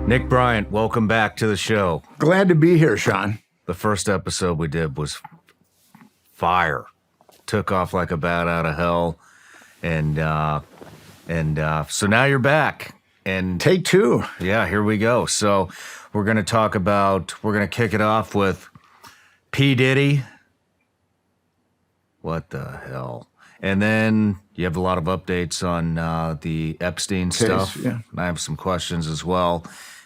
Nick Bryant, welcome back to the show. Glad to be here, Sean. The first episode we did was fire. Took off like a bat out of hell. And so now you're back. And Take two. Yeah, here we go. So we're going to kick it off with P. Diddy. What the hell? And then you have a lot of updates on the Epstein stuff. Yeah. I have some questions as well.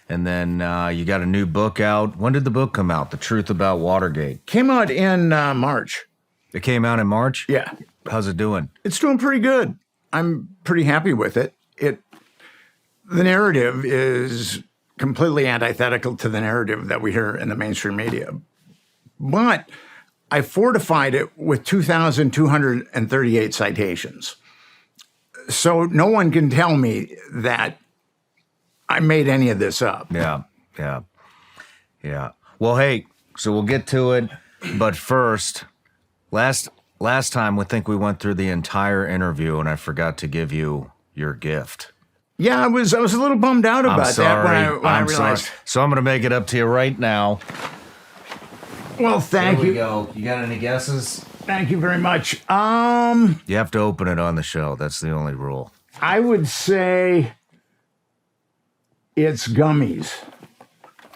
And then you got a new book out. When did the book come out? The Truth About Watergate. Came out in March. It came out in March? Yeah. How's it doing? It's doing pretty good. I'm pretty happy with it. The narrative is completely antithetical to the narrative that we hear in the mainstream media. But I fortified it with 2,238 citations. So no one can tell me that I made any of this up. Yeah. Well, hey, so we'll get to it. But first, last time I think we went through the entire interview and I forgot to give you your gift. Yeah, I was a little bummed out about that when I realized. Sorry. So I'm going to make it up to you right now. Well, thank you. Here we go. You got any guesses? Thank you very much. You have to open it on the show. That's the only rule. I would say it's gummies.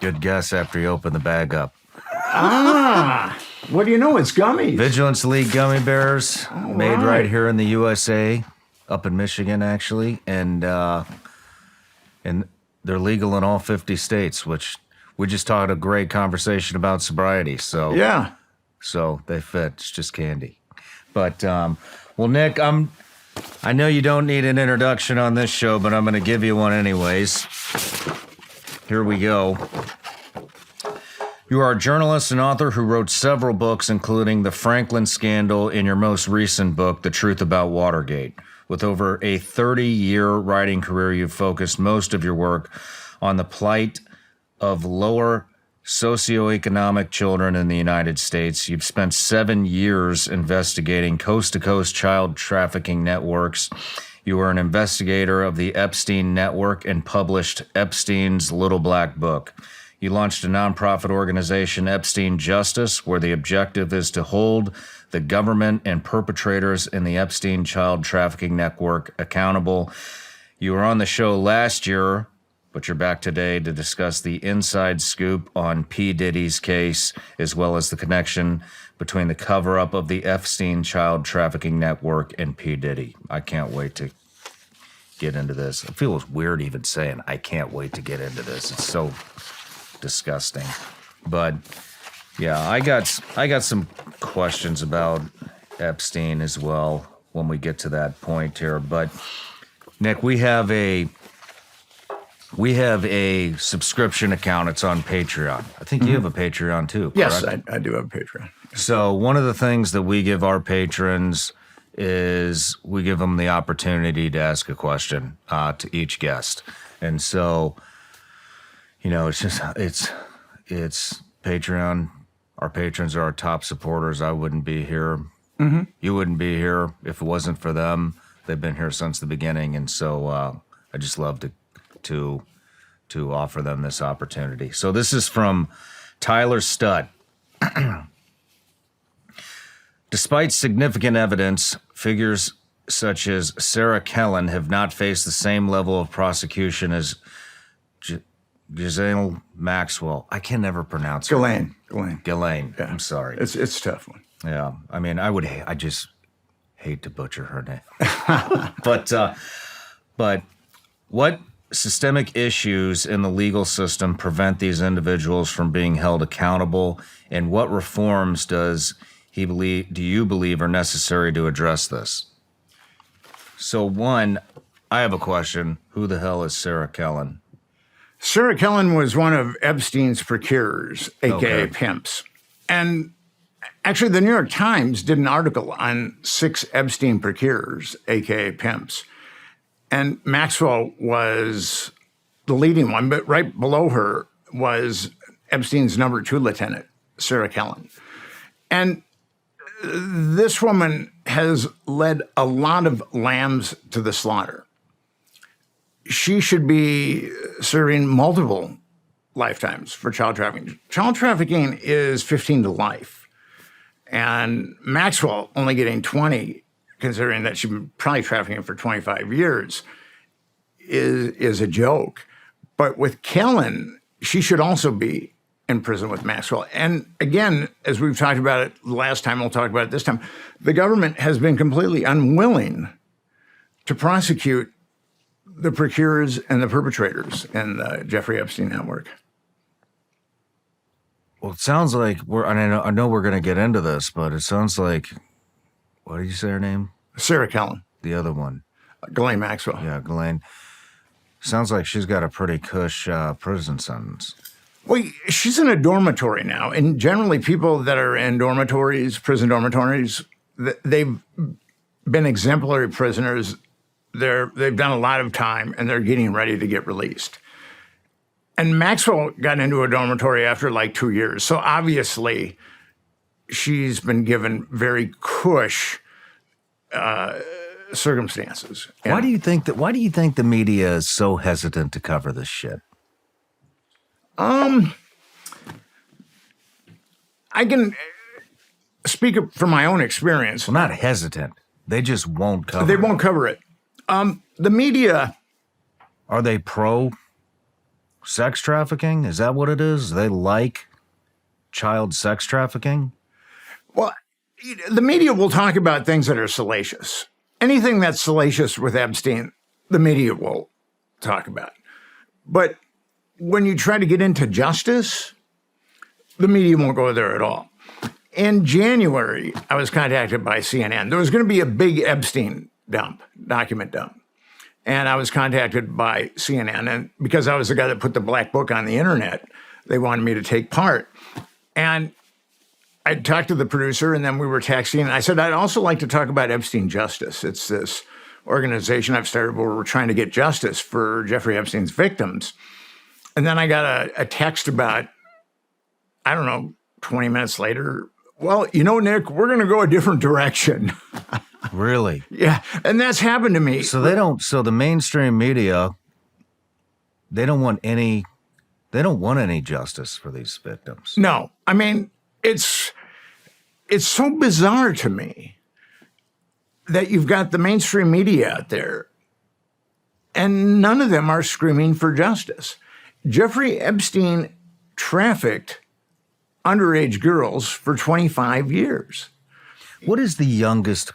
Good guess after you open the bag up. What do you know? It's gummies. Vigilance League gummy bears, made right here in the USA, up in Michigan actually, and they're legal in all 50 states, which we just had a great conversation about sobriety. So Yeah. So they fit. It's just candy. But well, Nick, I know you don't need an introduction on this show, but I'm going to give you one anyways. Here we go. You are a journalist and author who wrote several books, including The Franklin Scandal and your most recent book, The Truth About Watergate. With over a 30-year writing career, you've focused most of your work on the plight of lower socioeconomic children in the United States. You've spent 7 years investigating coast-to-coast child trafficking networks. You were an investigator of the Epstein Network and published Epstein's Little Black Book. You launched a nonprofit organization, Epstein Justice, where the objective is to hold the government and perpetrators in the Epstein child trafficking network accountable. You were on the show last year, but you're back today to discuss the inside scoop on P. Diddy's case, as well as the connection between the cover-up of the Epstein child trafficking network and P. Diddy. I can't wait to get into this. I feel it's weird even saying I can't wait to get into this. It's so disgusting. But yeah, I got some questions about Epstein as well when we get to that point here. But Nick, we have a subscription account. It's on Patreon. I think you have a Patreon too, correct? Yes, I do have a Patreon. So one of the things that we give our patrons is we give them the opportunity to ask a question to each guest. And so, you know, it's Patreon. Our patrons are our top supporters. I wouldn't be here. Mm-hmm. You wouldn't be here if it wasn't for them. They've been here since the beginning. And so I just love to offer them this opportunity. So this is from Tyler Stutt. Despite significant evidence, figures such as Sarah Kellen have not faced the same level of prosecution as Ghislaine Maxwell. I can never pronounce her. Ghislaine. Yeah. I'm sorry. It's a tough one. Yeah. I mean, I just hate to butcher her name. But what systemic issues in the legal system prevent these individuals from being held accountable, and what reforms do you believe are necessary to address this? So one, I have a question. Who the hell is Sarah Kellen? Sarah Kellen was one of Epstein's procurers, a.k.a. Okay. pimps. And actually, the New York Times did an article on 6 Epstein procurers, a.k.a. pimps. And Maxwell was the leading one, but right below her was Epstein's number 2 lieutenant, Sarah Kellen. And this woman has led a lot of lambs to the slaughter. she should be serving multiple lifetimes for child trafficking. Child trafficking is 15 to life. And Maxwell only getting 20, considering that she's been probably trafficking for 25 years, is a joke. But with Kellen, she should also be in prison with Maxwell. And again, as we've talked about it last time, we'll talk about it this time, the government has been completely unwilling to prosecute the procurers and the perpetrators in the Jeffrey Epstein network. Well, it sounds like I know we're going to get into this, but it sounds like, what did you say her name? Sarah Kellen. The other one. Ghislaine Maxwell. Yeah, Ghislaine. Sounds like she's got a pretty cush prison sentence. Well, she's in a dormitory now. And generally people that are in dormitories, prison dormitories, they've been exemplary prisoners. They've done a lot of time and they're getting ready to get released. And Maxwell got into a dormitory after like 2 years. So obviously she's been given very cush circumstances. Why do you think the media is so hesitant to cover this shit? I can speak from my own experience. Well, not hesitant. They just won't cover it. They won't cover it. The media... Are they pro sex trafficking? Is that what it is? They like child sex trafficking? Well, the media will talk about things that are salacious. Anything that's salacious with Epstein, the media will talk about. But when you try to get into justice, the media won't go there at all. In January, I was contacted by CNN. There was going to be a big Epstein document dump. And I was contacted by CNN. And because I was the guy that put the black book on the internet, they wanted me to take part. And I talked to the producer, and then we were texting. And I said, I'd also like to talk about Epstein Justice. It's this organization I've started where we're trying to get justice for Jeffrey Epstein's victims. And then I got a text about, 20 minutes later. Well, Nick, we're going to go a different direction. Really? Yeah. And that's happened to me. So the mainstream media, they don't want any justice for these victims. No. I mean, it's so bizarre to me that you've got the mainstream media out there and none of them are screaming for justice. Jeffrey Epstein trafficked underage girls for 25 years. What is the youngest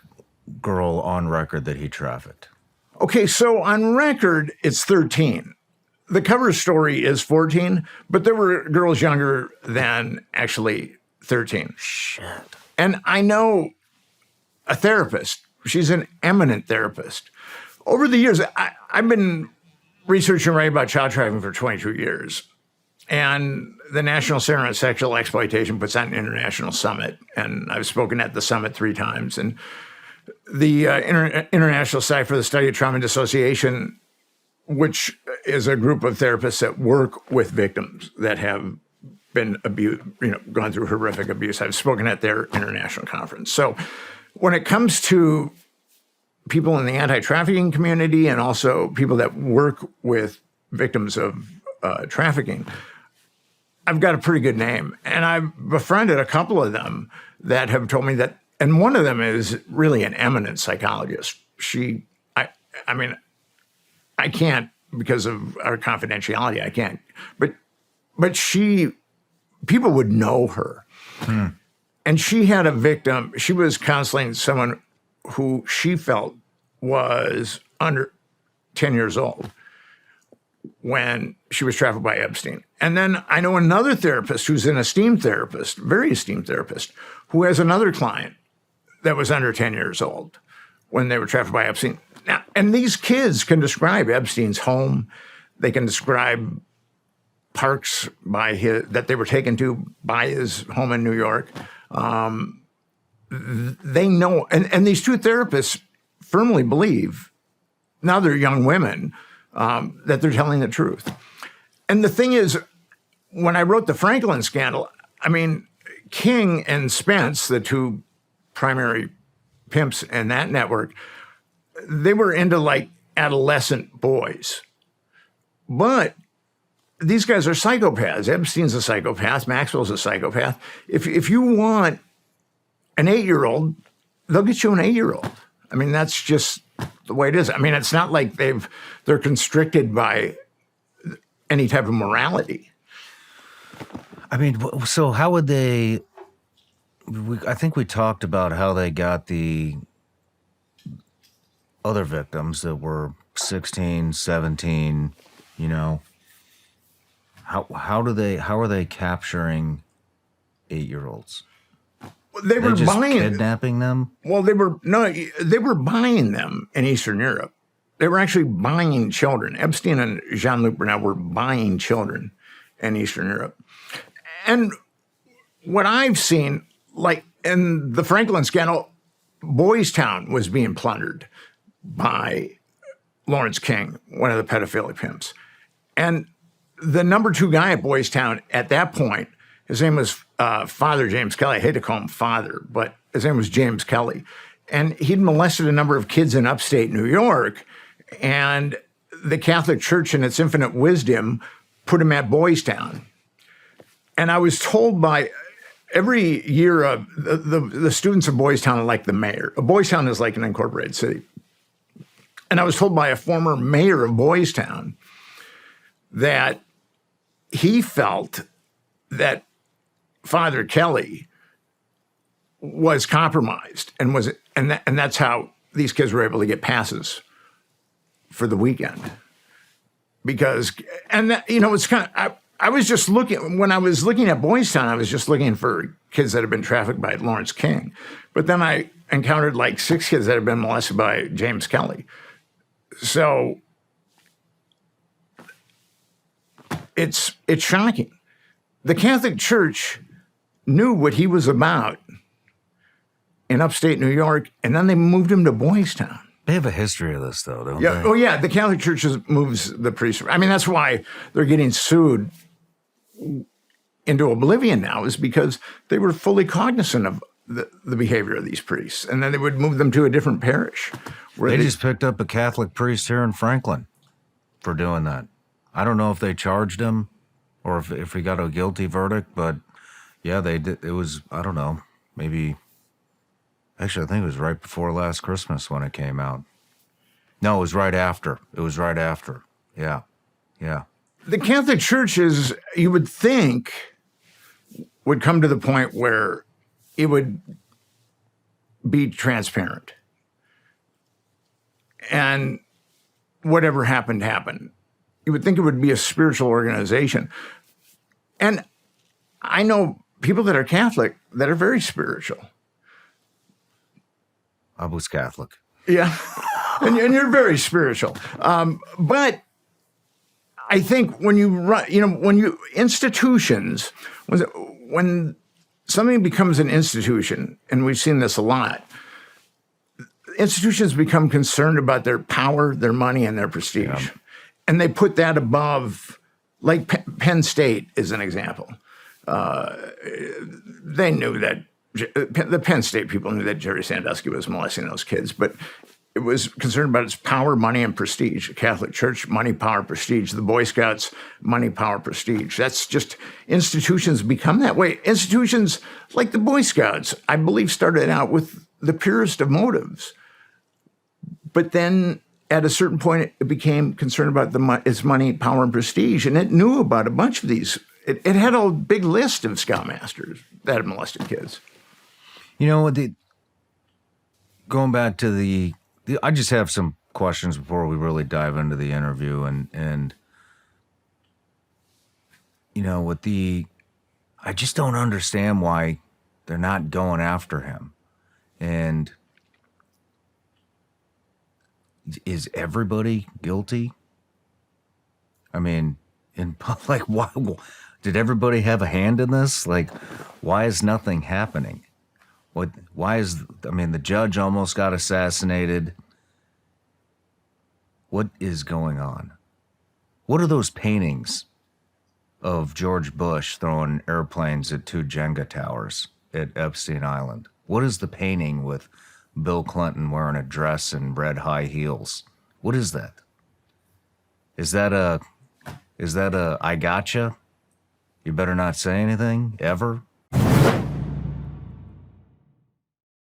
girl on record that he trafficked? Okay, so on record, it's 13. The cover story is 14, but there were girls younger than actually 13. Shit. And I know a therapist. She's an eminent therapist. Over the years, I've been researching and writing about child trafficking for 22 years. And the National Center on Sexual Exploitation puts on an international summit. And I've spoken at the summit 3 times. And the International Society for the Study of Trauma and Dissociation, which is a group of therapists that work with victims that have been abused, gone through horrific abuse. I've spoken at their international conference. So when it comes to people in the anti-trafficking community and also people that work with victims of trafficking, I've got a pretty good name. And I've befriended a couple of them that have told me that, and one of them is really an eminent psychologist. I can't, because of our confidentiality, I can't. But people would know her. And she had a victim. She was counseling someone who she felt was under 10 years old when she was trafficked by Epstein. And then I know another therapist who's an esteemed therapist, very esteemed therapist, who has another client that was under 10 years old when they were trafficked by Epstein. Now, and these kids can describe Epstein's home. They can describe parks that they were taken to by his home in New York. They know, and these 2 therapists firmly believe, now they're young women, that they're telling the truth. And the thing is, when I wrote the Franklin scandal, King and Spence, the 2 primary pimps in that network, they were into like adolescent boys. But these guys are psychopaths. Epstein's a psychopath. Maxwell's a psychopath. If you want an 8-year-old, they'll get you an 8-year-old. I mean, that's just the way it is. I mean, it's not like they're constricted by any type of morality. I mean, so how would they? I think we talked about how they got the other victims that were 16, 17. You know, how are they capturing 8-year-olds? They were just buying kidnapping them. Well, they were buying them in Eastern Europe. They were actually buying children. Epstein and Jean-Luc Brunel were buying children in Eastern Europe. And what I've seen, like in the Franklin scandal, Boys Town was being plundered by Lawrence King, one of the pedophilic pimps. And the number 2 guy at Boys Town at that point, his name was Father James Kelly. I hate to call him father, but his name was James Kelly. And he'd molested a number of kids in upstate New York. And the Catholic Church, in its infinite wisdom, put him at Boys Town. And I was told by every year of the students of Boys Town are like the mayor. Boys Town is like an incorporated city. And I was told by a former mayor of Boys Town that he felt that Father Kelly was compromised and that's how these kids were able to get passes for the weekend. Because, it's kind of, I was just looking, when I was looking at Boys Town, I was just looking for kids that had been trafficked by Lawrence King. But then I encountered like 6 kids that had been molested by James Kelly. So it's shocking. The Catholic Church knew what he was about in upstate New York, and then they moved him to Boys Town. They have a history of this, though, don't they? Oh, yeah. The Catholic Church moves the priests. I mean, that's why they're getting sued into oblivion now, is because they were fully cognizant of the behavior of these priests. And then they would move them to a different parish. They just picked up a Catholic priest here in Franklin for doing that. I don't know if they charged him or if he got a guilty verdict, but yeah, they did. It was, I don't know, maybe, actually, I think it was right before last Christmas when it came out. No, it was right after. Yeah. The Catholic Church is, you would think, would come to the point where it would be transparent. And whatever happened. You would think it would be a spiritual organization. And I know people that are Catholic that are very spiritual. I was Catholic. Yeah. and you're very spiritual. But I think when you run, institutions, when something becomes an institution, and we've seen this a lot, institutions become concerned about their power, their money, and their prestige. Yeah. And they put that above, like Penn State is an example. They knew that, the Penn State people knew that Jerry Sandusky was molesting those kids, but it was concerned about its power, money, and prestige. The Catholic Church, money, power, prestige. The Boy Scouts, money, power, prestige. That's just, institutions become that way. Institutions like the Boy Scouts, I believe, started out with the purest of motives. But then at a certain point, it became concerned about its money, power, and prestige. And it knew about a bunch of these. It had a big list of scoutmasters that had molested kids. Going back to I just have some questions before we really dive into the interview. And I just don't understand why they're not going after him. And is everybody guilty? I mean, why did everybody have a hand in this? Like, why is nothing happening? The judge almost got assassinated. What is going on? What are those paintings of George Bush throwing airplanes at 2 Jenga towers at Epstein Island? What is the painting with Bill Clinton wearing a dress and red high heels? What is that? Is that Is that a I gotcha? You better not say anything, ever? I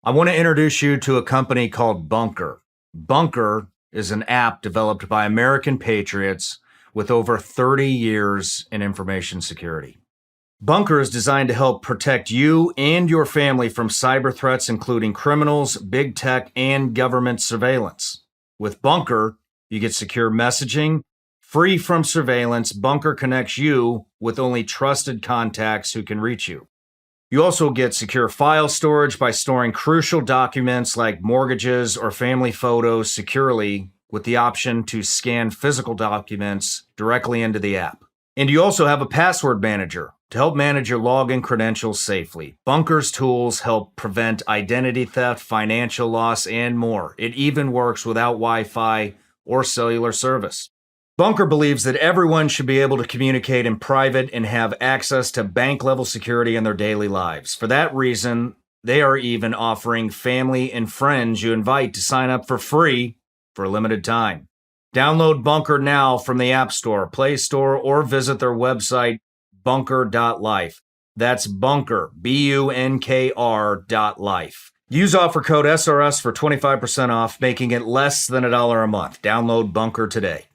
want to introduce you to a company called Bunker. Bunker is an app developed by American patriots with over 30 years in information security. Bunker is designed to help protect you and your family from cyber threats, including criminals, big tech, and government surveillance. With Bunker, you get secure messaging, free from surveillance. Bunker connects you with only trusted contacts who can reach you. You also get secure file storage by storing crucial documents like mortgages or family photos securely, with the option to scan physical documents directly into the app. And you also have a password manager to help manage your login credentials safely. Bunker's tools help prevent identity theft, financial loss, and more. It even works without Wi-Fi or cellular service. Bunker believes that everyone should be able to communicate in private and have access to bank-level security in their daily lives. For that reason, they are even offering family and friends you invite to sign up for free for a limited time. Download Bunker now from the App Store, Play Store, or visit their website, bunker.life. That's Bunker, BUNKR.life. Use offer code SRS for 25% off, making it less than $1 a month. Download Bunker today.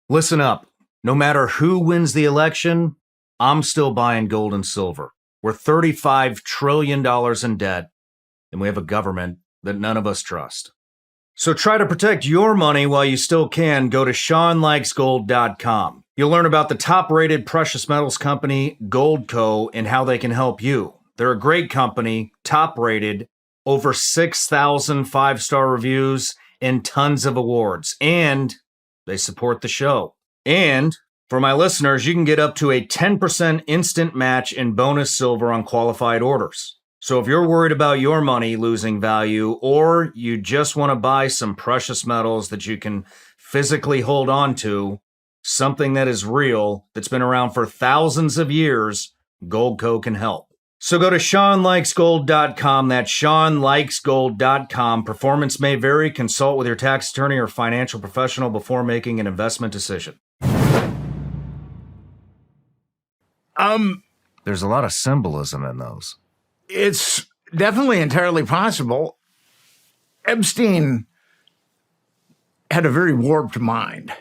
Listen up. No matter who wins the election, I'm still buying gold and silver. We're $35 trillion in debt, and we have a government that none of us trust. So try to protect your money while you still can. Go to SeanLikesGold.com. You'll learn about the top-rated precious metals company, Goldco, and how they can help you. They're a great company, top-rated, over 6,000 five-star reviews, and tons of awards. And they support the show. And for my listeners, you can get up to a 10% instant match in bonus silver on qualified orders. So if you're worried about your money losing value, or you just want to buy some precious metals that you can physically hold on to, something that is real, that's been around for thousands of years, Goldco can help. So go to SeanLikesGold.com. That's SeanLikesGold.com. Performance may vary. Consult with your tax attorney or financial professional before making an investment decision. There's a lot of symbolism in those. It's definitely entirely possible. Epstein had a very warped mind.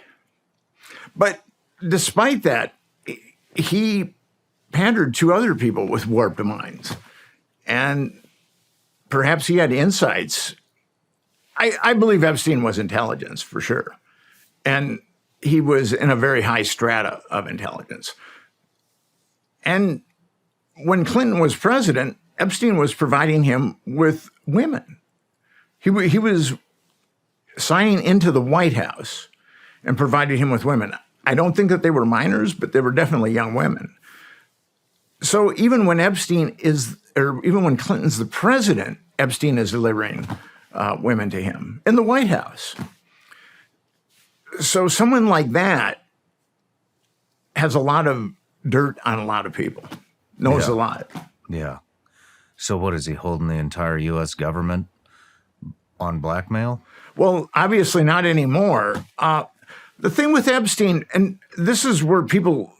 But despite that, he pandered to other people with warped minds. And perhaps he had insights. I believe Epstein was intelligence, for sure. And he was in a very high strata of intelligence. And when Clinton was president, Epstein was providing him with women. He was signing into the White House and providing him with women. I don't think that they were minors, but they were definitely young women. So even when even when Clinton's the president, Epstein is delivering women to him in the White House. So someone like that has a lot of dirt on a lot of people, knows a lot. Yeah. So what, is he holding the entire U.S. government on blackmail? Well, obviously not anymore. The thing with Epstein, and this is where people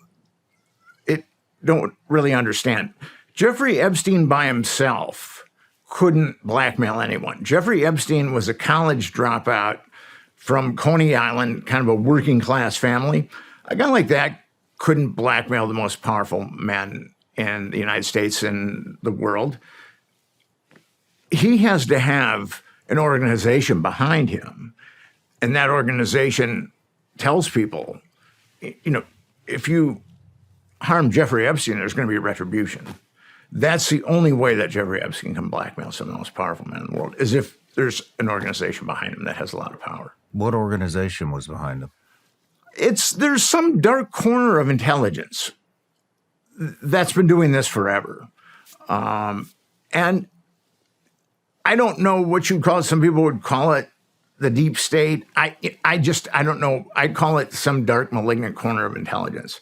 don't really understand. Jeffrey Epstein by himself couldn't blackmail anyone. Jeffrey Epstein was a college dropout from Coney Island, kind of a working class family. A guy like that couldn't blackmail the most powerful man in the United States and the world. He has to have an organization behind him. And that organization tells people, if you harm Jeffrey Epstein, there's going to be retribution. That's the only way that Jeffrey Epstein can blackmail some of the most powerful men in the world, is if there's an organization behind him that has a lot of power. What organization was behind him? There's some dark corner of intelligence that's been doing this forever. And I don't know what you'd call it. Some people would call it the deep state. I don't know. I'd call it some dark, malignant corner of intelligence.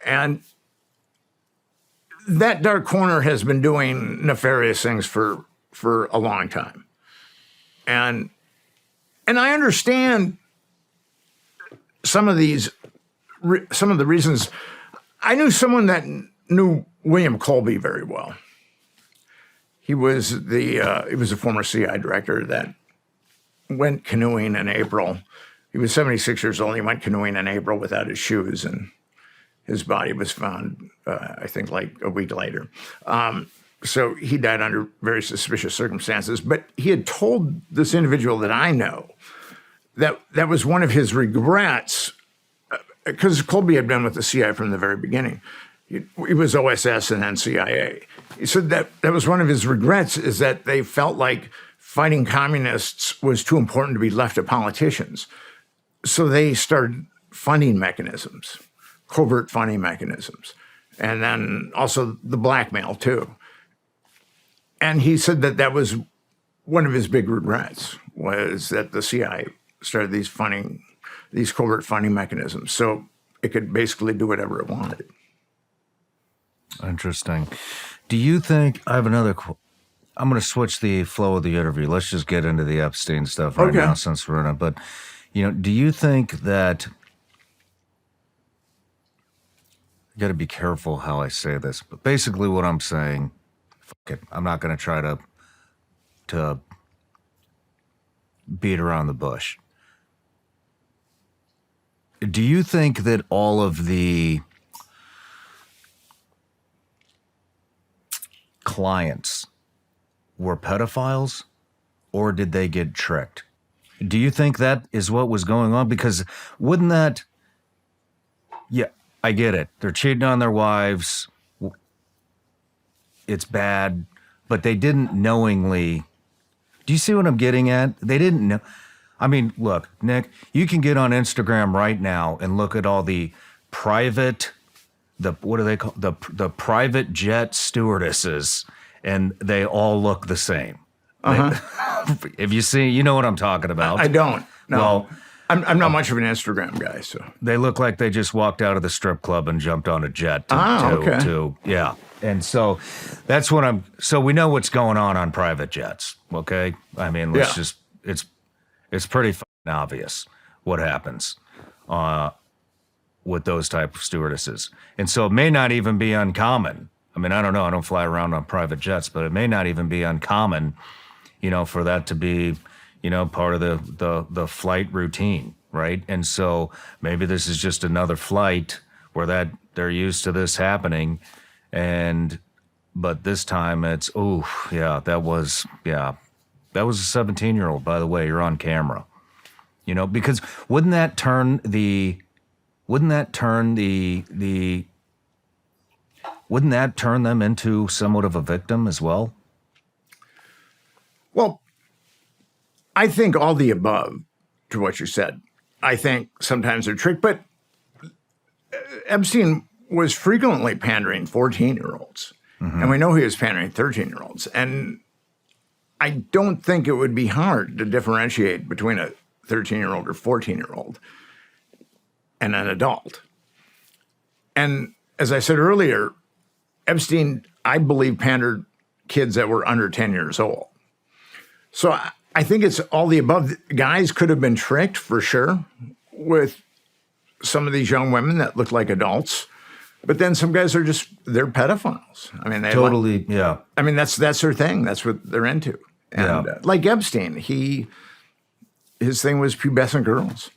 And that dark corner has been doing nefarious things for a long time. And I understand some of the reasons. I knew someone that knew William Colby very well. He was a former CI director that went canoeing in April. He was 76 years old. He went canoeing in April without his shoes, and his body was found, I think, like a week later. So he died under very suspicious circumstances. But he had told this individual that I know that was one of his regrets, because Colby had been with the CIA from the very beginning. He was OSS and then CIA. He said that was one of his regrets, is that they felt like fighting communists was too important to be left to politicians. So they started funding mechanisms, covert funding mechanisms, and then also the blackmail too. And he said that was one of his big regrets, was that the CIA started these covert funding mechanisms, so it could basically do whatever it wanted. Interesting. Do you think, I have another, I'm going to switch the flow of the interview. Let's just get into the Epstein stuff right now, since we're in it. But, do you think that, I got to be careful how I say this, but basically what I'm saying, fuck it, I'm not going to try to beat around the bush. Do you think that all of the clients were pedophiles, or did they get tricked? Do you think that is what was going on? Because wouldn't that, yeah, I get it. They're cheating on their wives. It's bad, but they didn't knowingly. Do you see what I'm getting at? They didn't know. I mean, look, Nick, you can get on Instagram right now and look at all the private, what do they call, the private jet stewardesses, and they all look the same. If you see, you know what I'm talking about. I don't. No. Well, I'm not much of an Instagram guy, so. They look like they just walked out of the strip club and jumped on a jet yeah. And so that's what so we know what's going on private jets, okay? I mean, it's pretty obvious what happens with those type of stewardesses. And so it may not even be uncommon. I mean, I don't know. I don't fly around on private jets, but it may not even be uncommon, for that to be, part of the flight routine, right? And so maybe this is just another flight where they're used to this happening, but this time it's, that was a 17-year-old, by the way. You're on camera, because wouldn't that turn them into somewhat of a victim as well? Well, I think all the above to what you said. I think sometimes they're tricked, but Epstein was frequently pandering 14-year-olds. Mm-hmm. And we know he was pandering 13-year-olds. And I don't think it would be hard to differentiate between a 13-year-old or 14-year-old and an adult. And as I said earlier, Epstein, I believe, pandered kids that were under 10 years old. So I think it's all the above. Guys could have been tricked, for sure, with some of these young women that look like adults. But then some guys they're pedophiles. I mean, yeah. I mean, that's their thing. That's what they're into. And like Epstein, his thing was pubescent girls.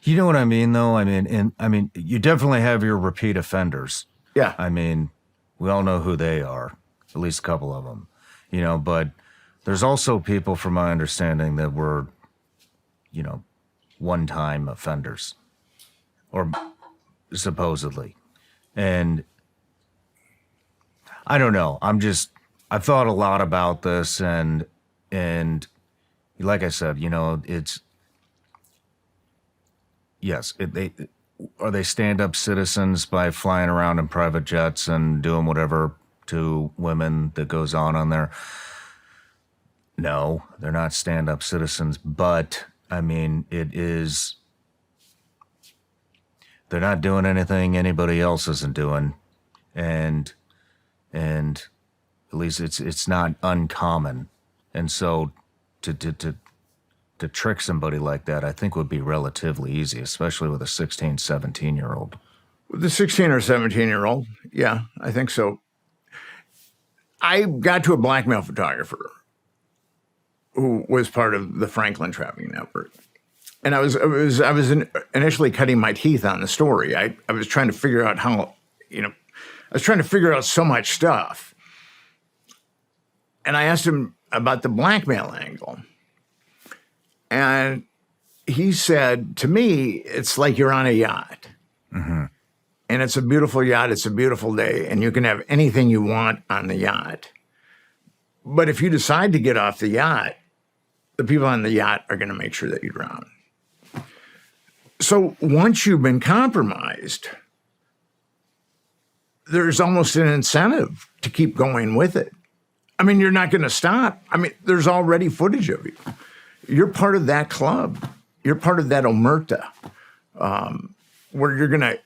You know what I mean, though? I mean, you definitely have your repeat offenders. Yeah. I mean, we all know who they are, at least a couple of them, but there's also people, from my understanding, that were, one-time offenders, or supposedly. And I don't know. I've thought a lot about this, and like I said, it's, yes, are they stand-up citizens by flying around in private jets and doing whatever to women that goes on there? No, they're not stand-up citizens, but, I mean, they're not doing anything anybody else isn't doing, and at least it's not uncommon. And so to to trick somebody like that, I think would be relatively easy, especially with a 16, 17-year-old. The 16 or 17-year-old, yeah, I think so. I got to a blackmail photographer who was part of the Franklin trafficking network. And I was initially cutting my teeth on the story. I was trying to figure out how, I was trying to figure out so much stuff. And I asked him about the blackmail angle. And he said, to me, it's like you're on a yacht. Mm-hmm. And it's a beautiful yacht. It's a beautiful day. And you can have anything you want on the yacht. But if you decide to get off the yacht, the people on the yacht are going to make sure that you drown. So once you've been compromised, there's almost an incentive to keep going with it. I mean, you're not going to stop. I mean, there's already footage of you. You're part of that club. You're part of that omerta, where you're going to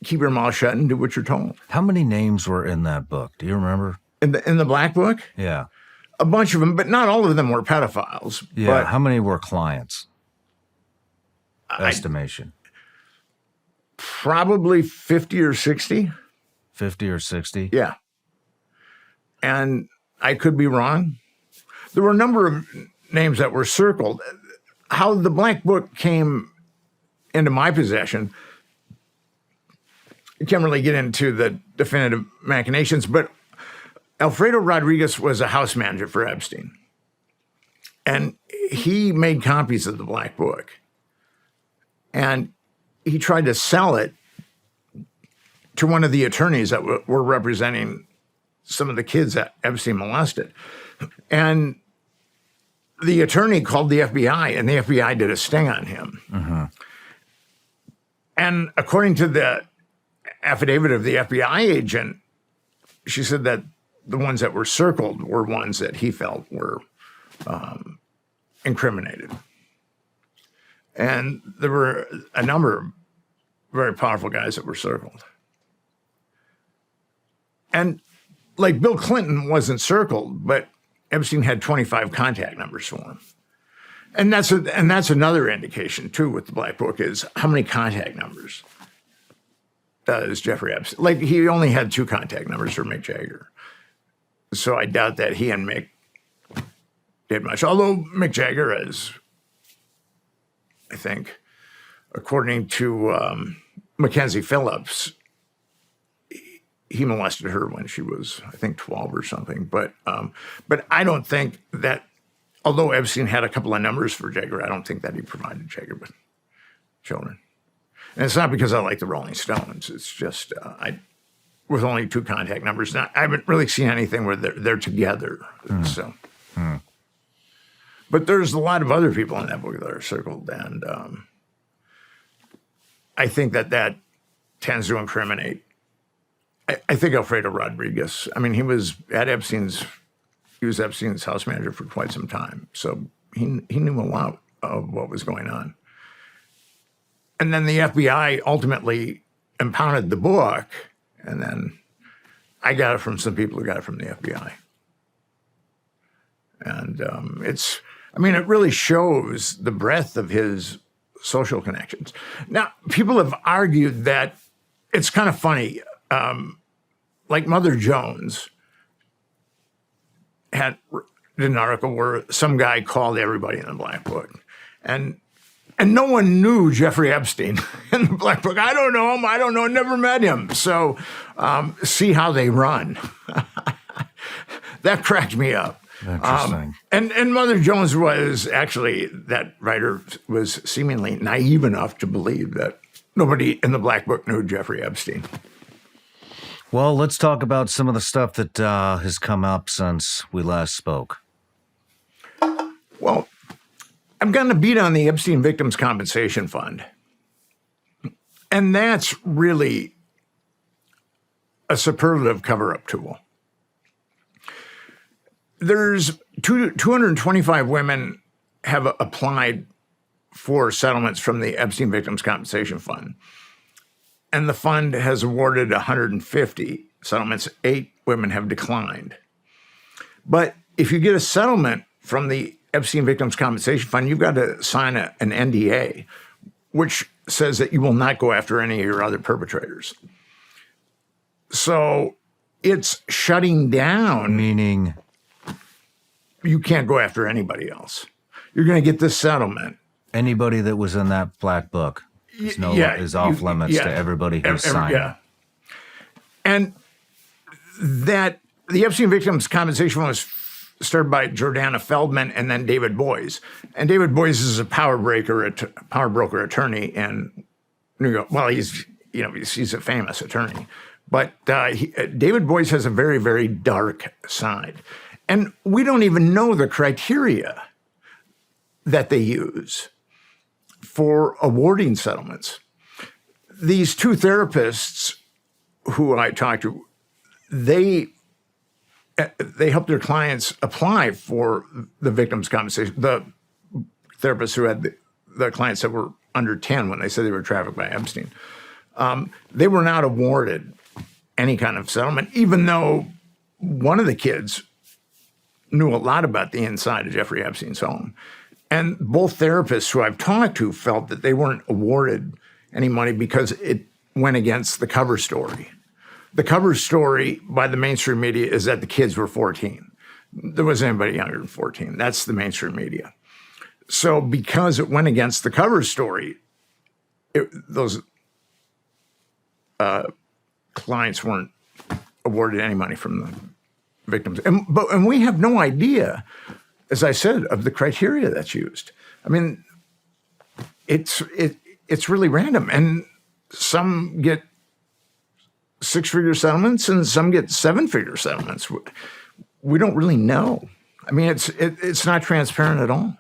keep your mouth shut and do what you're told. How many names were in that book? Do you remember? In the Black Book? Yeah. A bunch of them, but not all of them were pedophiles. Yeah. But how many were clients? Estimation. Probably 50 or 60. 50 or 60? Yeah. And I could be wrong. There were a number of names that were circled. How the Black Book came into my possession, I can't really get into the definitive machinations, but Alfredo Rodriguez was a house manager for Epstein. And he made copies of the Black Book. And he tried to sell it to one of the attorneys that were representing some of the kids that Epstein molested. And the attorney called the FBI, and the FBI did a sting on him. Mm-hmm. And according to the affidavit of the FBI agent, she said that the ones that were circled were ones that he felt were incriminated. And there were a number of very powerful guys that were circled. And like Bill Clinton wasn't circled, but Epstein had 25 contact numbers for him. And that's another indication, too, with the Black Book is how many contact numbers does Jeffrey Epstein? Like, he only had 2 contact numbers for Mick Jagger. So I doubt that he and Mick did much. Although Mick Jagger is, I think, according to Mackenzie Phillips, he molested her when she was, I think, 12 or something. But I don't think that, although Epstein had a couple of numbers for Jagger, I don't think that he provided Jagger with children. And it's not because I like the Rolling Stones. It's just, with only 2 contact numbers, I haven't really seen anything where they're together. So, but there's a lot of other people in that book that are circled. And I think that tends to incriminate. I think Alfredo Rodriguez, I mean, he was Epstein's house manager for quite some time. So he knew a lot of what was going on. And then the FBI ultimately impounded the book. And then I got it from some people who got it from the FBI. And it really shows the breadth of his social connections. Now, people have argued that it's kind of funny. Like Mother Jones did an article where some guy called everybody in the Black Book. And no one knew Jeffrey Epstein in the Black Book. I don't know him. Never met him. So see how they run. That cracked me up. Interesting. And Mother Jones was actually, that writer was seemingly naive enough to believe that nobody in the Black Book knew Jeffrey Epstein. Well, let's talk about some of the stuff that has come up since we last spoke. Well, I've gotten a beat on the Epstein Victims Compensation Fund. And that's really a superlative cover-up tool. There's 225 women have applied for settlements from the Epstein Victims Compensation Fund. And the fund has awarded 150 settlements. 8 women have declined. But if you get a settlement from the Epstein Victims Compensation Fund, you've got to sign an NDA, which says that you will not go after any of your other perpetrators. So it's shutting down. Meaning? You can't go after anybody else. You're going to get this settlement. Anybody that was in that black book is off limits to everybody who's signed. Yeah. And that the Epstein Victims Compensation Fund was started by Jordana Feldman and then David Boies. And David Boies is a power broker attorney in New York. Well, he's a famous attorney. But David Boies has a very, very dark side. And we don't even know the criteria that they use for awarding settlements. These two therapists who I talked to, they helped their clients apply for the victims' compensation. The therapists who had the clients that were under 10 when they said they were trafficked by Epstein, they were not awarded any kind of settlement, even though one of the kids knew a lot about the inside of Jeffrey Epstein's home. And both therapists who I've talked to felt that they weren't awarded any money because it went against the cover story. The cover story by the mainstream media is that the kids were 14. There wasn't anybody younger than 14. That's the mainstream media. So because it went against the cover story, those clients weren't awarded any money from the victims. And we have no idea, as I said, of the criteria that's used. I mean, it's really random. And some get 6-figure settlements and some get 7-figure settlements. We don't really know. I mean, it's not transparent at all.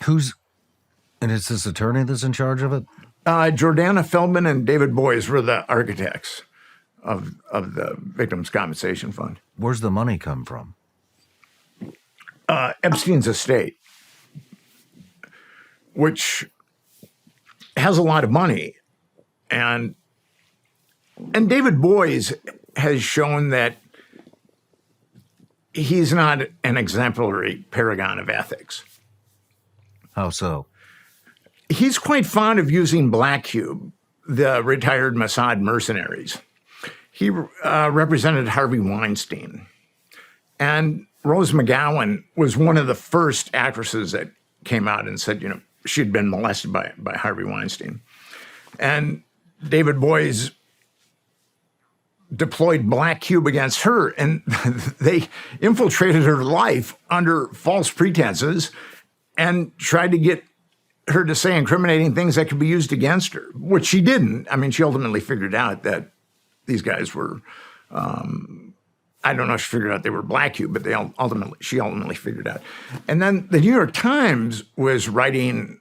And it's this attorney that's in charge of it? Jordana Feldman and David Boies were the architects of the Victims' Compensation Fund. Where's the money come from? Epstein's estate, which has a lot of money. And David Boies has shown that he's not an exemplary paragon of ethics. How so? He's quite fond of using Black Cube, the retired Mossad mercenaries. He represented Harvey Weinstein. And Rose McGowan was one of the first actresses that came out and said, she'd been molested by Harvey Weinstein. And David Boies deployed Black Cube against her, and they infiltrated her life under false pretenses and tried to get her to say incriminating things that could be used against her, which she didn't. I mean, she ultimately figured out that these guys were, I don't know if she figured out they were Black Cube, but she ultimately figured out. And then the New York Times was writing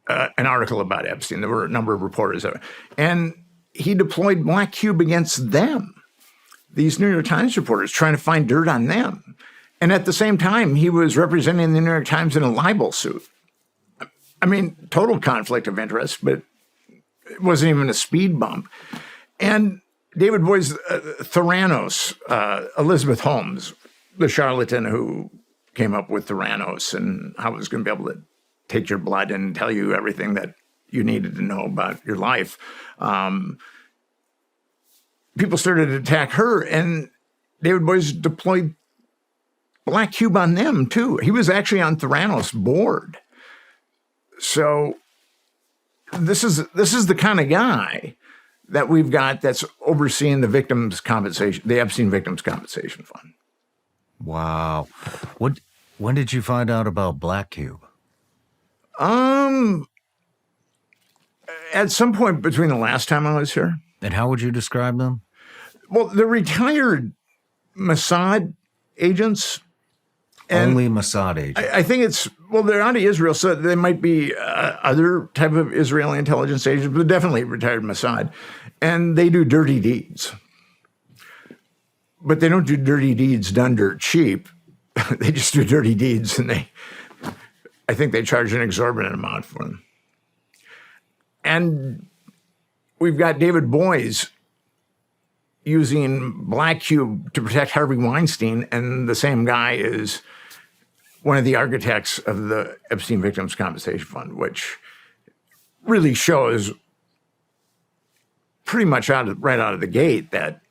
an article about Epstein. There were a number of reporters of it. And he deployed Black Cube against them, these New York Times reporters, trying to find dirt on them. And at the same time, he was representing the New York Times in a libel suit. I mean, total conflict of interest, but it wasn't even a speed bump. And David Boies, Theranos, Elizabeth Holmes, the charlatan who came up with Theranos and how it was going to be able to take your blood and tell you everything that you needed to know about your life. People started to attack her, and David Boies deployed Black Cube on them, too. He was actually on Theranos' board. So this is the kind of guy that we've got that's overseeing the victims' compensation, the Epstein Victims' Compensation Fund. Wow. When did you find out about Black Cube? At some point between the last time I was here. And how would you describe them? Well, they're retired Mossad agents. Only Mossad agents. I think they're out of Israel, so they might be other type of Israeli intelligence agents, but definitely retired Mossad. And they do dirty deeds. But they don't do dirty deeds done dirt cheap. They just do dirty deeds, and I think they charge an exorbitant amount for them. And we've got David Boies using Black Cube to protect Harvey Weinstein, and the same guy is one of the architects of the Epstein Victims Compensation Fund, which really shows pretty much right out of the gate that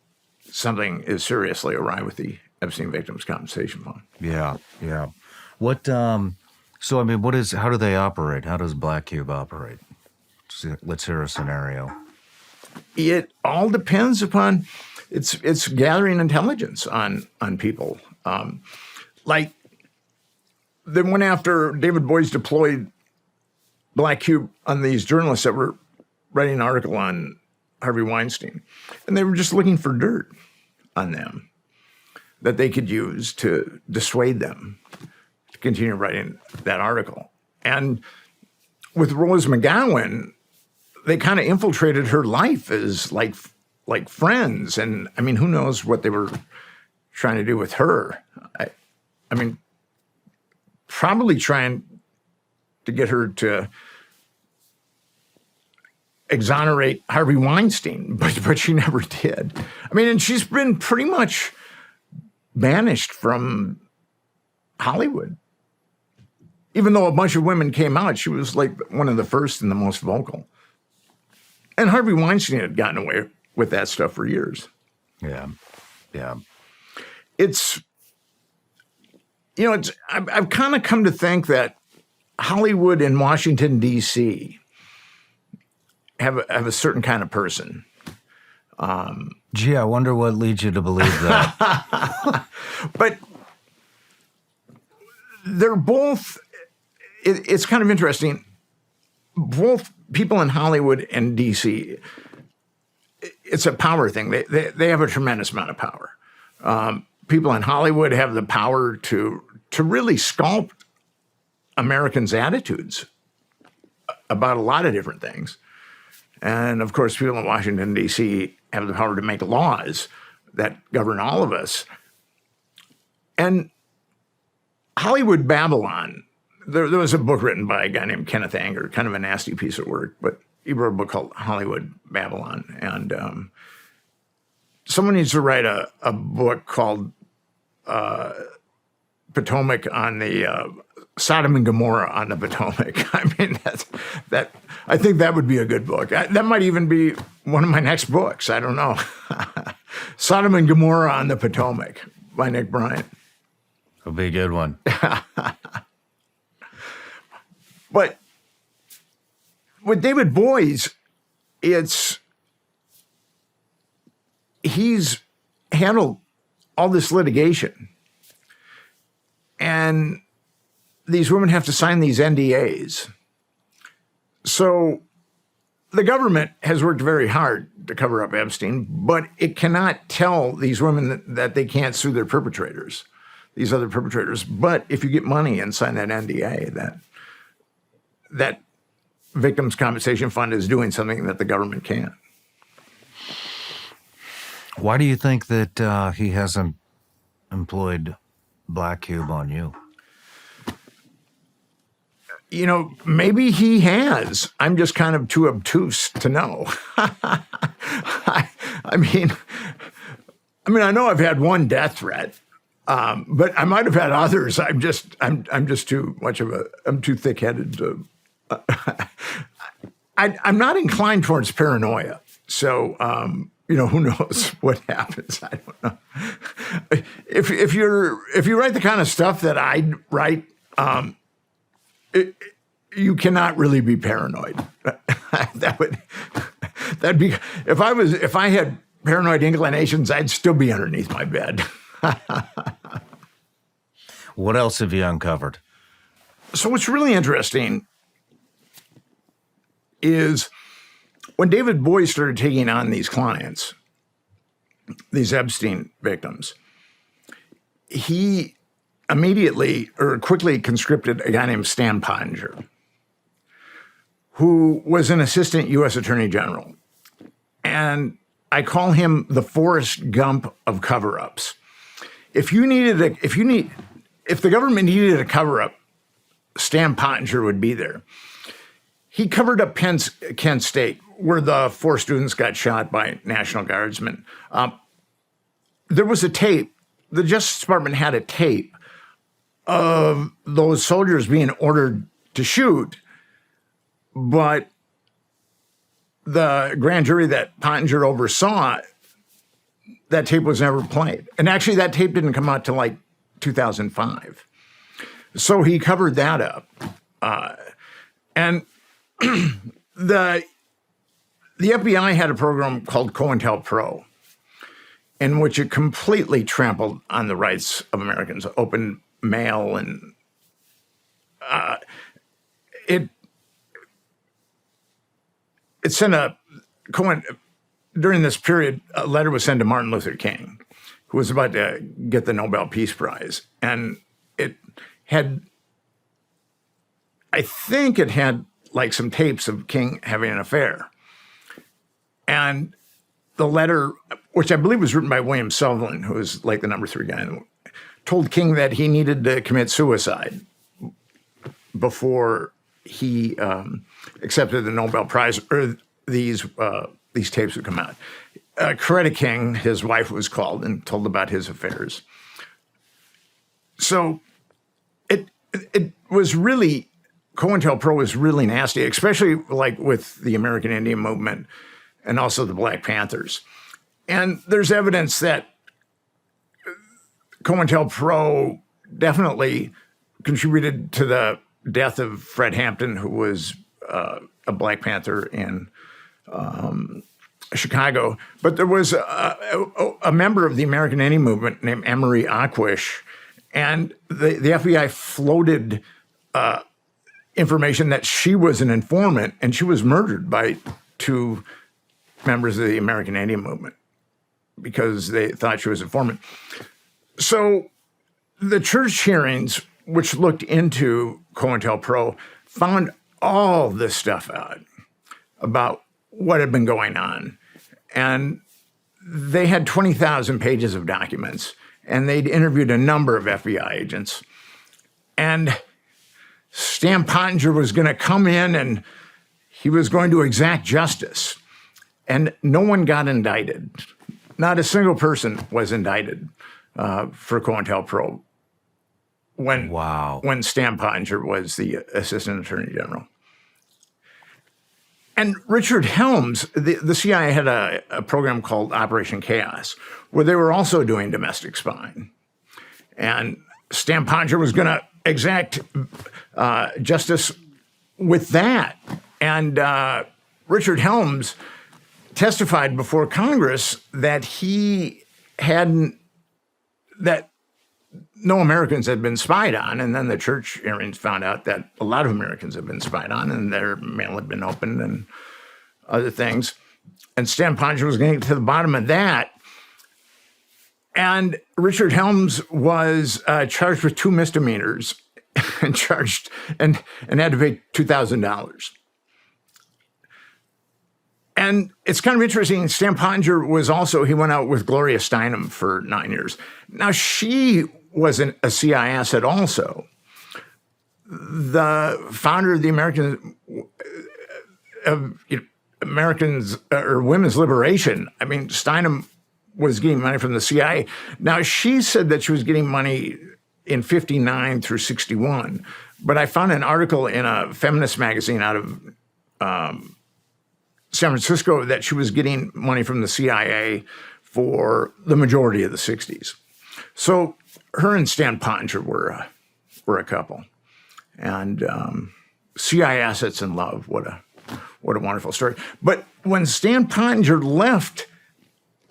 something is seriously awry with the Epstein Victims Compensation Fund. Yeah, yeah. What? So I mean, how do they operate? How does Black Cube operate? Let's hear a scenario. It all depends upon it's gathering intelligence on people. Like they went after David Boies deployed Black Cube on these journalists that were writing an article on Harvey Weinstein, and they were just looking for dirt on them that they could use to dissuade them to continue writing that article. And with Rose McGowan, they kind of infiltrated her life as like friends. And I mean, who knows what they were trying to do with her? I mean, probably trying to get her to exonerate Harvey Weinstein, but she never did. I mean, and she's been pretty much banished from Hollywood. Even though a bunch of women came out, she was like one of the first and the most vocal. And Harvey Weinstein had gotten away with that stuff for years. Yeah, yeah. It's, I've kind of come to think that Hollywood and Washington, D.C. have a certain kind of person. Gee, I wonder what leads you to believe that. But they're both, it's kind of interesting. Both people in Hollywood and D.C., it's a power thing. They have a tremendous amount of power. People in Hollywood have the power to really sculpt Americans' attitudes about a lot of different things. And of course, people in Washington, D.C. have the power to make laws that govern all of us. And Hollywood Babylon, there was a book written by a guy named Kenneth Anger, kind of a nasty piece of work, but he wrote a book called Hollywood Babylon. And someone needs to write a book called Potomac on the Sodom and Gomorrah on the Potomac. I mean, I think that would be a good book. That might even be one of my next books. I don't know. Sodom and Gomorrah on the Potomac by Nick Bryant. It'll be a good one. But with David Boies, he's handled all this litigation. And these women have to sign these NDAs. So the government has worked very hard to cover up Epstein, but it cannot tell these women that they can't sue their perpetrators, these other perpetrators. But if you get money and sign that NDA, that Victims Compensation Fund is doing something that the government can't. Why do you think that he hasn't employed Black Cube on you? Maybe he has. I'm just kind of too obtuse to know. I mean, I know I've had one death threat, but I might have had others. I'm just too much I'm too thick-headed to. I'm not inclined towards paranoia. So, who knows what happens? I don't know. If you write the kind of stuff that I write, you cannot really be paranoid. That'd be if I had paranoid inclinations, I'd still be underneath my bed. What else have you uncovered? So what's really interesting is when David Boies started taking on these clients, these Epstein victims, he immediately or quickly conscripted a guy named Stan Pottinger, who was an assistant U.S. Attorney General. And I call him the Forrest Gump of cover-ups. If the government needed a cover-up, Stan Pottinger would be there. He covered up Kent State, where the 4 students got shot by National Guardsmen. There was a tape. The Justice Department had a tape of those soldiers being ordered to shoot, but the grand jury that Pottinger oversaw, that tape was never played. And actually, that tape didn't come out till like 2005. So he covered that up. And the FBI had a program called COINTELPRO, in which it completely trampled on the rights of Americans, open mail, and it sent during this period, a letter was sent to Martin Luther King, who was about to get the Nobel Peace Prize. And it had, I think it had like some tapes of King having an affair. And the letter, which I believe was written by William Sullivan, who was like the number 3 guy, told King that he needed to commit suicide before he accepted the Nobel Prize, or these tapes would come out. Coretta King, his wife, was called and told about his affairs. So it was really, COINTELPRO was really nasty, especially like with the American Indian movement and also the Black Panthers. And there's evidence that COINTELPRO definitely contributed to the death of Fred Hampton, who was a Black Panther in Chicago. But there was a member of the American Indian movement named Emery Aquish, and the FBI floated information that she was an informant, and she was murdered by 2 members of the American Indian movement because they thought she was an informant. So the church hearings, which looked into COINTELPRO, found all this stuff out about what had been going on. And they had 20,000 pages of documents, and they'd interviewed a number of FBI agents. And Stan Pottinger was going to come in and he was going to exact justice. And no one got indicted. Not a single person was indicted for COINTELPRO when Stan Pottinger was the Assistant Attorney General. And Richard Helms, the CIA had a program called Operation Chaos, where they were also doing domestic spying. And Stan Pottinger was going to exact justice with that. And Richard Helms testified before Congress that that no Americans had been spied on, and then the church hearings found out that a lot of Americans had been spied on, and their mail had been opened and other things. And Stan Pottinger was going to get to the bottom of that. And Richard Helms was charged with 2 misdemeanors and had to pay $2,000. And it's kind of interesting. Stan Pottinger he went out with Gloria Steinem for 9 years. Now, she wasn't a CIA asset also. The founder of the Americans or Women's Liberation, I mean, Steinem was getting money from the CIA. Now, she said that she was getting money in 59 through 61. But I found an article in a feminist magazine out of San Francisco that she was getting money from the CIA for the majority of the 60s. So her and Stan Pottinger were a couple. And CIA assets in love, what a wonderful story. But when Stan Pottinger left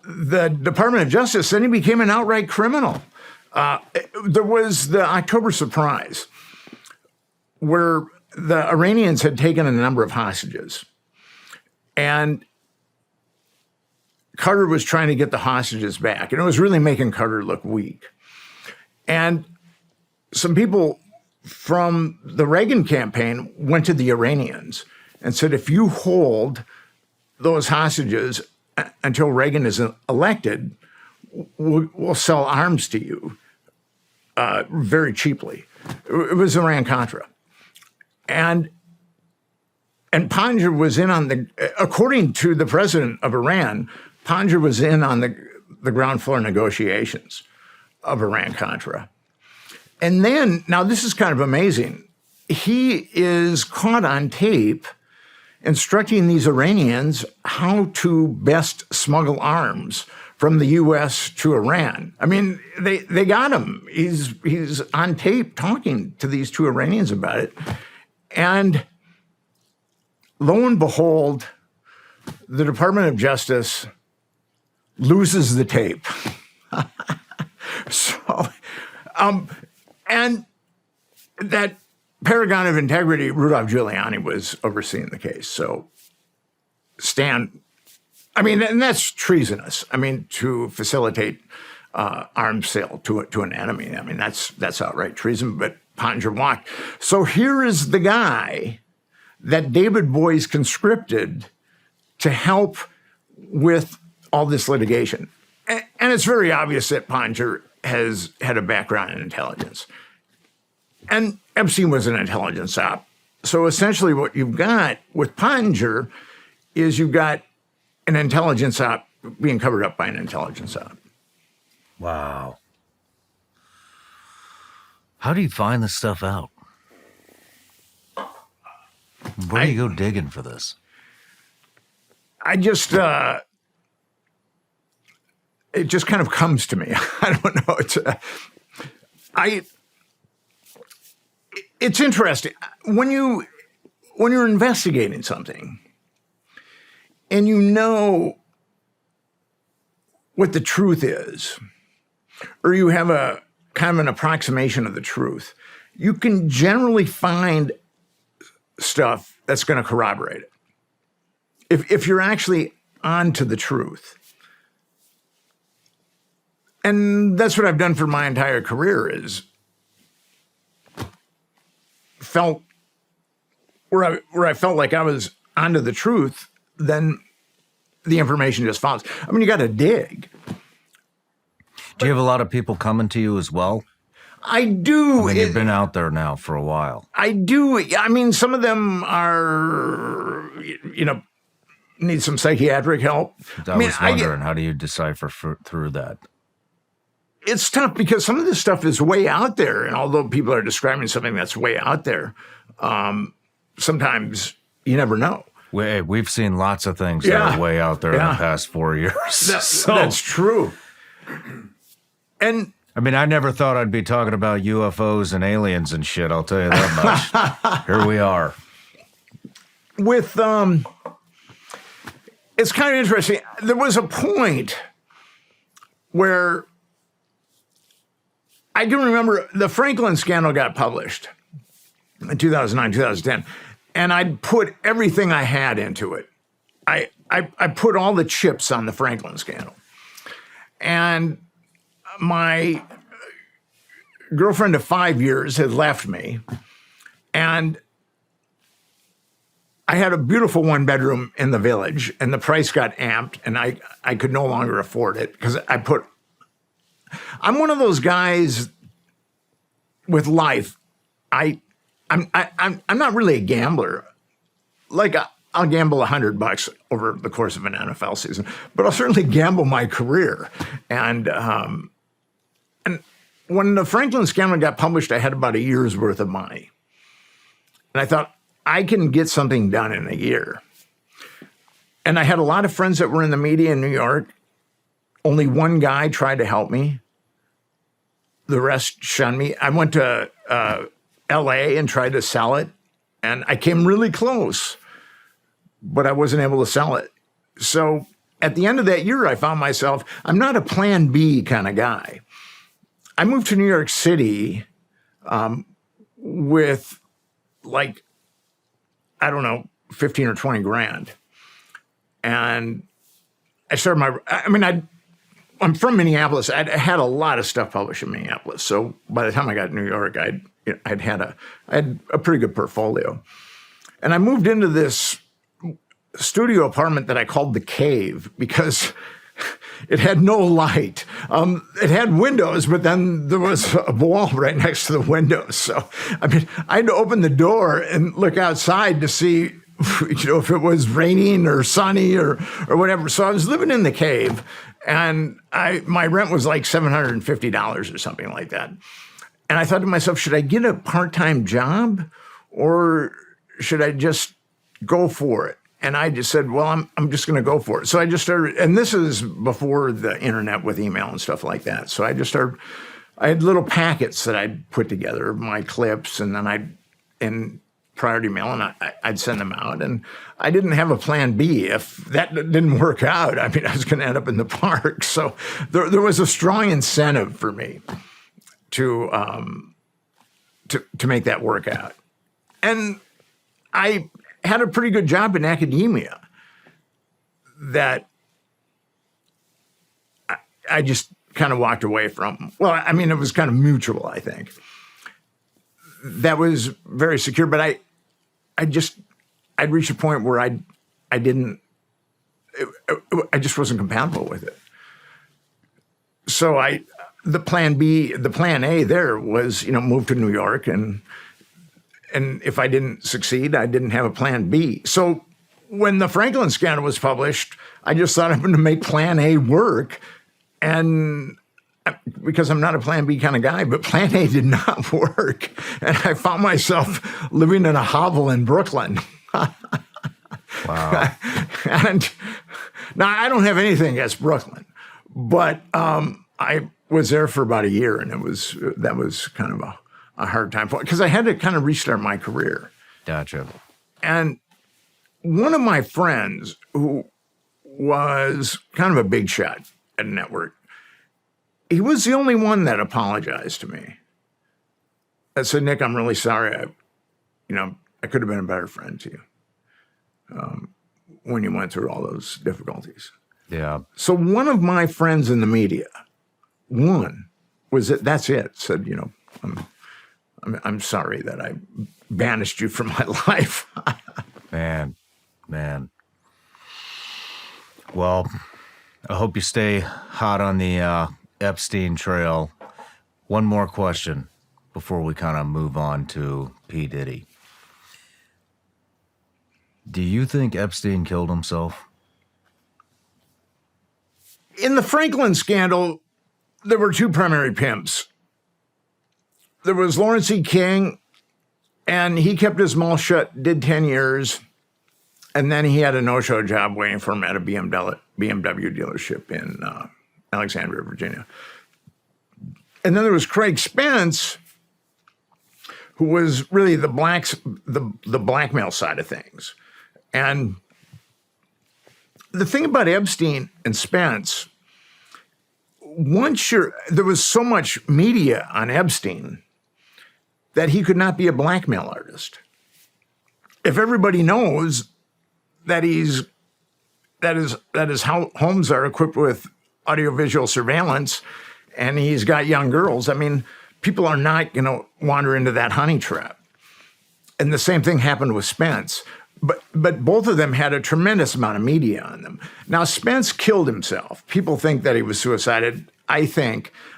the Department of Justice, then he became an outright criminal. There was the October surprise, where the Iranians had taken a number of hostages. And Carter was trying to get the hostages back, and it was really making Carter look weak. And some people from the Reagan campaign went to the Iranians and said, if you hold those hostages until Reagan is elected, we'll sell arms to you very cheaply. It was Iran-Contra. And Pottinger was in on according to the president of Iran, Pottinger was in on the ground floor negotiations of Iran-Contra. And then, now this is kind of amazing. He is caught on tape instructing these Iranians how to best smuggle arms from the U.S. to Iran. I mean, they got him. He's on tape talking to these two Iranians about it. And lo and behold, the Department of Justice loses the tape. So, and that paragon of integrity, Rudolph Giuliani, was overseeing the case. So Stan, I mean, and that's treasonous. I mean, to facilitate arms sale to an enemy. I mean, that's outright treason, but Pottinger walked. So here is the guy that David Boies conscripted to help with all this litigation. And it's very obvious that Pottinger has had a background in intelligence. And Epstein was an intelligence op. So essentially what you've got with Pottinger is you've got an intelligence op being covered up by an intelligence op. Wow. How do you find this stuff out? Where do you go digging for this? I just, it just kind of comes to me. I don't know. It's interesting. When you're investigating something and you know what the truth is, or you have a kind of an approximation of the truth, you can generally find stuff that's going to corroborate it. If you're actually onto the truth. And that's what I've done for my entire career, is felt where I felt like I was onto the truth, then the information just follows. I mean, you got to dig. Do you have a lot of people coming to you as well? I do. I mean, you've been out there now for a while. I do. I mean, some of them are, need some psychiatric help. I was wondering, how do you decipher through that? It's tough because some of this stuff is way out there. And although people are describing something that's way out there, sometimes you never know. We've seen lots of things that are way out there in the past 4 years. That's true. And I mean, I never thought I'd be talking about UFOs and aliens and shit. I'll tell you that much. Here we are. With, it's kind of interesting. There was a point where I can remember the Franklin scandal got published in 2009, 2010, and I'd put everything I had into it. I put all the chips on the Franklin scandal. And my girlfriend of 5 years had left me, and I had a beautiful one-bedroom in the Village, and the price got amped, and I could no longer afford it because I'm one of those guys with life. I'm not really a gambler. Like I'll gamble $100 over the course of an NFL season, but I'll certainly gamble my career. And when the Franklin scandal got published, I had about a year's worth of money, and I thought I can get something done in a year. And I had a lot of friends that were in the media in New York. Only one guy tried to help me. The rest shunned me. I went to L.A. and tried to sell it, and I came really close, but I wasn't able to sell it. So at the end of that year, I found myself, I'm not a plan B kind of guy. I moved to New York City with like, I don't know, 15 or 20 grand. And I started I'm from Minneapolis. I had a lot of stuff published in Minneapolis. So by the time I got to New York, I had a pretty good portfolio. And I moved into this studio apartment that I called The Cave because it had no light. It had windows, but then there was a wall right next to the windows. So, I mean, I had to open the door and look outside to see, if it was raining or sunny or whatever. So I was living in The Cave, and my rent was like $750 or something like that. And I thought to myself, should I get a part-time job or should I just go for it? And I just said, well, I'm just going to go for it. So I just started, and this is before the internet with email and stuff like that. So I just started, I had little packets that I'd put together, my clips, and then in priority mail, and I'd send them out. And I didn't have a plan B. If that didn't work out, I mean, I was going to end up in the park. So there was a strong incentive for me to make that work out. And I had a pretty good job in academia that I just kind of walked away from. Well, I mean, it was kind of mutual, I think. That was very secure, but I'd reached a point where I just wasn't compatible with it. So the plan A there was, move to New York, and if I didn't succeed, I didn't have a plan B. So when the Franklin scandal was published, I just thought I'm going to make plan A work. And because I'm not a plan B kind of guy, but plan A did not work. And I found myself living in a hovel in Brooklyn. Wow. And now I don't have anything against Brooklyn, but I was there for about a year, and that was kind of a hard time for, because I had to kind of restart my career. Gotcha. And one of my friends who was kind of a big shot at a network, he was the only one that apologized to me. That said, Nick, I'm really sorry. I could have been a better friend to you when you went through all those difficulties. Yeah. So one of my friends in the media, that's it, said, I'm sorry that I banished you from my life. Man. Well, I hope you stay hot on the Epstein trail. One more question before we kind of move on to P. Diddy. Do you think Epstein killed himself? In the Franklin scandal, there were two primary pimps. There was Lawrence E. King, and he kept his mouth shut, did 10 years, and then he had a no-show job waiting for him at a BMW dealership in Alexandria, Virginia. And then there was Craig Spence, who was really the blackmail side of things. And the thing about Epstein and Spence, there was so much media on Epstein that he could not be a blackmail artist. If everybody knows that his homes are equipped with audiovisual surveillance and he's got young girls, I mean, people are not going to wander into that honey trap. And the same thing happened with Spence. But both of them had a tremendous amount of media on them. Now, Spence killed himself. People think that he was suicided.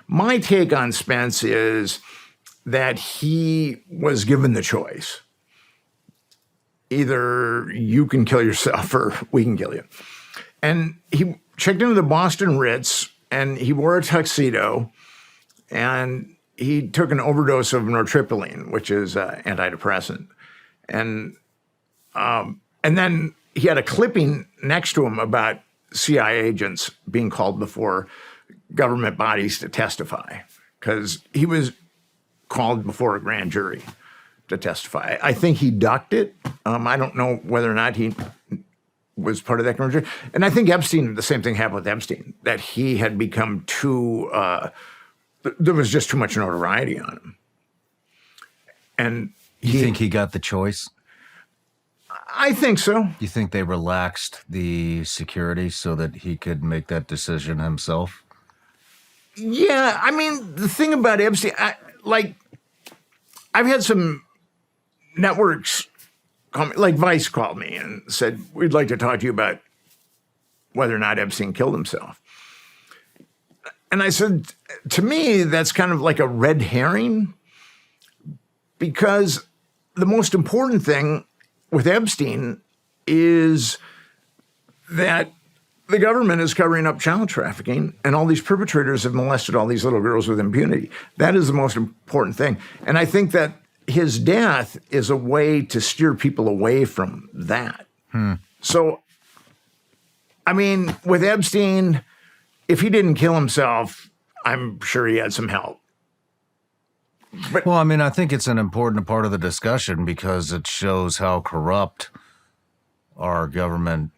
My take on Spence is that he was given the choice. Either you can kill yourself or we can kill you. And he checked into the Boston Ritz, and he wore a tuxedo, and he took an overdose of nortriptyline, which is antidepressant. And then he had a clipping next to him about CIA agents being called before government bodies to testify, because he was called before a grand jury to testify. I think he ducked it. I don't know whether or not he was part of that grand jury. And I think Epstein, the same thing happened with Epstein, that he had become there was just too much notoriety on him. And you think he got the choice? I think so. You think they relaxed the security so that he could make that decision himself? Yeah, I mean, the thing about Epstein, I've had some networks call me, like Vice called me and said, we'd like to talk to you about whether or not Epstein killed himself. And I said, to me, that's kind of like a red herring, because the most important thing with Epstein is that the government is covering up child trafficking, and all these perpetrators have molested all these little girls with impunity. That is the most important thing. And I think that his death is a way to steer people away from that. So, I mean, with Epstein, if he didn't kill himself, I'm sure he had some help. Well, I mean, I think it's an important part of the discussion because it shows how corrupt our government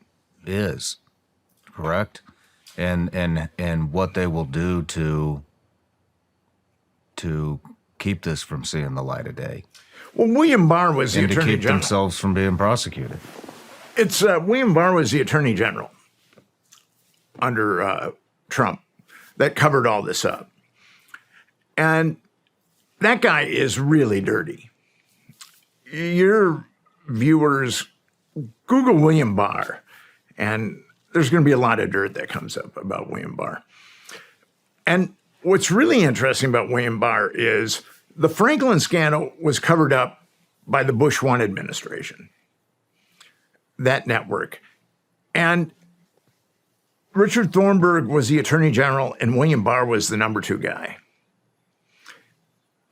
is, correct? And what they will do to keep this from seeing the light of day. Well, William Barr was the and to Attorney keep General. themselves from being prosecuted. It's William Barr was the Attorney General under Trump that covered all this up. And that guy is really dirty. Your viewers, Google William Barr, and there's going to be a lot of dirt that comes up about William Barr. And what's really interesting about William Barr is the Franklin scandal was covered up by the Bush 1 administration, that network. And Richard Thornburg was the Attorney General, and William Barr was the number 2 guy.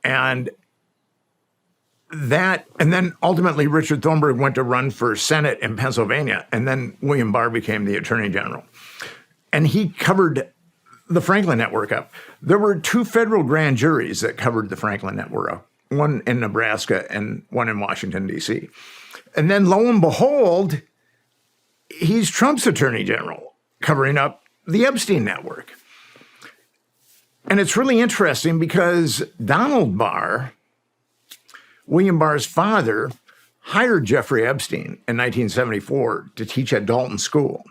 And then ultimately Richard Thornburg went to run for Senate in Pennsylvania, and then William Barr became the Attorney General. And he covered the Franklin Network up. There were 2 federal grand juries that covered the Franklin Network up, one in Nebraska and one in Washington, D.C. And then lo and behold, he's Trump's Attorney General covering up the Epstein Network. And it's really interesting because Donald Barr, William Barr's father, hired Jeffrey Epstein in 1974 to teach at Dalton School.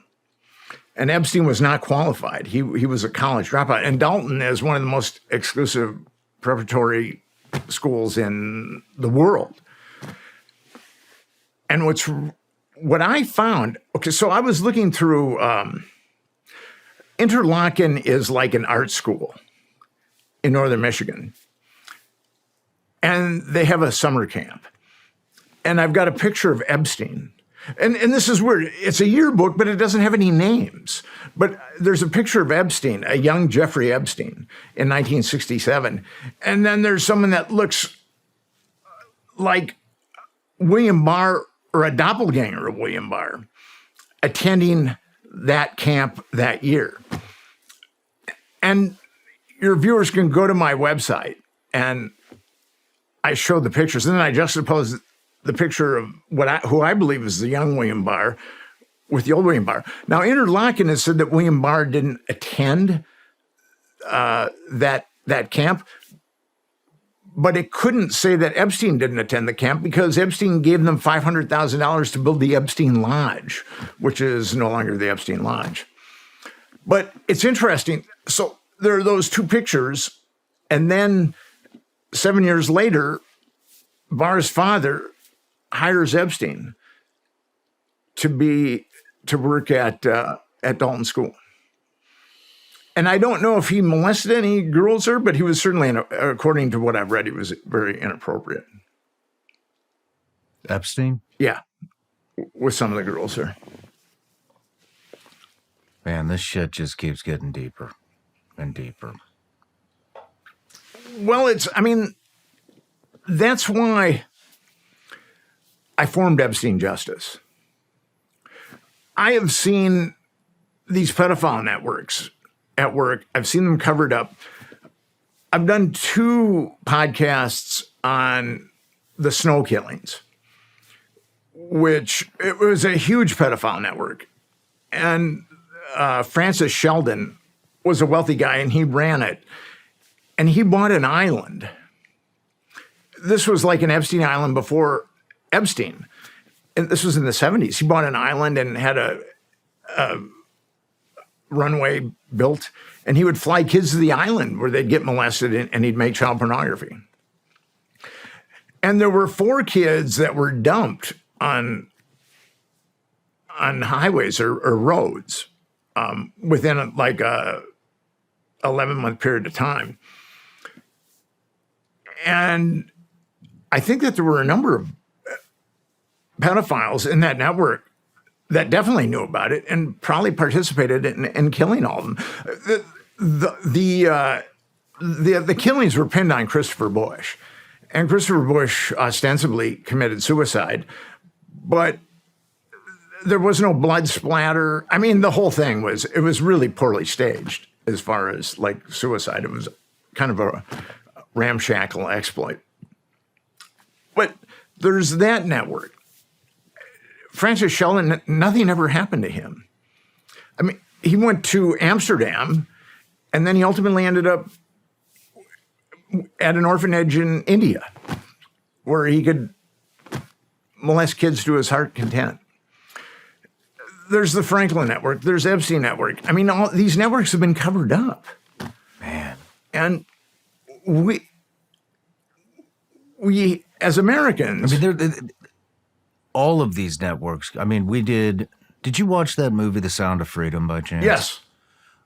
And Epstein was not qualified. He was a college dropout. And Dalton is one of the most exclusive preparatory schools in the world. And what I found, okay, so I was looking through, Interlochen is like an art school in northern Michigan. And they have a summer camp. And I've got a picture of Epstein. And this is weird. It's a yearbook, but it doesn't have any names. But there's a picture of Epstein, a young Jeffrey Epstein in 1967. And then there's someone that looks like William Barr or a doppelganger of William Barr attending that camp that year. And your viewers can go to my website and I show the pictures, and then I juxtapose the picture of who I believe is the young William Barr with the old William Barr. Now, Interlochen has said that William Barr didn't attend that camp, but it couldn't say that Epstein didn't attend the camp because Epstein gave them $500,000 to build the Epstein Lodge, which is no longer the Epstein Lodge. But it's interesting. So there are those 2 pictures, and then 7 years later, Barr's father hires Epstein to work at Dalton School. And I don't know if he molested any girls there, but he was certainly, according to what I've read, he was very inappropriate. Epstein? Yeah, with some of the girls there. Man, this shit just keeps getting deeper and deeper. Well, that's why I formed Epstein Justice. I have seen these pedophile networks at work. I've seen them covered up. I've done 2 podcasts on the snow killings, which it was a huge pedophile network. And Francis Sheldon was a wealthy guy, and he ran it. And he bought an island. This was like an Epstein Island before Epstein. And this was in the 70s. He bought an island and had a runway built, and he would fly kids to the island where they'd get molested and he'd make child pornography. And there were 4 kids that were dumped on highways or roads within a 11-month period of time. And I think that there were a number of pedophiles in that network that definitely knew about it and probably participated in killing all of them. The killings were pinned on Christopher Bush, and Christopher Bush ostensibly committed suicide, but there was no blood splatter. I mean, the whole thing was really poorly staged as far as like suicide. It was kind of a ramshackle exploit. But there's that network. Francis Sheldon, nothing ever happened to him. I mean, he went to Amsterdam, and then he ultimately ended up at an orphanage in India, where he could molest kids to his heart's content. There's the Franklin Network. There's Epstein Network. I mean, all these networks have been covered up. Man. And we as Americans... I mean, all of these networks. I mean, did you watch that movie, The Sound of Freedom, by chance? Yes.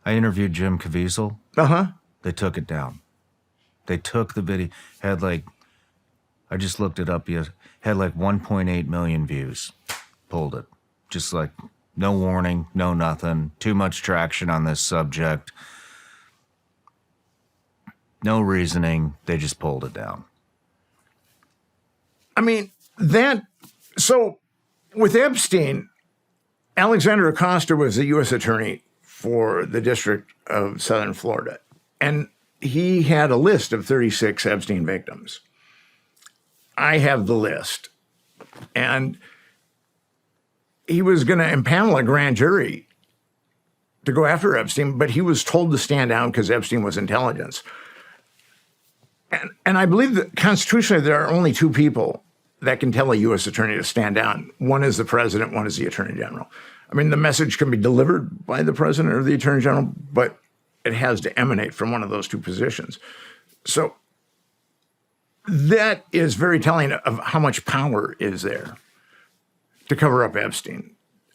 I interviewed Jim Caviezel. Uh-huh. They took it down. They took the video, I just looked it up, had like 1.8 million views. Pulled it. Just like, no warning, no nothing. Too much traction on this subject. No reasoning. They just pulled it down. I mean, so with Epstein, Alexander Acosta was the U.S. attorney for the District of Southern Florida. And he had a list of 36 Epstein victims. I have the list. And he was going to impanel a grand jury to go after Epstein, but he was told to stand down because Epstein was intelligence. And I believe that constitutionally there are only two people that can tell a U.S. attorney to stand down. One is the president, one is the attorney general. I mean, the message can be delivered by the president or the attorney general, but it has to emanate from one of those two positions. So that is very telling of how much power is there to cover up Epstein.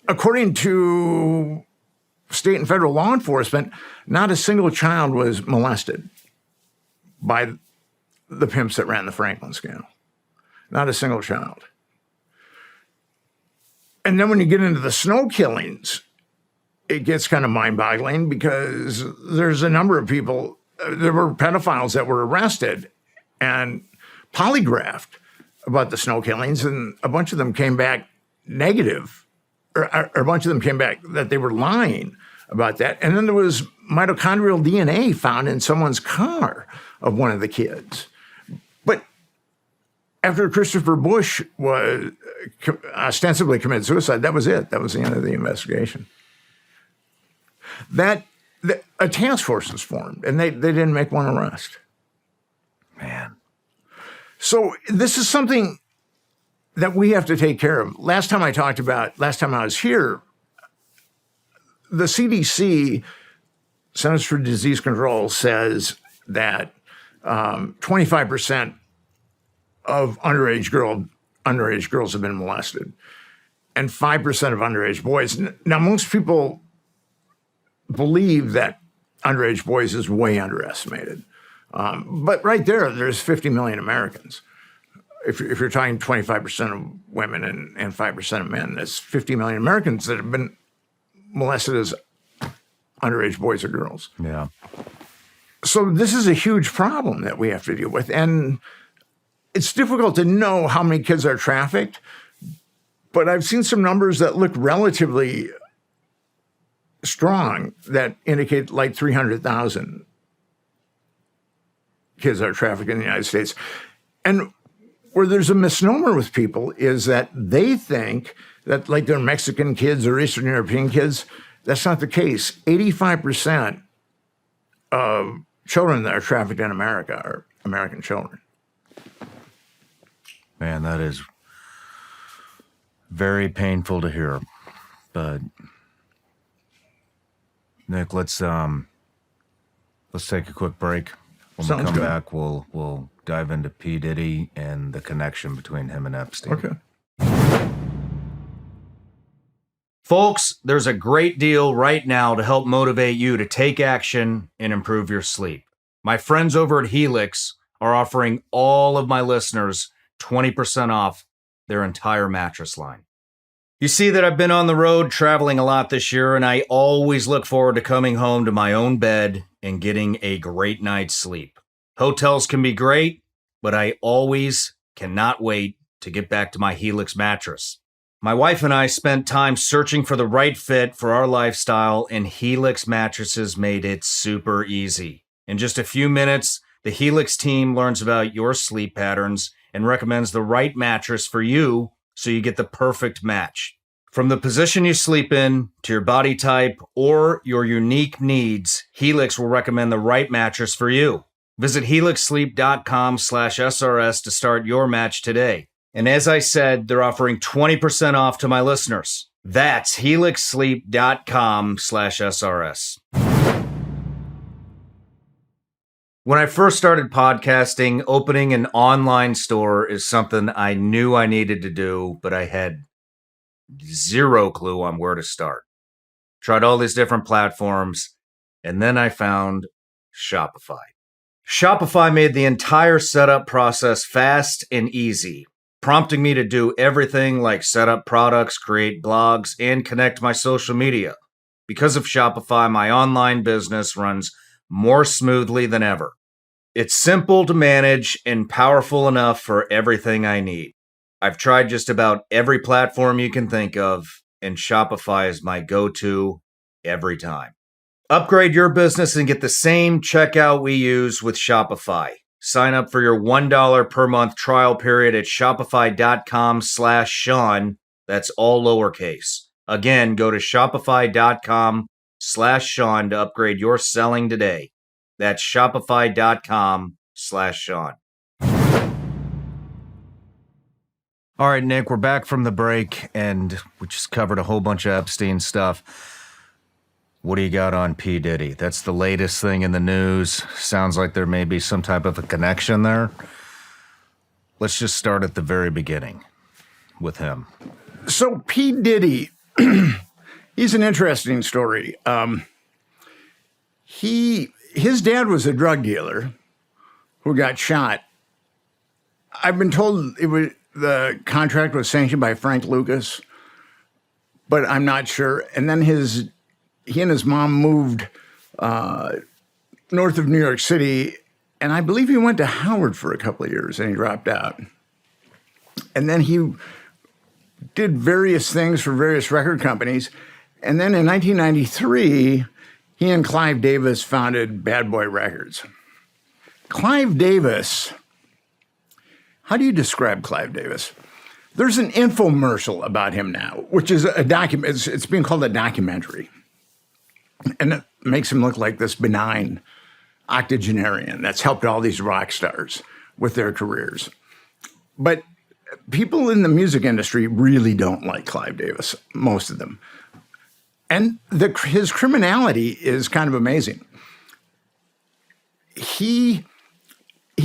According to state and federal law enforcement, not a single child was molested by the pimps that ran the Franklin scandal. Not a single child. And then when you get into the Snow killings, it gets kind of mind-boggling because there's a number of people, there were pedophiles that were arrested and polygraphed about the Snow killings, and a bunch of them came back negative, or a bunch of them came back that they were lying about that. And then there was mitochondrial DNA found in someone's car of one of the kids. But after Christopher Bush was ostensibly committed suicide, that was it. That was the end of the investigation. A task force was formed, and they didn't make one arrest. Man. So this is something that we have to take care of. Last time I was here, the CDC, Centers for Disease Control, says that 25% of underage girls have been molested, and 5% of underage boys. Now, most people believe that underage boys is way underestimated. But right there's 50 million Americans. If you're talking 25% of women and 5% of men, that's 50 million Americans that have been molested as underage boys or girls. Yeah. So this is a huge problem that we have to deal with. And it's difficult to know how many kids are trafficked, but I've seen some numbers that look relatively strong that indicate like 300,000 kids are trafficked in the United States. And where there's a misnomer with people is that they think that like they're Mexican kids or Eastern European kids. That's not the case. 85% of children that are trafficked in America are American children. Man, that is very painful to hear. But Nick, let's take a quick break. When we come back, we'll dive into P. Diddy and the connection between him and Epstein. Okay. Folks, there's a great deal right now to help motivate you to take action and improve your sleep. My friends over at Helix are offering all of my listeners 20% off their entire mattress line. You see that I've been on the road traveling a lot this year, and I always look forward to coming home to my own bed and getting a great night's sleep. Hotels can be great, but I always cannot wait to get back to my Helix mattress. My wife and I spent time searching for the right fit for our lifestyle, and Helix mattresses made it super easy. In just a few minutes, the Helix team learns about your sleep patterns and recommends the right mattress for you so you get the perfect match. From the position you sleep in to your body type or your unique needs, Helix will recommend the right mattress for you. Visit helixsleep.com/SRS to start your match today. And as I said, they're offering 20% off to my listeners. That's helixsleep.com/SRS. When I first started podcasting, opening an online store is something I knew I needed to do, but I had zero clue on where to start. Tried all these different platforms, and then I found Shopify. Shopify made the entire setup process fast and easy, prompting me to do everything like set up products, create blogs, and connect my social media. Because of Shopify, my online business runs more smoothly than ever. It's simple to manage and powerful enough for everything I need. I've tried just about every platform you can think of, and Shopify is my go-to every time. Upgrade your business and get the same checkout we use with Shopify. Sign up for your $1 per month trial period at shopify.com/Sean. That's all lowercase. Again, go to shopify.com/Sean to upgrade your selling today. That's shopify.com/Sean. All right, Nick, we're back from the break, and we just covered a whole bunch of Epstein stuff. What do you got on P. Diddy? That's the latest thing in the news. Sounds like there may be some type of a connection there. Let's just start at the very beginning with him. So P. Diddy, he's an interesting story. His dad was a drug dealer who got shot. I've been told the contract was sanctioned by Frank Lucas, but I'm not sure. And then he and his mom moved north of New York City, and I believe he went to Howard for a couple of years, and he dropped out. And then he did various things for various record companies. And then in 1993, he and Clive Davis founded Bad Boy Records. Clive Davis, how do you describe Clive Davis? There's an infomercial about him now, which is a document. It's being called a documentary. And it makes him look like this benign octogenarian that's helped all these rock stars with their careers. But people in the music industry really don't like Clive Davis, most of them. And his criminality is kind of amazing. He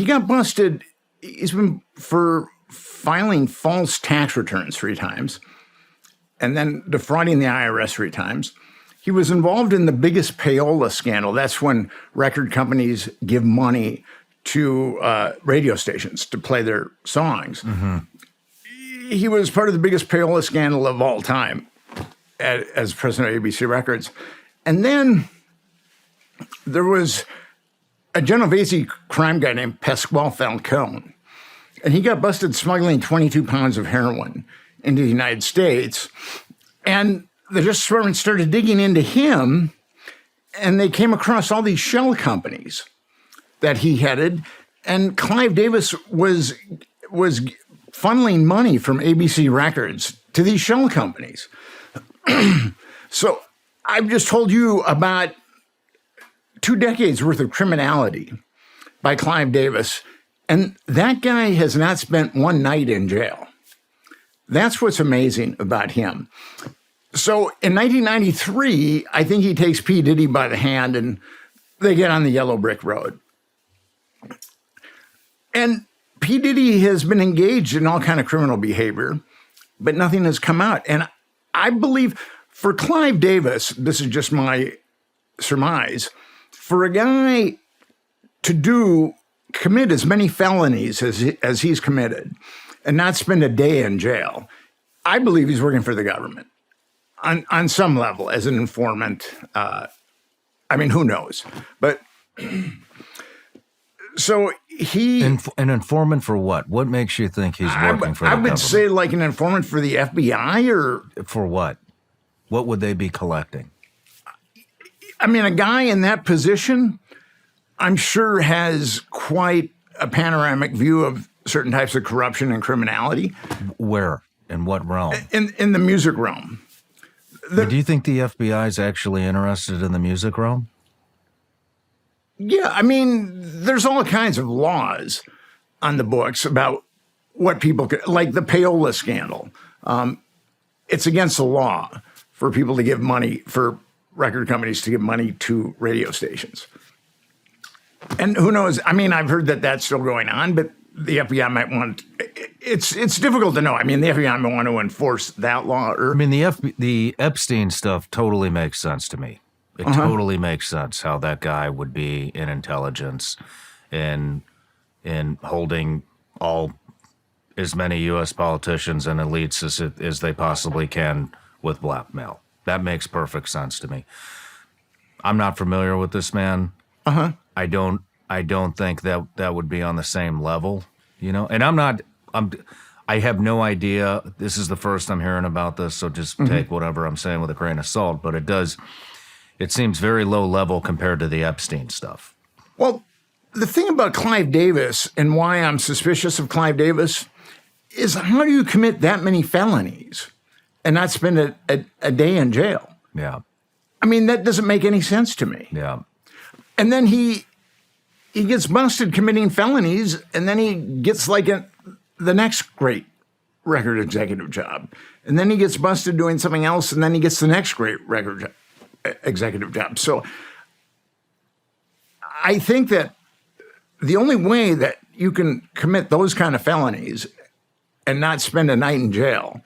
got busted. He's been for filing false tax returns 3 times and then defrauding the IRS 3 times. He was involved in the biggest payola scandal. That's when record companies give money to radio stations to play their songs. Mm-hmm. He was part of the biggest payola scandal of all time as president of ABC Records. And then there was a Genovese crime guy named Pasquale Falcone, and he got busted smuggling 22 pounds of heroin into the United States. And the Justice Department started digging into him, and they came across all these shell companies that he headed, and Clive Davis was funneling money from ABC Records to these shell companies. So I've just told you about 2 decades worth of criminality by Clive Davis, and that guy has not spent one night in jail. That's what's amazing about him. So in 1993, I think he takes P. Diddy by the hand and they get on the yellow brick road. And P. Diddy has been engaged in all kind of criminal behavior, but nothing has come out. And I believe for Clive Davis, this is just my surmise, for a guy to commit as many felonies as he's committed and not spend a day in jail, I believe he's working for the government on some level as an informant. I mean, who knows? But so he... An informant for what? What makes you think he's working for the government? I would say like an informant for the FBI or... For what? What would they be collecting? I mean, a guy in that position, I'm sure has quite a panoramic view of certain types of corruption and criminality. Where? In what realm? In the music realm. Do you think the FBI is actually interested in the music realm? Yeah, I mean, there's all kinds of laws on the books about what people can, like the payola scandal. It's against the law for people to give money, for record companies to give money to radio stations. And who knows? I mean, I've heard that that's still going on, but the FBI might want. It's difficult to know. I mean, the FBI might want to enforce that law. I mean, the Epstein stuff totally makes sense to me. It totally makes sense how that guy would be in intelligence and in holding as many U.S. politicians and elites as they possibly can with blackmail. That makes perfect sense to me. I'm not familiar with this man. I don't think that would be on the same level, you know. And I have no idea. This is the first I'm hearing about this, so just take whatever I'm saying with a grain of salt. But it seems very low level compared to the Epstein stuff. Well, the thing about Clive Davis and why I'm suspicious of Clive Davis is how do you commit that many felonies and not spend a day in jail? Yeah. I mean, that doesn't make any sense to me. Yeah. And then he gets busted committing felonies, and then he gets like the next great record executive job. And then he gets busted doing something else, and then he gets the next great record executive job. So I think that the only way that you can commit those kind of felonies and not spend a night in jail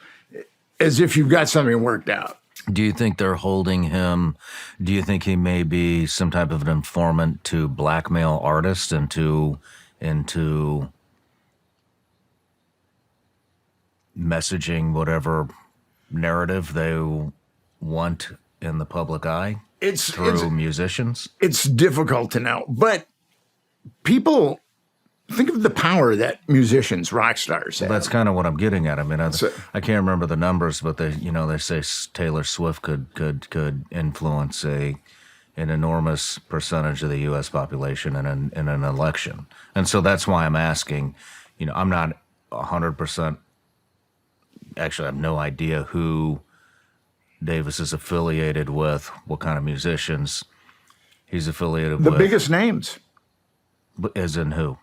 is if you've got something worked out. Do you think they're holding him? Do you think he may be some type of an informant to blackmail artists into messaging whatever narrative they want in the public eye through musicians? It's difficult to know, but people think of the power that musicians, rock stars have. Well, that's kind of what I'm getting at. I mean, I can't remember the numbers, but they say Taylor Swift could influence an enormous percentage of the U.S. population in an election, and so that's why I'm asking. You know, I'm not 100%. Actually, I have no idea who Davis is affiliated with, what kind of musicians he's affiliated with. The biggest names. As in who?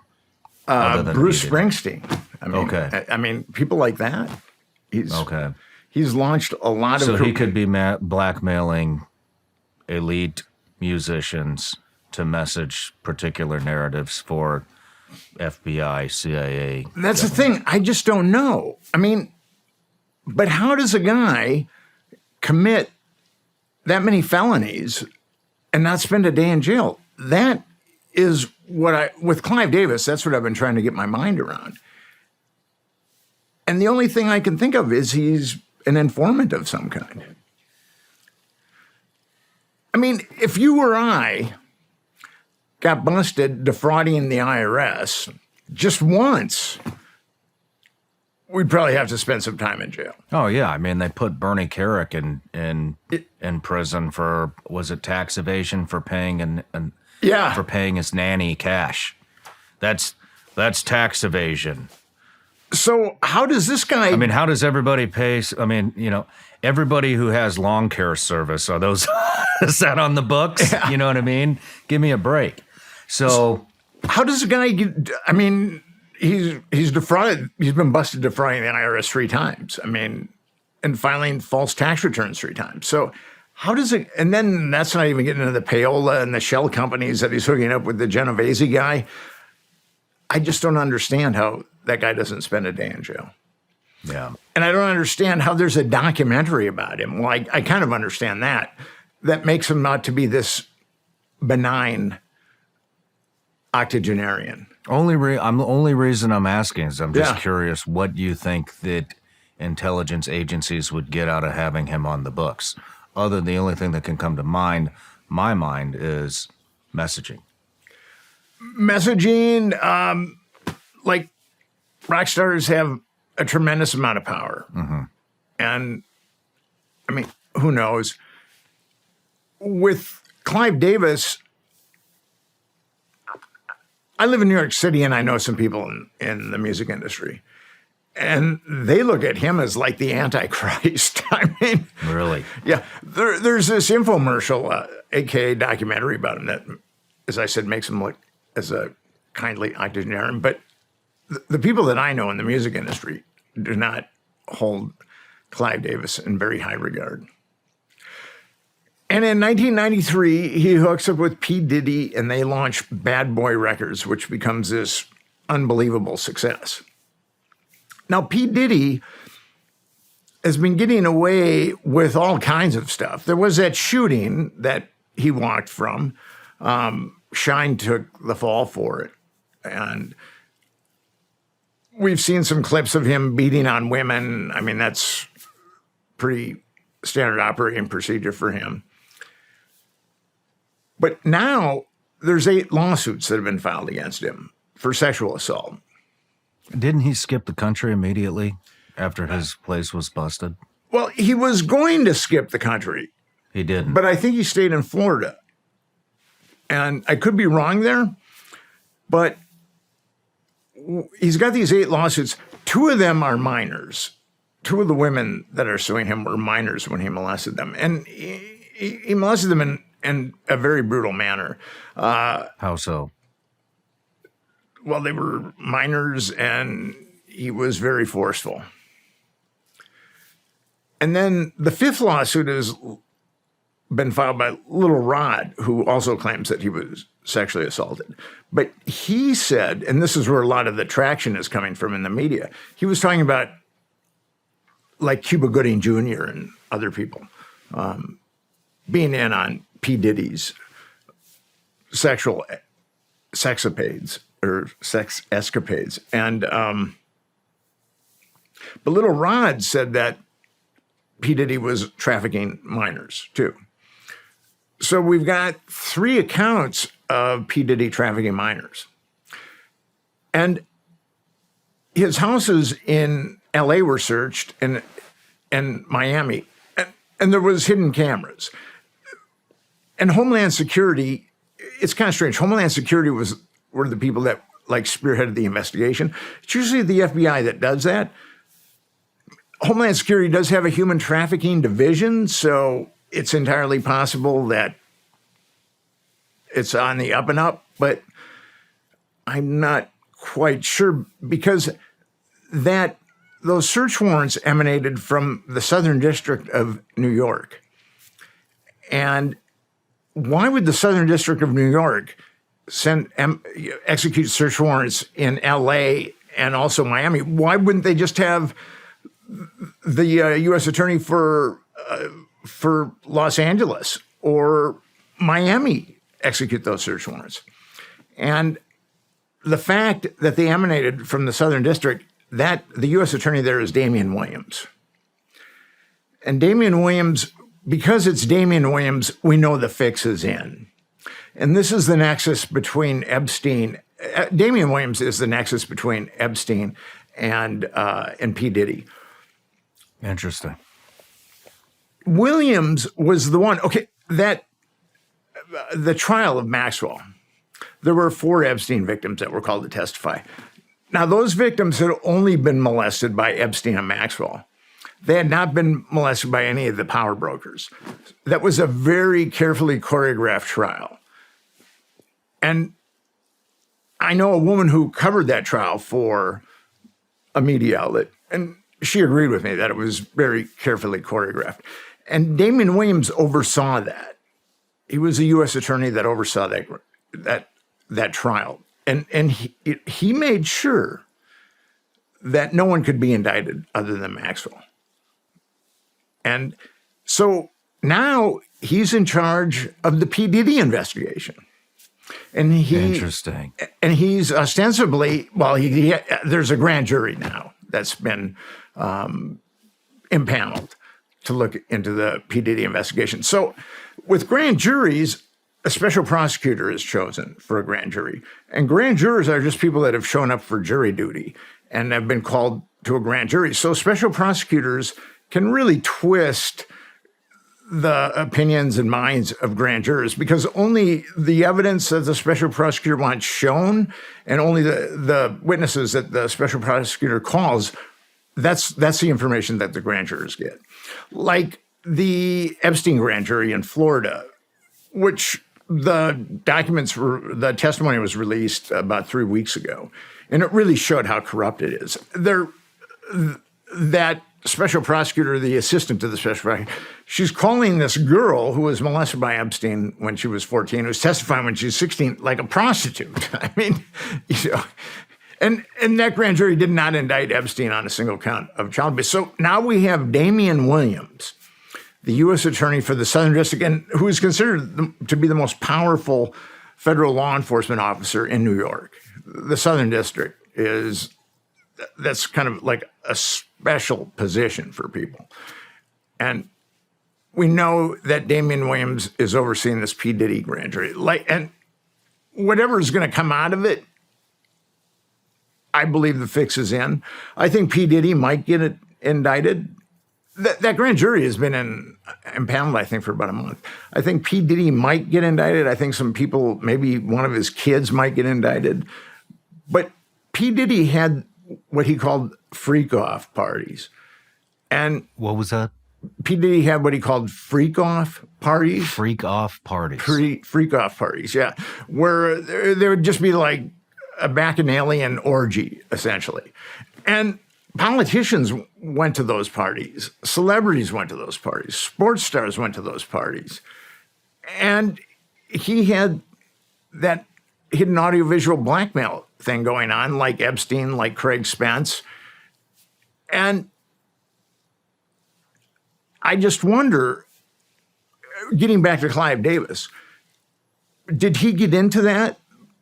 Bruce Springsteen. I mean, okay. I mean, people like that. He's launched a lot of. So he could be blackmailing elite musicians to message particular narratives for FBI, CIA. That's the thing. I just don't know. I mean, but how does a guy commit that many felonies and not spend a day in jail? That is with Clive Davis, that's what I've been trying to get my mind around. And the only thing I can think of is he's an informant of some kind. I mean, if you or I got busted defrauding the IRS just once, we'd probably have to spend some time in jail. Oh, yeah. I mean, they put Bernie Carrick in prison for, was it tax evasion for paying for paying his nanny cash. That's tax evasion. So how does this guy... I mean, how does everybody pay... I mean, you know, everybody who has lawn care service, are those... is that on the books? Yeah. You know what I mean? Give me a break. So how does a guy get... I mean, he's defrauded... He's been busted defrauding the IRS 3 times. I mean, and filing false tax returns 3 times. So how does it... And then that's not even getting into the payola and the shell companies that he's hooking up with the Genovese guy. I just don't understand how that guy doesn't spend a day in jail. Yeah. And I don't understand how there's a documentary about him. Well, I kind of understand that. That makes him not to be this benign octogenarian. Only reason I'm asking is I'm just curious what you think that intelligence agencies would get out of having him on the books? The only thing that can come to my mind is messaging. Messaging, like rock stars have a tremendous amount of power. Mm-hmm. And I mean, who knows? With Clive Davis, I live in New York City and I know some people in the music industry. And they look at him as like the Antichrist. I mean, really? Yeah. There's this infomercial, aka documentary about him that, as I said, makes him look as a kindly octogenarian. But the people that I know in the music industry do not hold Clive Davis in very high regard. And in 1993, he hooks up with P. Diddy and they launch Bad Boy Records, which becomes this unbelievable success. Now, P. Diddy has been getting away with all kinds of stuff. There was that shooting that he walked from. Shine took the fall for it. And we've seen some clips of him beating on women. I mean, that's pretty standard operating procedure for him. But now there's 8 lawsuits that have been filed against him for sexual assault. Didn't he skip the country immediately after his place was busted? Well, he was going to skip the country. He didn't. But I think he stayed in Florida. And I could be wrong there, but he's got these 8 lawsuits. 2 of them are minors. 2 of the women that are suing him were minors when he molested them. And he molested them in a very brutal manner. How so? Well, they were minors and he was very forceful. And then the 5th lawsuit has been filed by Little Rod, who also claims that he was sexually assaulted. But he said, and this is where a lot of the traction is coming from in the media, he was talking about like Cuba Gooding Jr. and other people being in on P. Diddy's sexual sexapades or sex escapades. And but Little Rod said that P. Diddy was trafficking minors too. So we've got 3 accounts of P. Diddy trafficking minors. And his houses in LA were searched and Miami. And there was hidden cameras. And Homeland Security, it's kind of strange. Homeland Security were the people that like spearheaded the investigation. It's usually the FBI that does that. Homeland Security does have a human trafficking division, so it's entirely possible that it's on the up and up, but I'm not quite sure because those search warrants emanated from the Southern District of New York. And why would the Southern District of New York execute search warrants in LA and also Miami? Why wouldn't they just have the U.S. Attorney for Los Angeles or Miami execute those search warrants? And the fact that they emanated from the Southern District, that the U.S. Attorney there is Damian Williams. And Damian Williams, because it's Damian Williams, we know the fix is in. And this is the nexus between Epstein. Damian Williams is the nexus between Epstein and P. Diddy. Interesting. Williams was the one, the trial of Maxwell, there were 4 Epstein victims that were called to testify. Now, those victims had only been molested by Epstein and Maxwell. They had not been molested by any of the power brokers. That was a very carefully choreographed trial. And I know a woman who covered that trial for a media outlet, and she agreed with me that it was very carefully choreographed. And Damian Williams oversaw that. He was a U.S. attorney that oversaw that trial. And he made sure that no one could be indicted other than Maxwell. And so now he's in charge of the P. Diddy investigation. And Interesting. And he's ostensibly, there's a grand jury now that's been impaneled to look into the P. Diddy investigation. So with grand juries, a special prosecutor is chosen for a grand jury. And grand jurors are just people that have shown up for jury duty and have been called to a grand jury. So special prosecutors can really twist the opinions and minds of grand jurors because only the evidence that the special prosecutor wants shown and only the witnesses that the special prosecutor calls, that's the information that the grand jurors get. Like the Epstein grand jury in Florida, which the testimony was released about 3 weeks ago, and it really showed how corrupt it is. That special prosecutor, the assistant to the special prosecutor, she's calling this girl who was molested by Epstein when she was 14, who's testifying when she was 16, like a prostitute. I mean, and that grand jury did not indict Epstein on a single count of child abuse. So now we have Damian Williams, the U.S. attorney for the Southern District, and who is considered to be the most powerful federal law enforcement officer in New York. The Southern District that's kind of like a special position for people. And we know that Damian Williams is overseeing this P. Diddy grand jury. And whatever is going to come out of it, I believe the fix is in. I think P. Diddy might get indicted. That grand jury has been impaneled, I think, for about a month. I think P. Diddy might get indicted. I think some people, maybe one of his kids might get indicted. But P. Diddy had what he called freak-off parties. And what was that? P. Diddy had what he called freak-off parties. Freak-off parties. Freak-off parties, yeah. Where there would just be like a bacchanalian orgy, essentially. And politicians went to those parties. Celebrities went to those parties. Sports stars went to those parties. And he had that hidden audiovisual blackmail thing going on, like Epstein, like Craig Spence. And I just wonder, getting back to Clive Davis, did he get into that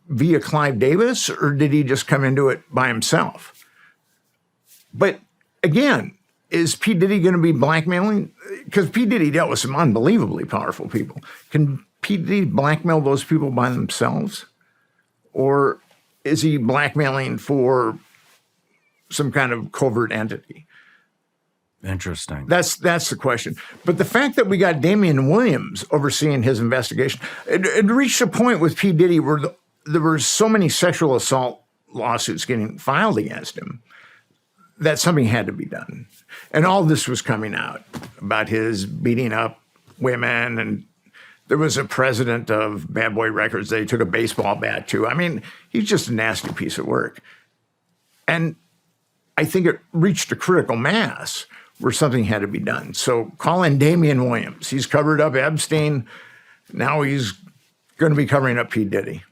via Clive Davis, or did he just come into it by himself? But again, is P. Diddy going to be blackmailing? Because P. Diddy dealt with some unbelievably powerful people. Can P. Diddy blackmail those people by themselves? Or is he blackmailing for some kind of covert entity? Interesting. That's the question. But the fact that we got Damian Williams overseeing his investigation, it reached a point with P. Diddy where there were so many sexual assault lawsuits getting filed against him that something had to be done. And all this was coming out about his beating up women. And there was a president of Bad Boy Records that he took a baseball bat to. I mean, he's just a nasty piece of work. And I think it reached a critical mass where something had to be done. So call in Damian Williams. He's covered up Epstein. Now he's going to be covering up P. Diddy.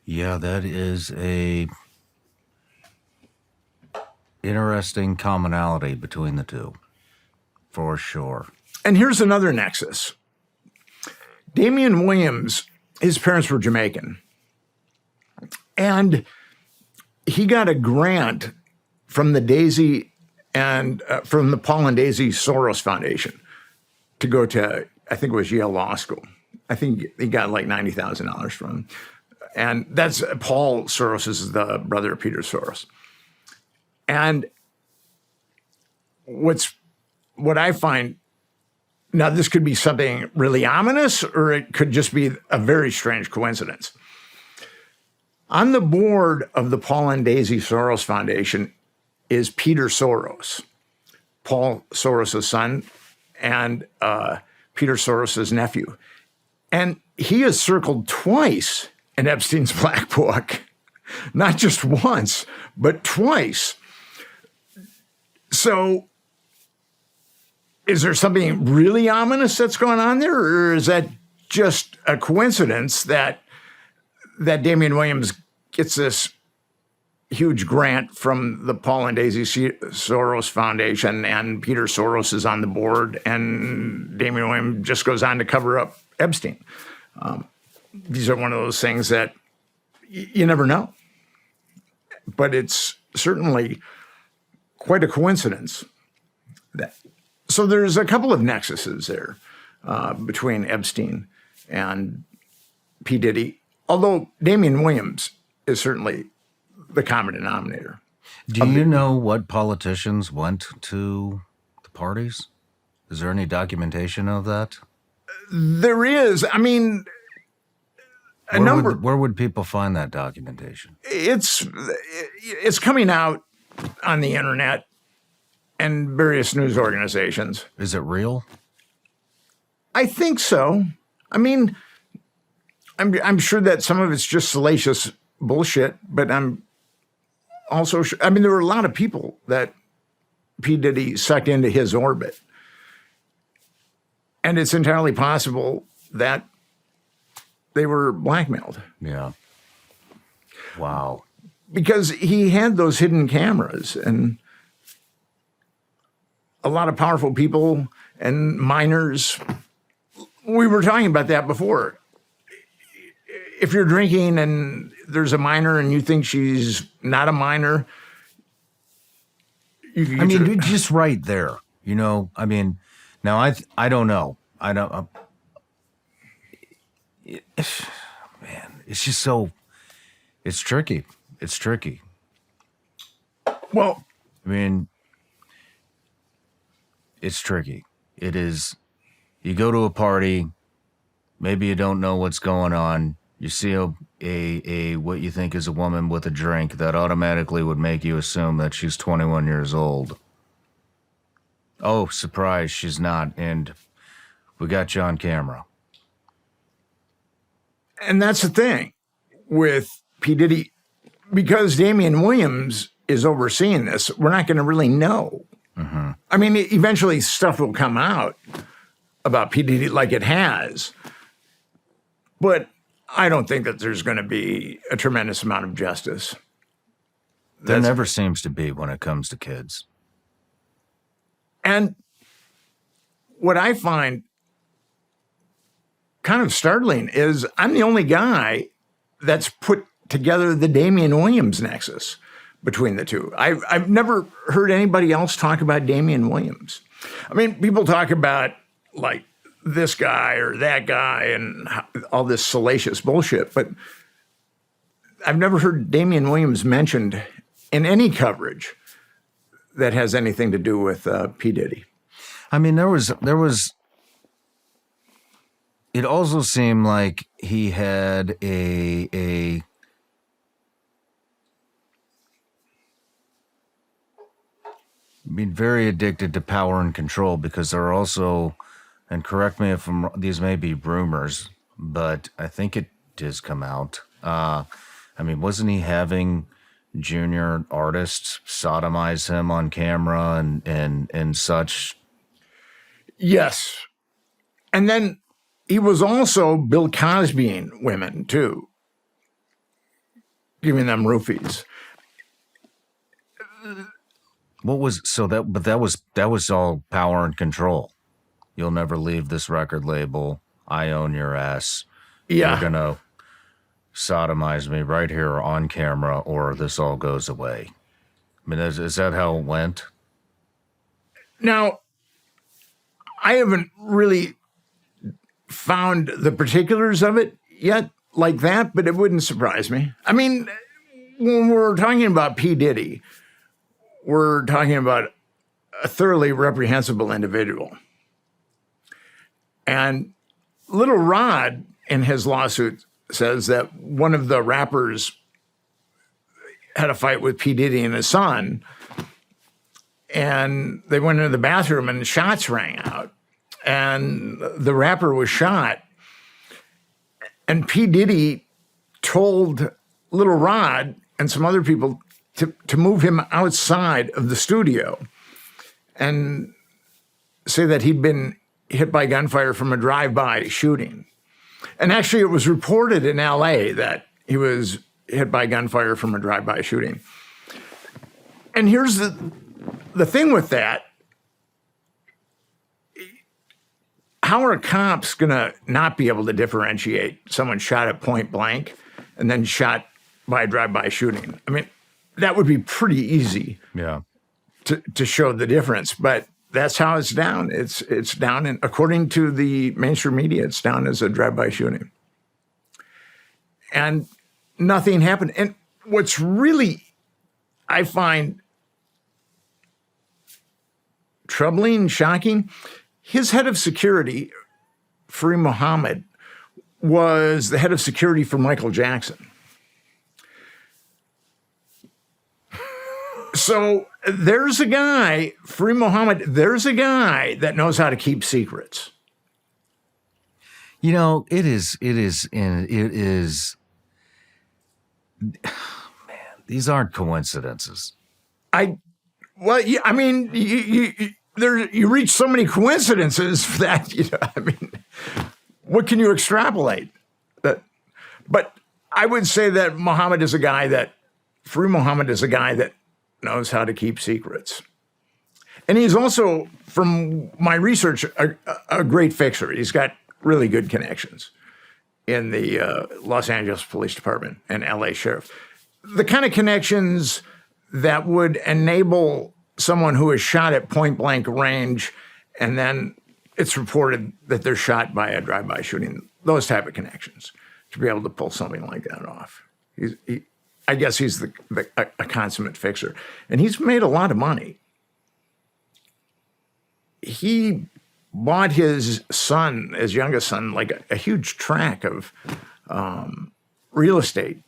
Yeah, that is a interesting commonality between the two, for sure. And here's another nexus. Damian Williams, his parents were Jamaican. And he got a grant from the Daisy and from the Paul and Daisy Soros Foundation to go to, I think it was Yale Law School. I think he got like $90,000 from him. And that's Paul Soros is the brother of Peter Soros. And what I find, now this could be something really ominous, or it could just be a very strange coincidence. On the board of the Paul and Daisy Soros Foundation is Peter Soros, Paul Soros' son, and Peter Soros' nephew. And he is circled twice in Epstein's Black Book, not just once, but twice. So is there something really ominous that's going on there, or is that just a coincidence that Damian Williams gets this huge grant from the Paul and Daisy Soros Foundation and Peter Soros is on the board and Damian Williams just goes on to cover up Epstein? These are one of those things that You never know. But it's certainly quite a coincidence. So there's a couple of nexuses there between Epstein and P. Diddy, although Damian Williams is certainly the common denominator. Do you know what politicians went to the parties? Is there any documentation of that? There is, I mean, Where would people find that documentation? It's coming out on the internet and various news organizations. Is it real? I think so. I mean, I'm sure that some of it's just salacious bullshit, but I'm also sure, I mean, there were a lot of people that P. Diddy sucked into his orbit. And it's entirely possible that they were blackmailed. Yeah. Wow. Because he had those hidden cameras and a lot of powerful people and minors. We were talking about that before. If you're drinking and there's a minor and you think she's not a minor, just right there. You know, I mean, now I don't know. I don't. Man, it's just so. It's tricky. It's tricky. Well, I mean, it's tricky. It is. You go to a party, maybe you don't know what's going on. You see a what you think is a woman with a drink that automatically would make you assume that she's 21 years old. Oh, surprise, she's not, and we got you on camera. And that's the thing with P. Diddy, because Damian Williams is overseeing this, we're not going to really know. Mm-hmm. I mean, eventually stuff will come out about P. Diddy like it has, but I don't think that there's going to be a tremendous amount of justice. There never seems to be when it comes to kids. And what I find kind of startling is I'm the only guy that's put together the Damian Williams nexus between the two. I've never heard anybody else talk about Damian Williams. I mean, people talk about like this guy or that guy and all this salacious bullshit, but I've never heard Damian Williams mentioned in any coverage that has anything to do with P. Diddy. I mean, there was. It also seemed like he had a being very addicted to power and control, because there are also, and correct me if these may be rumors, but I think it does come out. I mean, wasn't he having junior artists sodomize him on camera and such? Yes. And then he was also Bill Cosbying women too, giving them roofies. What was that was all power and control. You'll never leave this record label. I own your ass. Yeah. You're gonna sodomize me right here on camera, or this all goes away. I mean, is that how it went? Now, I haven't really found the particulars of it yet like that, but it wouldn't surprise me. I mean, when we're talking about P. Diddy, we're talking about a thoroughly reprehensible individual. And Little Rod, in his lawsuit, says that one of the rappers had a fight with P. Diddy and his son, and they went into the bathroom and shots rang out, and the rapper was shot. And P. Diddy told Little Rod and some other people to move him outside of the studio and say that he'd been hit by gunfire from a drive-by shooting. And actually, it was reported in LA that he was hit by gunfire from a drive-by shooting. And here's the thing with that. How are cops going to not be able to differentiate someone shot at point blank and then shot by a drive-by shooting. I mean, that would be pretty easy Yeah. to show the difference, but that's how it's down. It's down, and according to the mainstream media, it's down as a drive-by shooting. And nothing happened. And what's really, I find troubling, shocking, his head of security, Fareed Muhammad, was the head of security for Michael Jackson. So there's a guy, Fareed Muhammad, there's a guy that knows how to keep secrets. You know, it is, man, these aren't coincidences. I mean, you reach so many coincidences that, I mean, what can you extrapolate? But I would say that Fareed Muhammad is a guy that knows how to keep secrets. And he's also, from my research, a great fixer. He's got really good connections in the Los Angeles Police Department and LA Sheriff. The kind of connections that would enable someone who is shot at point blank range and then it's reported that they're shot by a drive-by shooting, those type of connections, to be able to pull something like that off. I guess he's a consummate fixer. And he's made a lot of money. He bought his son, his youngest son, like a huge tract of real estate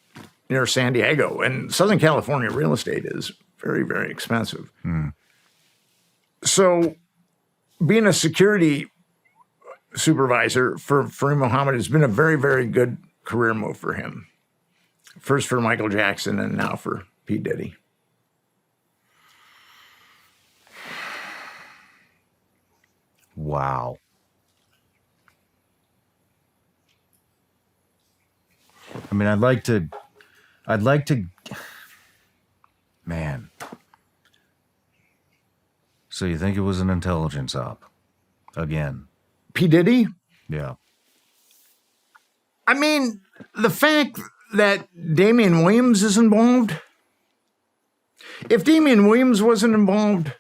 near San Diego. And Southern California real estate is very, very expensive. So being a security supervisor for Fareed Muhammad has been a very, very good career move for him. First for Michael Jackson and now for P. Diddy. Wow. I mean, I'd like to, man. So you think it was an intelligence op? Again. P. Diddy? Yeah. I mean, the fact that Damian Williams is involved, if Damian Williams wasn't involved,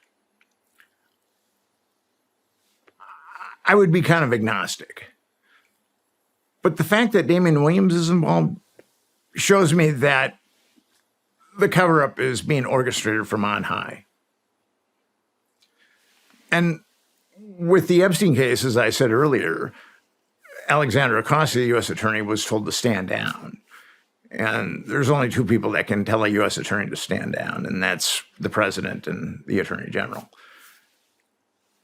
I would be kind of agnostic. But the fact that Damian Williams is involved shows me that the cover-up is being orchestrated from on high. And with the Epstein case, as I said earlier, Alexander Acosta, the U.S. attorney, was told to stand down. And there's only two people that can tell a U.S. attorney to stand down, and that's the president and the attorney general.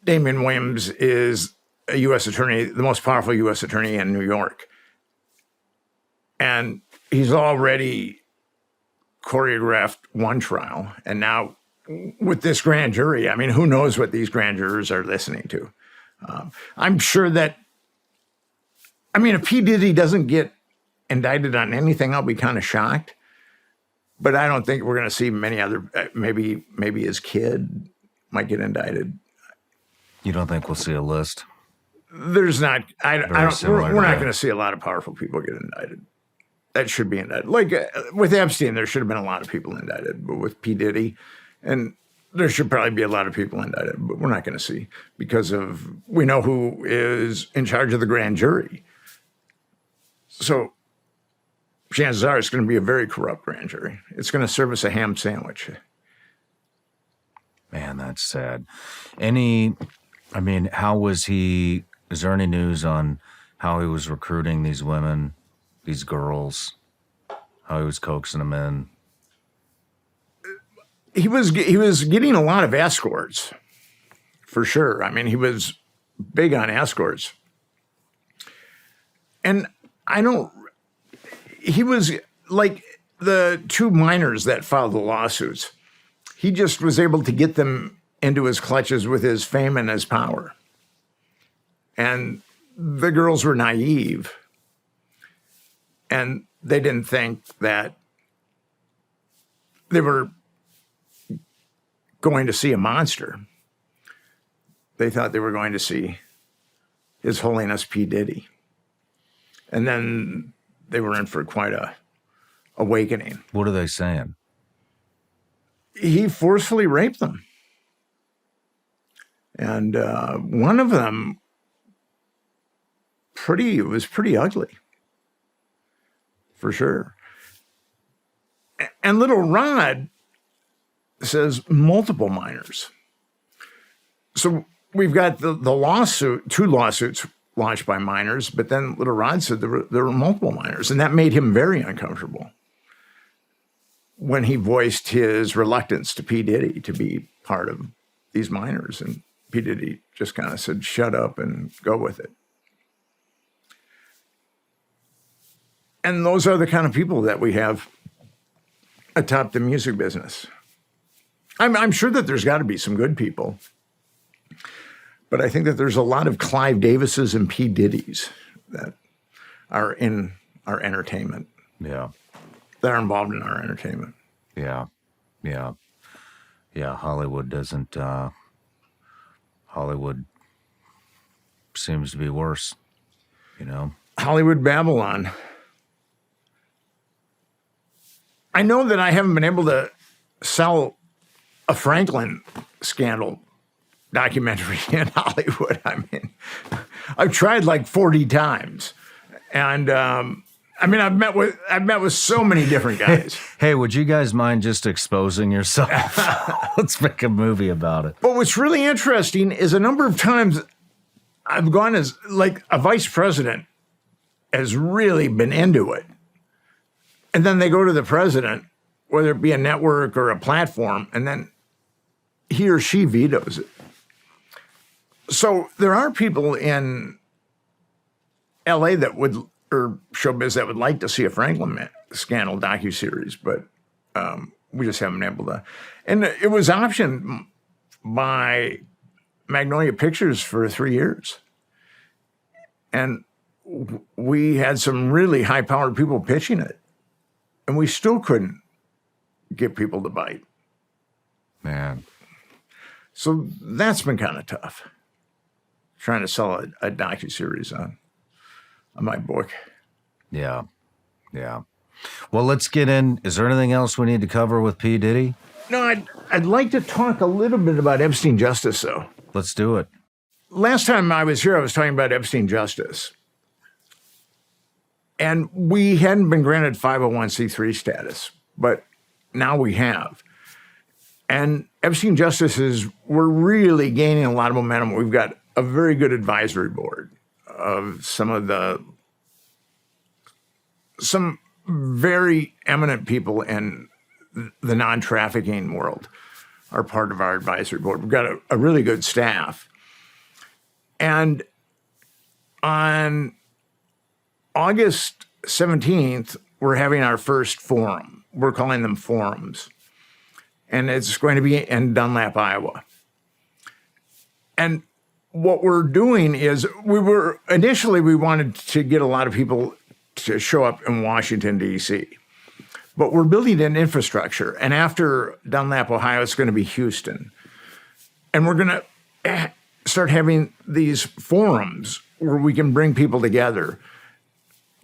Damian Williams is a U.S. attorney, the most powerful U.S. attorney in New York. And he's already choreographed one trial. And now with this grand jury, I mean, who knows what these grand jurors are listening to? I'm sure that, I mean, if P. Diddy doesn't get indicted on anything, I'll be kind of shocked. But I don't think we're going to see many other, maybe his kid might get indicted. You don't think we'll see a list? There's not, we're not that. going to see a lot of powerful people get indicted. That should be indicted. Like with Epstein, there should have been a lot of people indicted, but with P. Diddy, and there should probably be a lot of people indicted, but we're not going to see because we know who is in charge of the grand jury. So chances are it's going to be a very corrupt grand jury. It's going to serve us a ham sandwich. Man, that's sad. How was he, is there any news on how he was recruiting these women, these girls, how he was coaxing them in? He was getting a lot of escorts, for sure. I mean, he was big on escorts. And he was like the two minors that filed the lawsuits. He just was able to get them into his clutches with his fame and his power. And the girls were naive. And they didn't think that they were going to see a monster. They thought they were going to see His Holiness P. Diddy. And then they were in for quite a awakening. What are they saying? He forcefully raped them. And one of them was pretty ugly, for sure. And little Rod says multiple minors. So we've got the lawsuit, 2 lawsuits launched by minors, but then little Rod said there were multiple minors, and that made him very uncomfortable when he voiced his reluctance to P. Diddy to be part of these minors. And P. Diddy just kind of said, shut up and go with it. And those are the kind of people that we have atop the music business. I'm sure that there's got to be some good people, but I think that there's a lot of Clive Davises and P. Diddy's that are in our entertainment. Yeah. That are involved in our entertainment. Yeah. Hollywood doesn't. Hollywood seems to be worse. Hollywood Babylon. I know that I haven't been able to sell a Franklin scandal documentary in Hollywood. I mean, I've tried like 40 times, and I've met with so many different guys. Hey, would you guys mind just exposing yourself? Let's make a movie about it. But what's really interesting is a number of times I've gone as like a vice president has really been into it. And then they go to the president, whether it be a network or a platform, and then he or she vetoes it. So there are people in LA or showbiz that would like to see a Franklin scandal docuseries, but we just haven't been able to. And it was optioned by Magnolia Pictures for 3 years. And we had some really high-powered people pitching it, and we still couldn't get people to bite. Man. So that's been kind of tough, trying to sell a docuseries on my book. Yeah. Well, let's get in. Is there anything else we need to cover with P. Diddy? No, I'd like to talk a little bit about Epstein Justice, though. Let's do it. Last time I was here, I was talking about Epstein Justice. And we hadn't been granted 501c3 status, but now we have. And Epstein Justice we're really gaining a lot of momentum. We've got a very good advisory board of some very eminent people in the non-trafficking world are part of our advisory board. We've got a really good staff. And on August 17th, we're having our first forum. We're calling them forums. And it's going to be in Dunlap, Iowa. And what we're doing is we wanted to get a lot of people to show up in Washington, D.C. But we're building an infrastructure. And after Dunlap, Ohio, it's going to be Houston. And we're going to start having these forums where we can bring people together.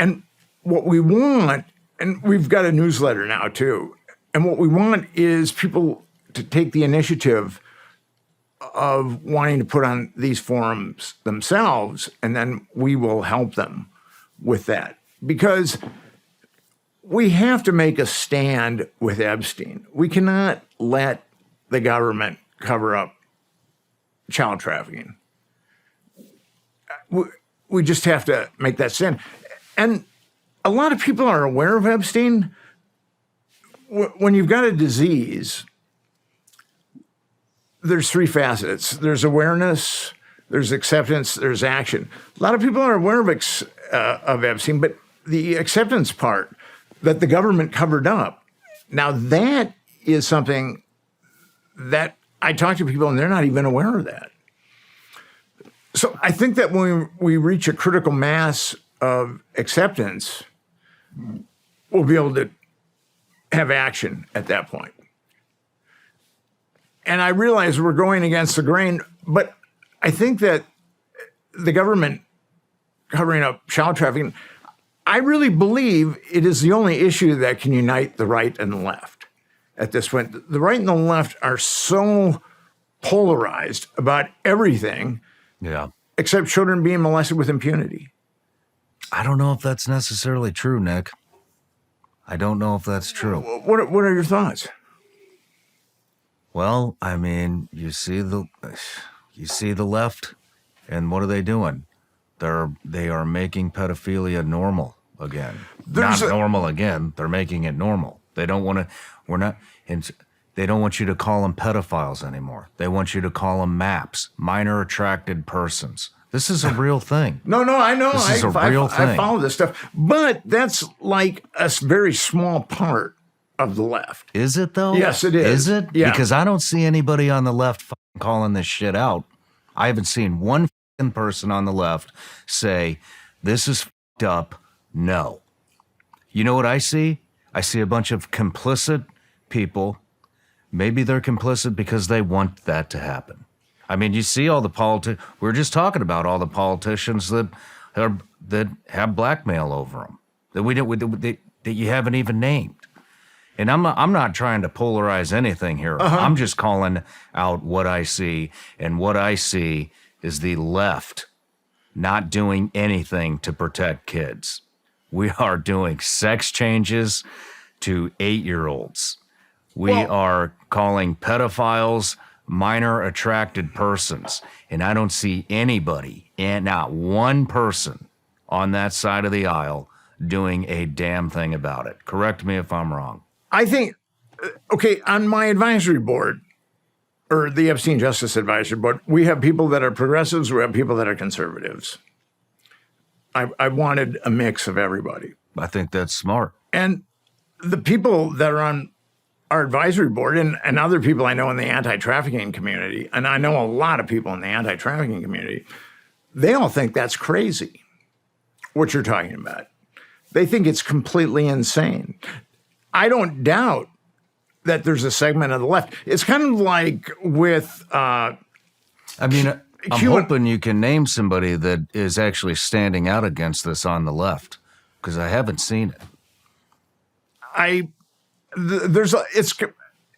And what we want, and we've got a newsletter now too, and what we want is people to take the initiative of wanting to put on these forums themselves, and then we will help them with that. Because we have to make a stand with Epstein. We cannot let the government cover up child trafficking. We just have to make that stand. And a lot of people are aware of Epstein. When you've got a disease, there's 3 facets. There's awareness, there's acceptance, there's action. A lot of people are aware of Epstein, but the acceptance part that the government covered up, now that is something that I talk to people and they're not even aware of that. So I think that when we reach a critical mass of acceptance, we'll be able to have action at that point. And I realize we're going against the grain, but I think that the government covering up child trafficking, I really believe it is the only issue that can unite the right and the left at this point. The right and the left are so polarized about everything Yeah. except children being molested with impunity. I don't know if that's necessarily true, Nick. I don't know if that's true. What are your thoughts? Well, I mean, you see the left, and what are they doing? They are making pedophilia normal again. Not normal again. They're making it normal. They don't want to. They don't want you to call them pedophiles anymore. They want you to call them MAPs, minor attracted persons. This is a real thing. No, I know. This is a real thing. I follow this stuff. But that's like a very small part of the left. Is it, though? Yes, it is. Is it? Yeah. Because I don't see anybody on the left calling this shit out. I haven't seen one person on the left say, this is up, no. You know what I see? I see a bunch of complicit people. Maybe they're complicit because they want that to happen. I mean, you see all the we were just talking about all the politicians that have blackmail over them that you haven't even named. And I'm not trying to polarize anything here. I'm just calling out what I see, and what I see is the left not doing anything to protect kids. We are doing sex changes to 8-year-olds. We are calling pedophiles minor attracted persons. And I don't see anybody, and not one person on that side of the aisle, doing a damn thing about it. Correct me if I'm wrong. I think, okay, on my advisory board, or the Epstein Justice Advisory Board, we have people that are progressives, we have people that are conservatives. I wanted a mix of everybody. I think that's smart. And the people that are on our advisory board, and other people I know in the anti-trafficking community, and I know a lot of people in the anti-trafficking community, they all think that's crazy, what you're talking about. They think it's completely insane. I don't doubt that there's a segment of the left. It's kind of like with... I'm hoping you can name somebody that is actually standing out against this on the left, because I haven't seen it. It's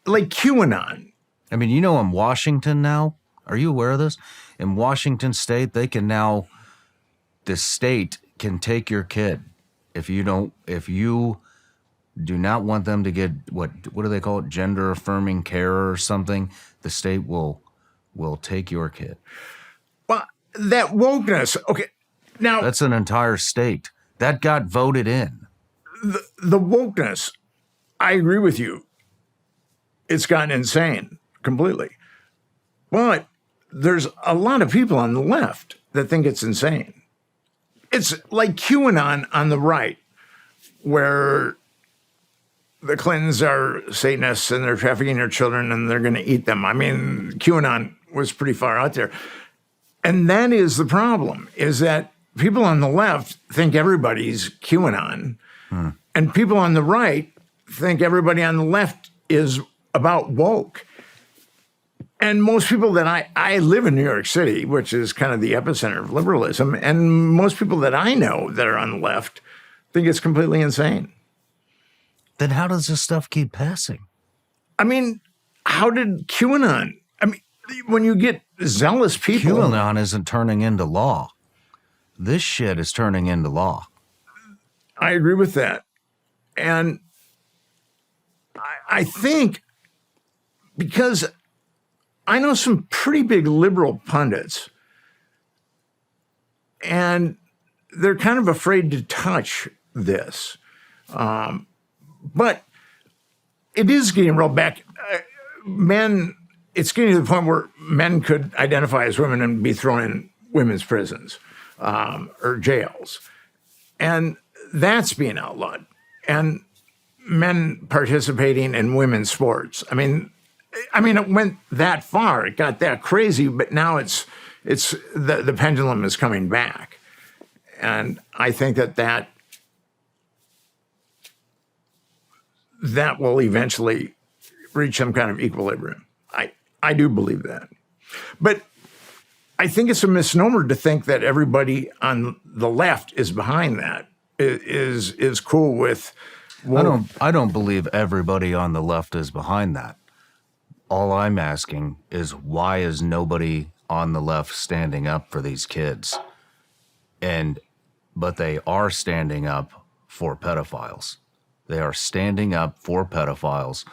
like QAnon. I mean, you know, in Washington now, are you aware of this? In Washington state, the state can take your kid if you do not want them to get, what do they call it? Gender affirming care or something. The state will take your kid. Well, that wokeness. Okay. Now that's an entire state that got voted in. The wokeness, I agree with you. It's gotten insane completely. But there's a lot of people on the left that think it's insane. It's like QAnon on the right, where the Clintons are Satanists and they're trafficking their children and they're going to eat them. I mean, QAnon was pretty far out there. And that is the problem, is that people on the left think everybody's QAnon. And people on the right think everybody on the left is about woke. And most people that I live in New York City, which is kind of the epicenter of liberalism, and most people that I know that are on the left think it's completely insane. Then how does this stuff keep passing? I mean, how did QAnon? I mean, when you get zealous people... QAnon isn't turning into law. This shit is turning into law. I agree with that. And I think, because I know some pretty big liberal pundits, and they're kind of afraid to touch this. But it is getting rolled back. It's getting to the point where men could identify as women and be thrown in women's prisons or jails. And that's being outlawed. And men participating in women's sports. I mean, it went that far. It got that crazy, but now it's the pendulum is coming back. And I think that will eventually reach some kind of equilibrium. I do believe that. But I think it's a misnomer to think that everybody on the left is behind that. is cool with. I don't believe everybody on the left is behind that. All I'm asking is why is nobody on the left standing up for these kids? But they are standing up for pedophiles. They are standing up for pedophiles.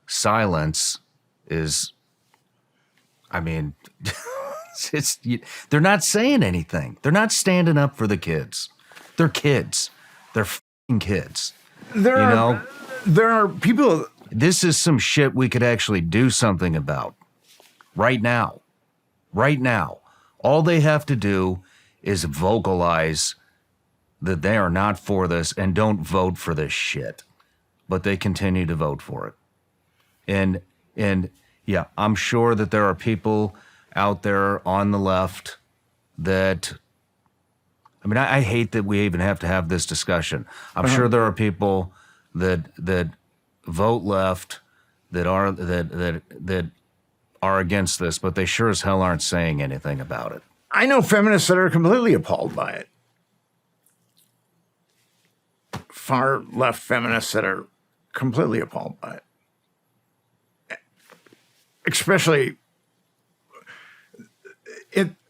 Silence is, I mean, they're not saying anything. They're not standing up for the kids. They're kids. They're f***ing kids. There are people. This is some shit we could actually do something about right now. Right now. All they have to do is vocalize that they are not for this and don't vote for this shit. But they continue to vote for it. And yeah, I'm sure that there are people out there on the left that, I mean, I hate that we even have to have this discussion. I'm sure there are people that vote left that are against this, but they sure as hell aren't saying anything about it. I know feminists that are completely appalled by it. Far left feminists that are completely appalled by it. Especially,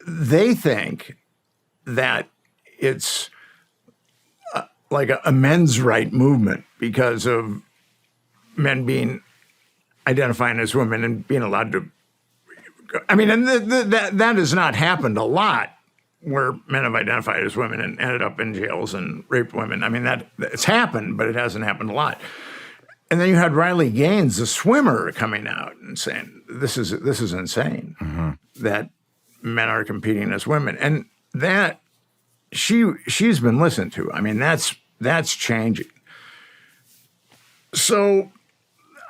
they think that it's like a men's right movement because of men being identifying as women and being allowed to. I mean, and that has not happened a lot, where men have identified as women and ended up in jails and raped women. I mean, it's happened, but it hasn't happened a lot. And then you had Riley Gaines, the swimmer, coming out and saying, "This is insane that men are competing as women," and that she's been listened to. I mean, that's changing. So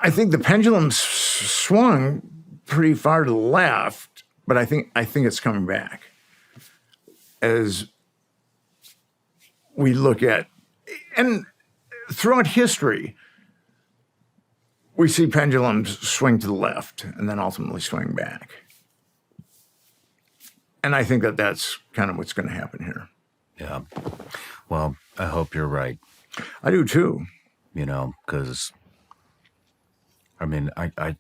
I think the pendulum swung pretty far to the left, but I think it's coming back as we look at, and throughout history, we see pendulums swing to the left and then ultimately swing back. And I think that's kind of what's going to happen here. Yeah. Well, I hope you're right. I do too. You know, because, I mean, I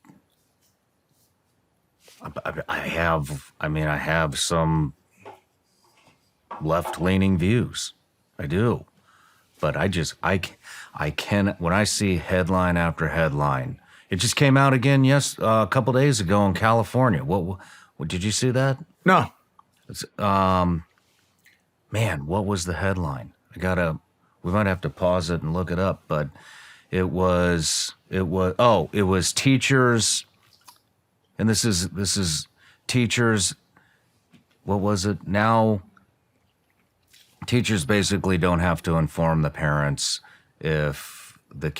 have some left-leaning views. I do. But I can, when I see headline after headline, it just came out again a couple days ago in California. What did you see that? No. It's, man, what was the headline? We might have to pause it and look it up, but it was teachers, and this is teachers, what was it? Now, teachers basically don't have to inform the parents if a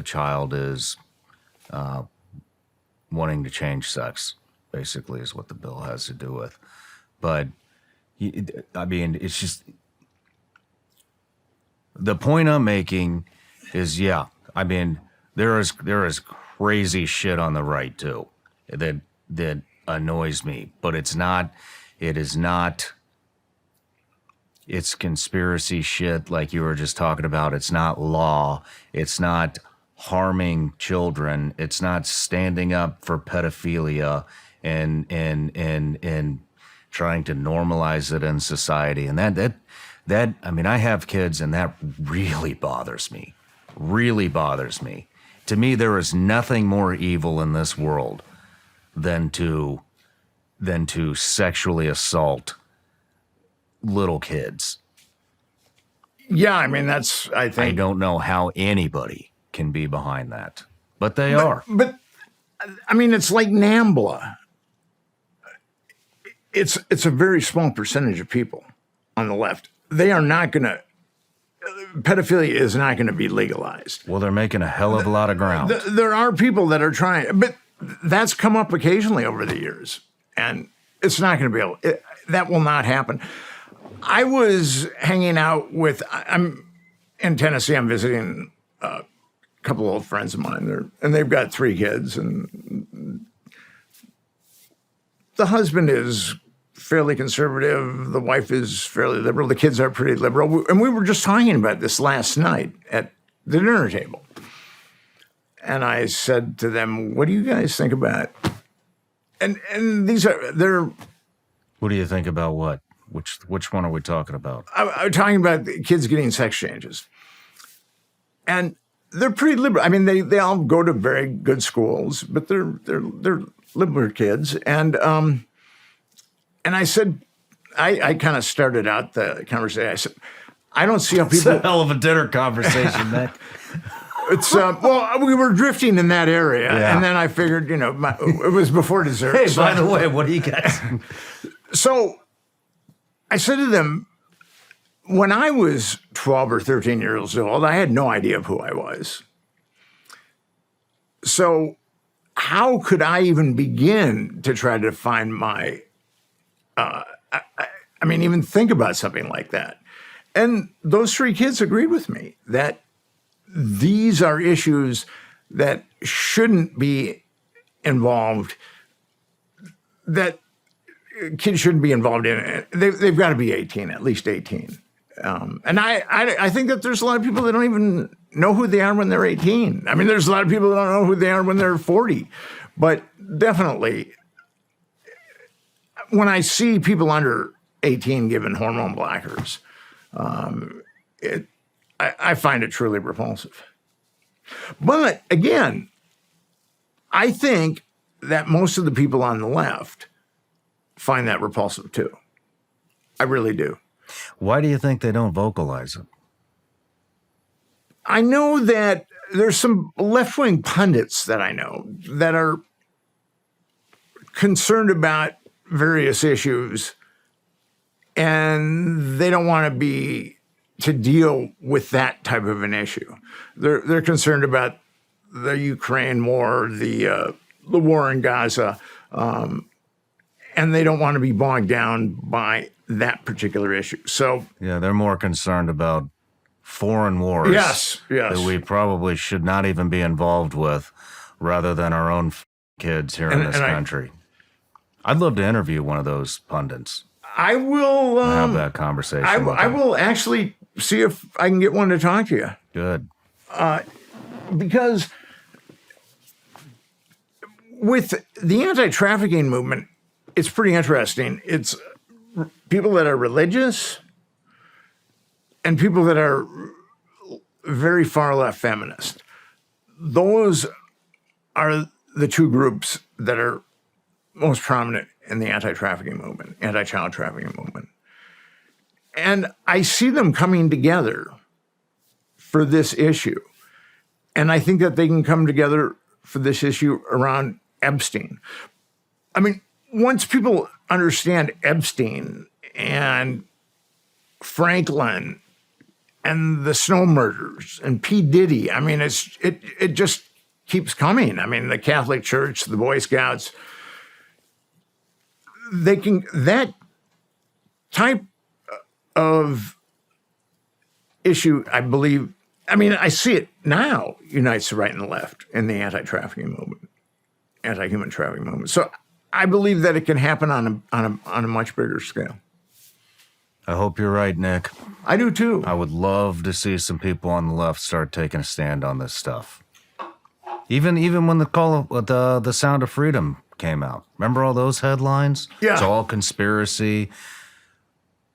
child is wanting to change sex, basically is what the bill has to do with. But, I mean, it's just, the point I'm making is, yeah, I mean, there is crazy shit on the right too that annoys me, but it's conspiracy shit like you were just talking about. It's not law. It's not harming children. It's not standing up for pedophilia and trying to normalize it in society. And that I mean, I have kids, and that really bothers me. Really bothers me. To me, there is nothing more evil in this world than to sexually assault little kids. Yeah, I mean, I think. I don't know how anybody can be behind that, but they are. But, I mean, it's like NAMBLA. It's a very small percentage of people on the left. They are not going to, pedophilia is not going to be legalized. Well, they're making a hell of a lot of ground. There are people that are trying, but that's come up occasionally over the years, and it's not going to be that will not happen. I was hanging out I'm in Tennessee. I'm visiting a couple of old friends of mine, and they've got 3 kids, and the husband is fairly conservative. The wife is fairly liberal. The kids are pretty liberal. And we were just talking about this last night at the dinner table. And I said to them, what do you guys think about? And they're... What do you think about what? Which one are we talking about? I'm talking about the kids getting sex changes. And they're pretty liberal. I mean, they all go to very good schools, but they're liberal kids. And I said, I kind of started out the conversation. I said, I don't see how people... It's a hell of a dinner conversation, Nick. It's well, we were drifting in that area, and then I figured, it was before dessert. Hey, by the way, what do you guys? So I said to them, when I was 12 or 13 years old, I had no idea of who I was. So how could I even begin to try to find my? I mean, even think about something like that. And those three kids agreed with me that these are issues that shouldn't be involved, that kids shouldn't be involved in it. They've got to be 18, at least 18. And I think that there's a lot of people that don't even know who they are when they're 18. I mean, there's a lot of people that don't know who they are when they're 40. But definitely, when I see people under 18 given hormone blockers, I find it truly repulsive. But again, I think that most of the people on the left find that repulsive too. I really do. Why do you think they don't vocalize it? I know that there's some left-wing pundits that I know that are concerned about various issues, and they don't want to deal with that type of an issue. They're concerned about the Ukraine war, the war in Gaza, and they don't want to be bogged down by that particular issue. So yeah, they're more concerned about foreign wars. Yes. That we probably should not even be involved with, rather than our own kids here in this country. I'd love to interview one of those pundits. I will have that conversation. I will actually see if I can get one to talk to you. Good. Because with the anti-trafficking movement, it's pretty interesting. It's people that are religious and people that are very far left feminist. Those are the two groups that are most prominent in the anti-trafficking movement, anti-child trafficking movement. And I see them coming together for this issue. And I think that they can come together for this issue around Epstein. I mean, once people understand Epstein and Franklin and the Snow murders and P. Diddy, I mean, it just keeps coming. I mean, the Catholic Church, the Boy Scouts, that type of issue, I believe, I mean, I see it now, unites the right and the left in the anti-trafficking movement, anti-human trafficking movement. So I believe that it can happen on a much bigger scale. I hope you're right, Nick. I do too. I would love to see some people on the left start taking a stand on this stuff. Even when the Sound of Freedom came out. Remember all those headlines? Yeah. It's all conspiracy.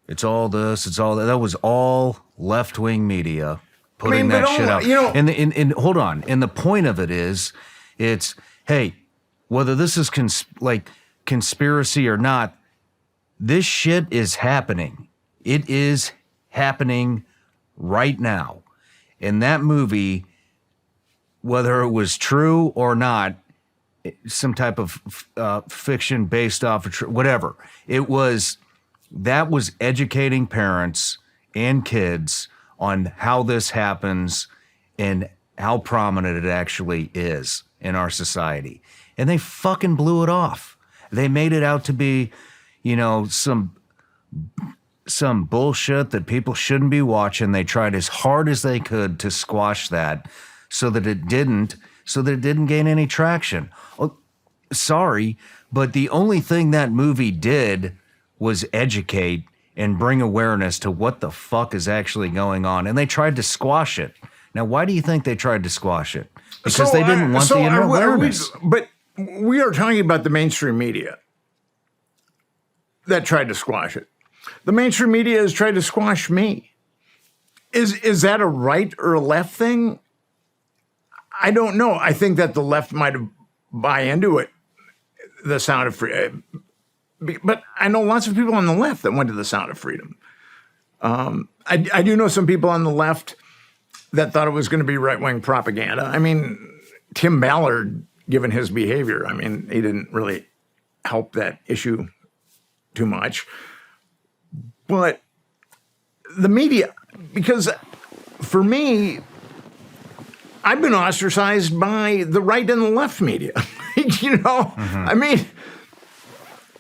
It's all this. It's all that. That was all left-wing media putting that shit out. And hold on. And the point of it is, it's, hey, whether this is conspiracy or not, this shit is happening. It is happening right now. And that movie, whether it was true or not, some type of fiction based off of whatever, that was educating parents and kids on how this happens and how prominent it actually is in our society. And they fucking blew it off. They made it out to be, some bullshit that people shouldn't be watching. They tried as hard as they could to squash that so that it didn't gain any traction. Oh, sorry, but the only thing that movie did was educate and bring awareness to what the fuck is actually going on. And they tried to squash it. Now, why do you think they tried to squash it? Because they didn't want the awareness. But we are talking about the mainstream media that tried to squash it. The mainstream media has tried to squash me. Is that a right or a left thing? I don't know. I think that the left might buy into it, the Sound of Freedom. But I know lots of people on the left that went to the Sound of Freedom. I do know some people on the left that thought it was going to be right-wing propaganda. I mean, Tim Ballard, given his behavior, I mean, he didn't really help that issue too much. But the media, because for me, I've been ostracized by the right and the left media. I mean,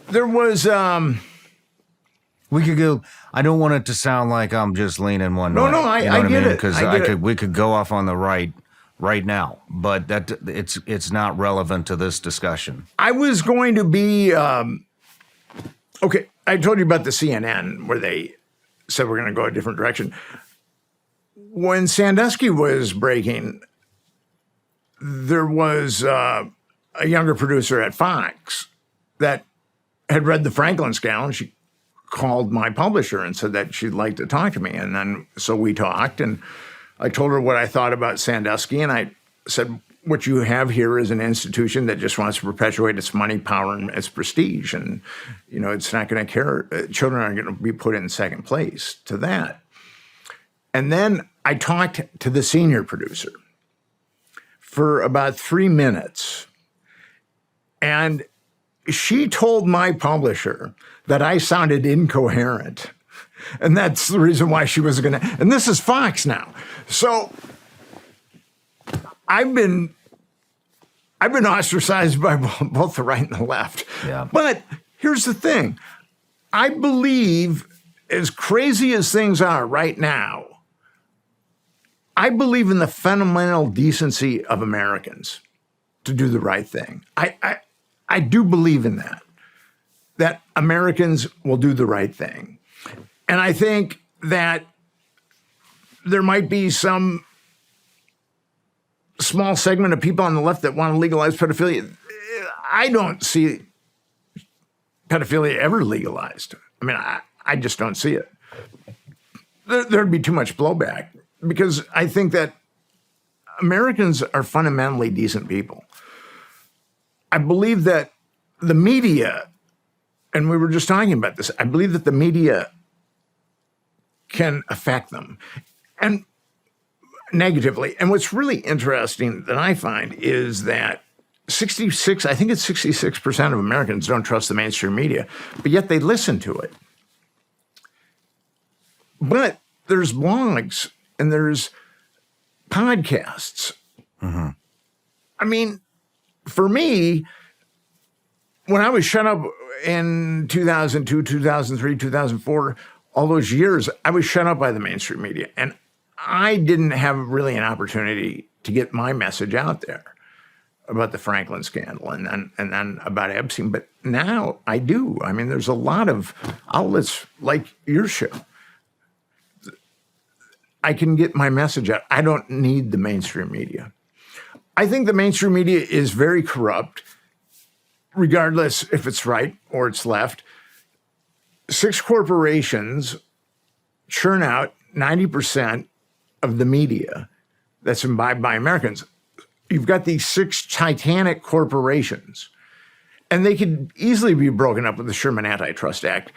there was... we could go. I don't want it to sound like I'm just leaning one way. No, I get it. Because we could go off on the right now, but that it's not relevant to this discussion. I was going to be okay. I told you about the CNN where they said we're going to go a different direction. When Sandusky was breaking, there was a younger producer at Fox that had read the Franklin scandal, and she called my publisher and said that she'd like to talk to me. And then so we talked, and I told her what I thought about Sandusky, and I said, what you have here is an institution that just wants to perpetuate its money, power, and its prestige. And, it's not going to care. Children are going to be put in second place to that. And then I talked to the senior producer for about 3 minutes. And she told my publisher that I sounded incoherent. And that's the reason why she was going to. And this is Fox now. So I've been ostracized by both the right and the left. Yeah. But here's the thing. I believe, as crazy as things are right now, I believe in the fundamental decency of Americans to do the right thing. I do believe in that Americans will do the right thing. And I think that there might be some small segment of people on the left that want to legalize pedophilia. I don't see pedophilia ever legalized. I mean, I just don't see it. There'd be too much blowback because I think that Americans are fundamentally decent people. I believe that the media, and we were just talking about this, I believe that the media can affect them and negatively. And what's really interesting that I find is that 66% of Americans don't trust the mainstream media, but yet they listen to it. But there's blogs and there's podcasts. Mm-hmm. I mean, for me, when I was shut up in 2002, 2003, 2004, all those years, I was shut up by the mainstream media. And I didn't have really an opportunity to get my message out there about the Franklin scandal and then about Epstein. But now I do. I mean, there's a lot of outlets like your show. I can get my message out. I don't need the mainstream media. I think the mainstream media is very corrupt, regardless if it's right or it's left. 6 corporations churn out 90% of the media that's imbibed by Americans. You've got these 6 titanic corporations, and they could easily be broken up with the Sherman Antitrust Act.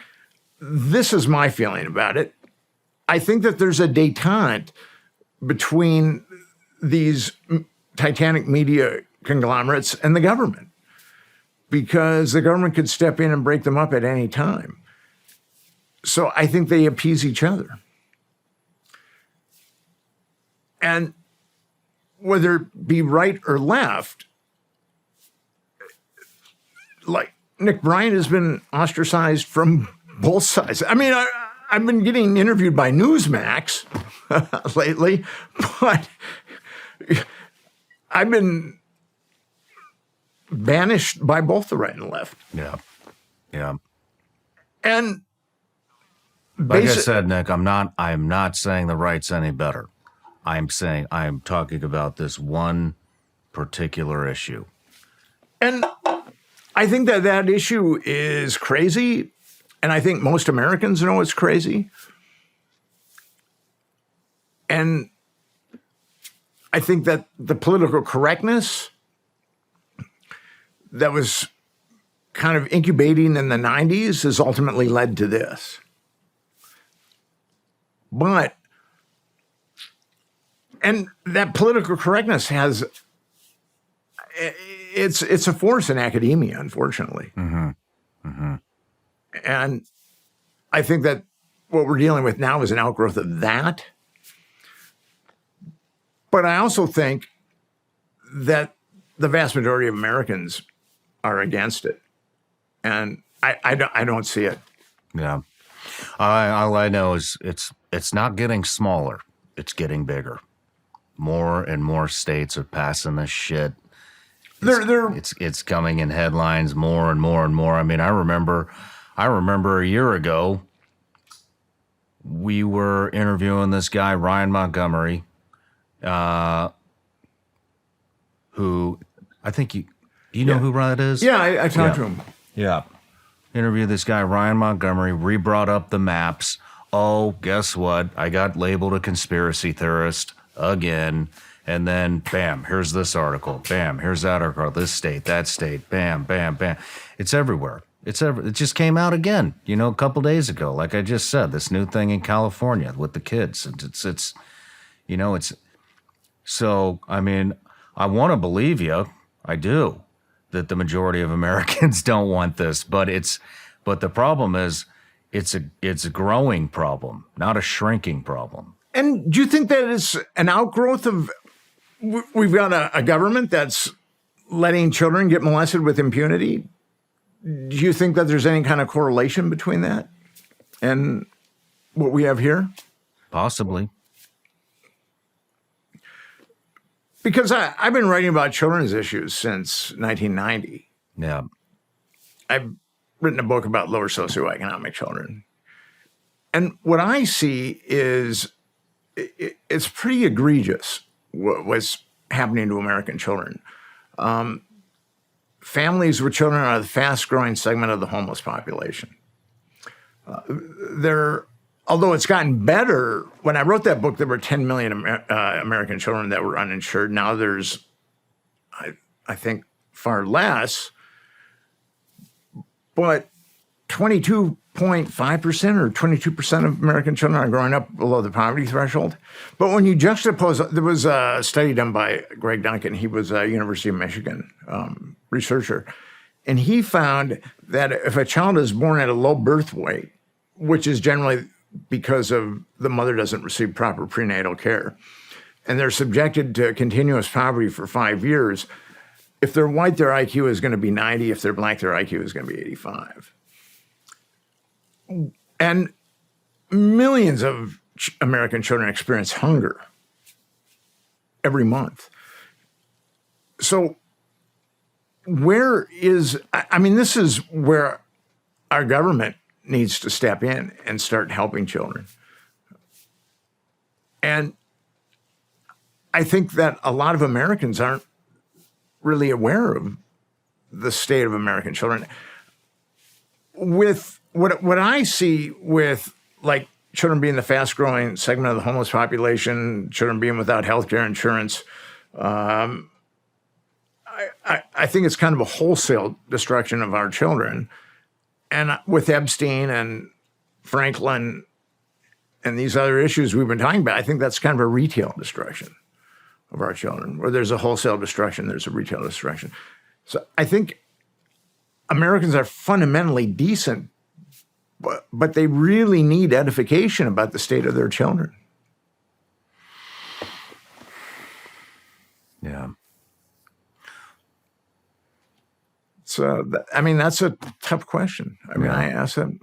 This is my feeling about it. I think that there's a détente between these titanic media conglomerates and the government, because the government could step in and break them up at any time. So I think they appease each other. And whether it be right or left, like Nick Bryant has been ostracized from both sides. I mean, I've been getting interviewed by Newsmax lately, but I've been banished by both the right and left. Yeah. Yeah. And like I said, Nick, I'm not saying the right's any better. I'm talking about this one particular issue. And I think that issue is crazy. And I think most Americans know it's crazy. And I think that the political correctness that was kind of incubating in the 90s has ultimately led to this. But, and that political correctness has, it's a force in academia, unfortunately. Mm-hmm. Mm-hmm. And I think that what we're dealing with now is an outgrowth of that. But I also think that the vast majority of Americans are against it. And I don't see it. Yeah. All I know is it's not getting smaller. It's getting bigger. More and more states are passing this shit. It's coming in headlines more and more and more. I mean, I remember a year ago, we were interviewing this guy, Ryan Montgomery, who I think you know who that is? Yeah, I talked to him. Yeah. Interviewed this guy, Ryan Montgomery, re-brought up the maps. Oh, guess what? I got labeled a conspiracy theorist again. And then, bam, here's this article. Bam, here's that article. This state, that state. Bam, bam, bam. It's everywhere. It just came out again, a couple days ago. Like I just said, this new thing in California with the kids. It's so, I mean, I want to believe you. I do. That the majority of Americans don't want this, but the problem is it's a growing problem, not a shrinking problem. And do you think that is an outgrowth of, we've got a government that's letting children get molested with impunity? Do you think that there's any kind of correlation between that and what we have here? Possibly. Because I've been writing about children's issues since 1990. Yeah. I've written a book about lower socioeconomic children. And what I see is it's pretty egregious what's happening to American children. Families with children are the fast-growing segment of the homeless population. Although it's gotten better, when I wrote that book, there were 10 million American children that were uninsured. Now there's, I think, far less. But 22.5% or 22% of American children are growing up below the poverty threshold. But when you juxtapose, there was a study done by Greg Duncan. He was a University of Michigan researcher. And he found that if a child is born at a low birth weight, which is generally because of the mother doesn't receive proper prenatal care, and they're subjected to continuous poverty for 5 years, if they're white, their IQ is going to be 90. If they're black, their IQ is going to be 85. And millions of American children experience hunger every month. So this is where our government needs to step in and start helping children. And I think that a lot of Americans aren't really aware of the state of American children. With what I see with, like, children being the fast-growing segment of the homeless population, children being without health care insurance, I think it's kind of a wholesale destruction of our children. And with Epstein and Franklin and these other issues we've been talking about, I think that's kind of a retail destruction of our children. Where there's a wholesale destruction, there's a retail destruction. So I think Americans are fundamentally decent, but they really need edification about the state of their children. Yeah. So, that's a tough question. I ask that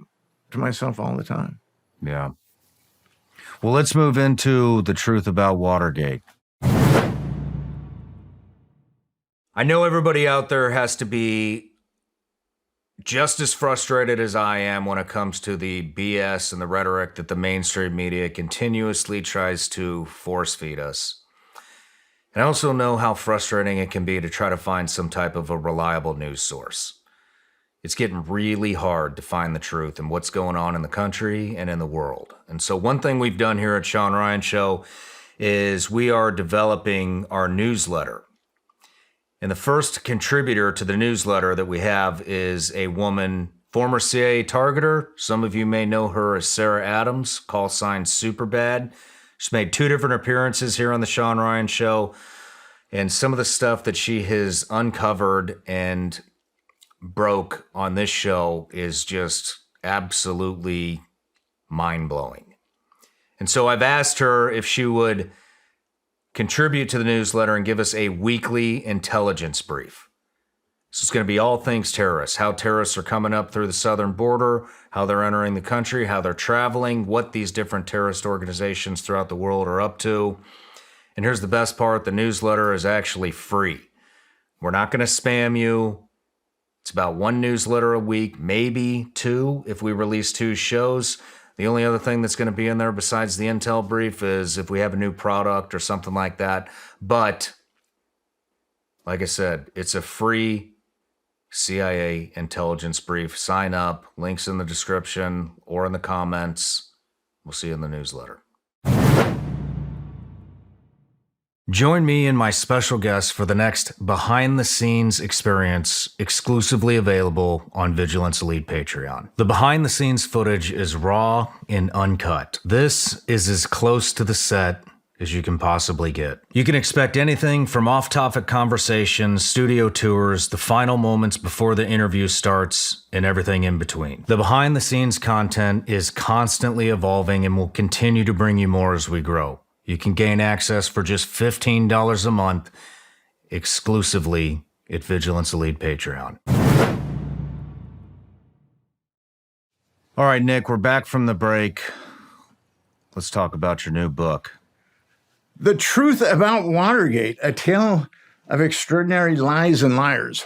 to myself all the time. Yeah. Well, let's move into the truth about Watergate. I know everybody out there has to be just as frustrated as I am when it comes to the BS and the rhetoric that the mainstream media continuously tries to force feed us. And I also know how frustrating it can be to try to find some type of a reliable news source. It's getting really hard to find the truth and what's going on in the country and in the world. And so one thing we've done here at Sean Ryan Show is we are developing our newsletter. And the first contributor to the newsletter that we have is a woman, former CIA targeter. Some of you may know her as Sarah Adams, call sign Superbad. She's made 2 different appearances here on the Sean Ryan Show. And some of the stuff that she has uncovered and broke on this show is just absolutely mind-blowing. And so I've asked her if she would contribute to the newsletter and give us a weekly intelligence brief. So it's going to be all things terrorists, how terrorists are coming up through the southern border, how they're entering the country, how they're traveling, what these different terrorist organizations throughout the world are up to. And here's the best part, the newsletter is actually free. We're not going to spam you. It's about 1 newsletter a week, maybe 2 if we release 2 shows. The only other thing that's going to be in there besides the intel brief is if we have a new product or something like that. But like I said, it's a free CIA intelligence brief. Sign up. Links in the description or in the comments. We'll see you in the newsletter. Join me and my special guest for the next behind-the-scenes experience exclusively available on Vigilance Elite Patreon. The behind-the-scenes footage is raw and uncut. This is as close to the set as you can possibly get. You can expect anything from off-topic conversations, studio tours, the final moments before the interview starts, and everything in between. The behind-the-scenes content is constantly evolving and will continue to bring you more as we grow. You can gain access for just $15 a month exclusively at Vigilance Elite Patreon. All right, Nick, we're back from the break. Let's talk about your new book. The Truth About Watergate, A Tale of Extraordinary Lies and Liars.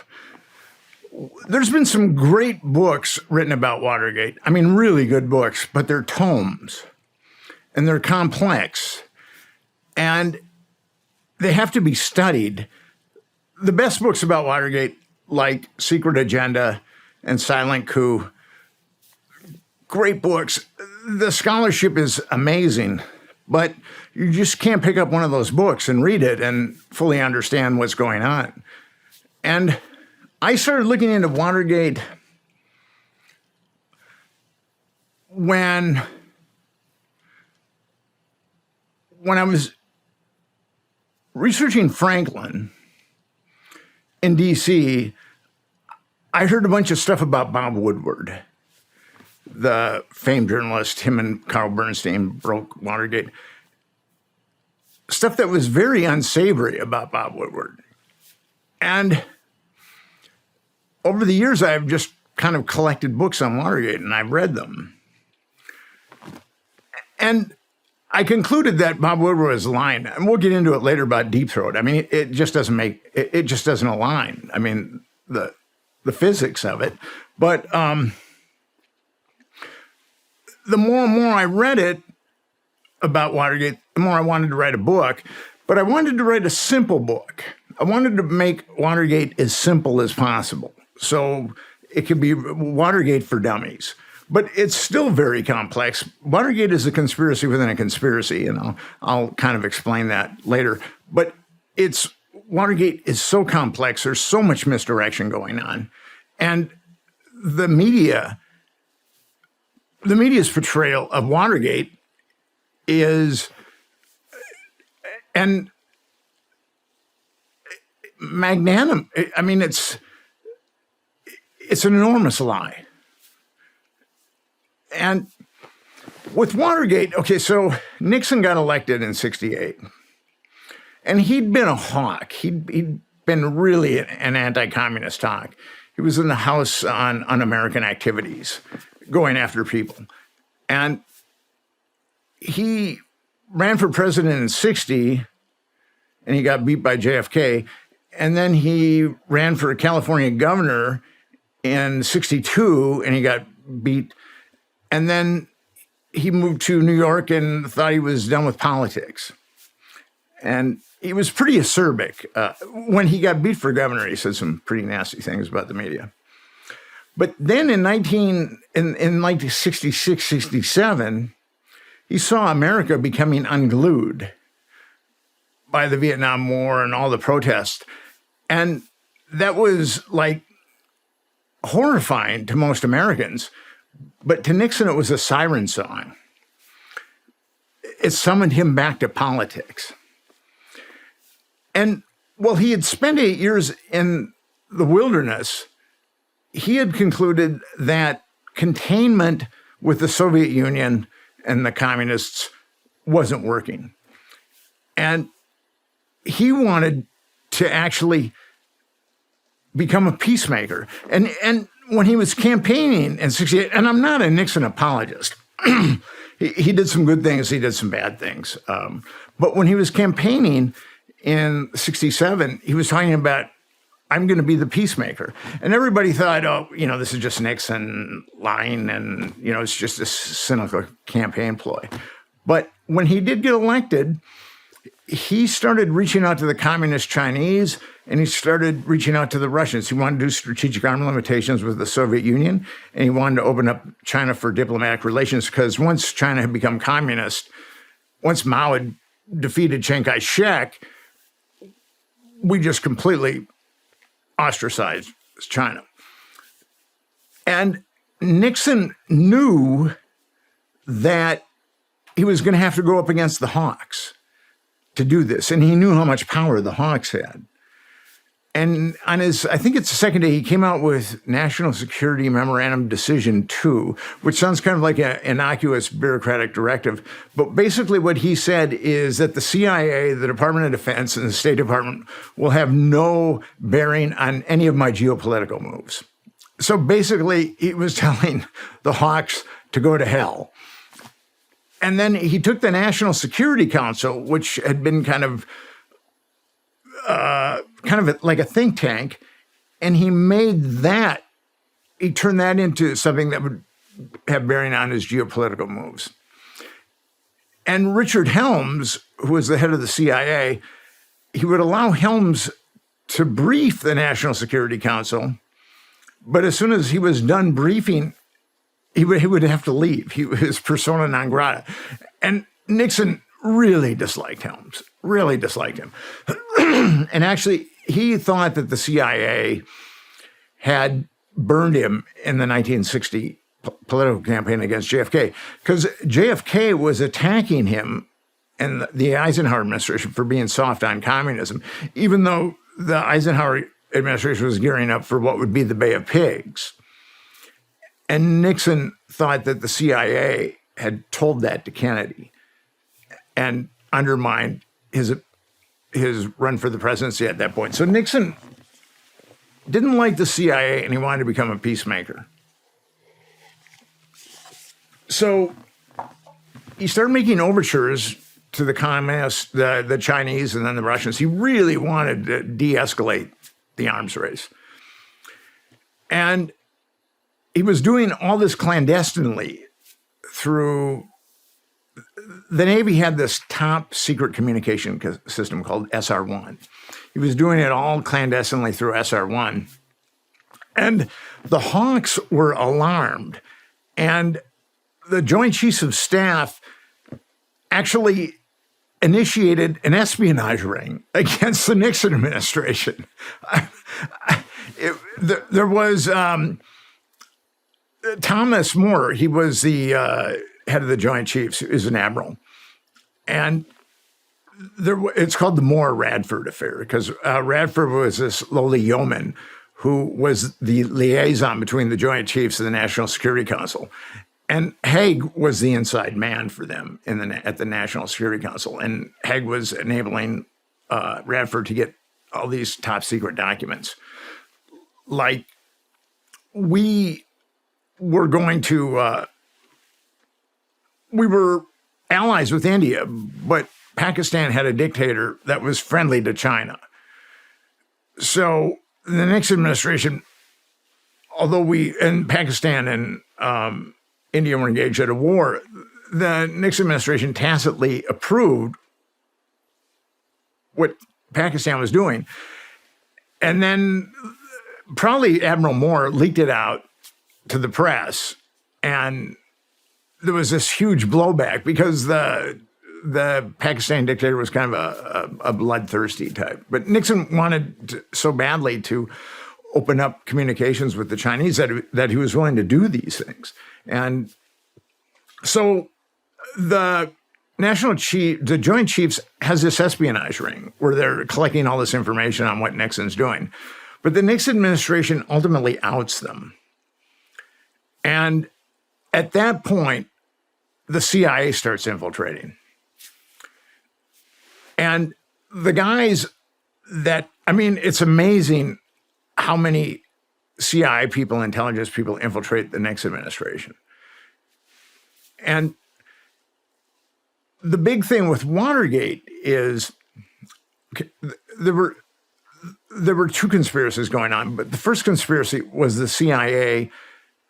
There's been some great books written about Watergate. I mean, really good books, but they're tomes and they're complex. And they have to be studied. The best books about Watergate, like Secret Agenda and Silent Coup, great books. The scholarship is amazing, but you just can't pick up one of those books and read it and fully understand what's going on. And I started looking into Watergate when I was researching Franklin in D.C., I heard a bunch of stuff about Bob Woodward, the famed journalist. Him and Carl Bernstein broke Watergate. Stuff that was very unsavory about Bob Woodward. And over the years, I've just kind of collected books on Watergate, and I've read them. And I concluded that Bob Woodward was lying, and we'll get into it later about Deep Throat. I mean, it just doesn't align. I mean, the physics of it. But the more and more I read it about Watergate, the more I wanted to write a book. But I wanted to write a simple book. I wanted to make Watergate as simple as possible. So it could be Watergate for dummies. But it's still very complex. Watergate is a conspiracy within a conspiracy, and I'll kind of explain that later. But Watergate is so complex. There's so much misdirection going on. And the media's portrayal of Watergate is magnanimous. I mean, it's an enormous lie. And with Watergate, okay, so Nixon got elected in 1968, and he'd been a hawk. He'd been really an anti-communist hawk. He was in the House on Un-American activities, going after people. And he ran for president in 1960, and he got beat by JFK. And then he ran for California governor in 62 and he got beat. And then he moved to New York and thought he was done with politics. And he was pretty acerbic. When he got beat for governor, he said some pretty nasty things about the media. But then in 1966, 67, he saw America becoming unglued by the Vietnam War and all the protests. And that was like horrifying to most Americans. But to Nixon, it was a siren song. It summoned him back to politics. And while he had spent 8 years in the wilderness, he had concluded that containment with the Soviet Union and the communists wasn't working. And he wanted to actually become a peacemaker. And when he was campaigning in 68, and I'm not a Nixon apologist, he did some good things, he did some bad things. But when he was campaigning in 67, he was talking about, I'm going to be the peacemaker. And everybody thought, oh, this is just Nixon lying and, it's just a cynical campaign ploy. But when he did get elected, he started reaching out to the communist Chinese and he started reaching out to the Russians. He wanted to do strategic arm limitations with the Soviet Union, and he wanted to open up China for diplomatic relations because once China had become communist, once Mao had defeated Chiang Kai-shek, we just completely ostracized China. And Nixon knew that he was going to have to go up against the Hawks to do this. And he knew how much power the Hawks had. And on his, I think it's the second day, he came out with National Security Memorandum Decision 2, which sounds kind of like an innocuous bureaucratic directive. But basically what he said is that the CIA, the Department of Defense, and the State Department will have no bearing on any of my geopolitical moves. So basically, he was telling the Hawks to go to hell. And then he took the National Security Council, which had been kind of like a think tank, and he turned that into something that would have bearing on his geopolitical moves. And Richard Helms, who was the head of the CIA, he would allow Helms to brief the National Security Council, but as soon as he was done briefing, he would have to leave. He was persona non grata. And Nixon really disliked Helms, really disliked him. And actually, he thought that the CIA had burned him in the 1960 political campaign against JFK, because JFK was attacking him and the Eisenhower administration for being soft on communism, even though the Eisenhower administration was gearing up for what would be the Bay of Pigs. And Nixon thought that the CIA had told that to Kennedy and undermined his run for the presidency at that point. So Nixon didn't like the CIA and he wanted to become a peacemaker. So he started making overtures to the communists, the Chinese, and then the Russians. He really wanted to de-escalate the arms race. And he was doing all this clandestinely through the Navy had this top secret communication system called SR1. He was doing it all clandestinely through SR1. And the Hawks were alarmed. And the Joint Chiefs of Staff actually initiated an espionage ring against the Nixon administration. There was Thomas Moore. He was the head of the Joint Chiefs, is an admiral. And it's called the Moore-Radford affair, because Radford was this lowly yeoman who was the liaison between the Joint Chiefs and the National Security Council. And Haig was the inside man for them at the National Security Council. And Haig was enabling Radford to get all these top secret documents. Like, we were allies with India, but Pakistan had a dictator that was friendly to China. So the Nixon administration although we in Pakistan and India were engaged at a war, the Nixon administration tacitly approved what Pakistan was doing. And then probably Admiral Moore leaked it out to the press. And there was this huge blowback because the Pakistani dictator was kind of a bloodthirsty type. But Nixon wanted so badly to open up communications with the Chinese that he was willing to do these things. And so the the Joint Chiefs has this espionage ring where they're collecting all this information on what Nixon's doing. But the Nixon administration ultimately outs them. And at that point, the CIA starts infiltrating. And the guys it's amazing how many CIA people, intelligence people infiltrate the Nixon administration. And the big thing with Watergate is there were two conspiracies going on, but the first conspiracy was the CIA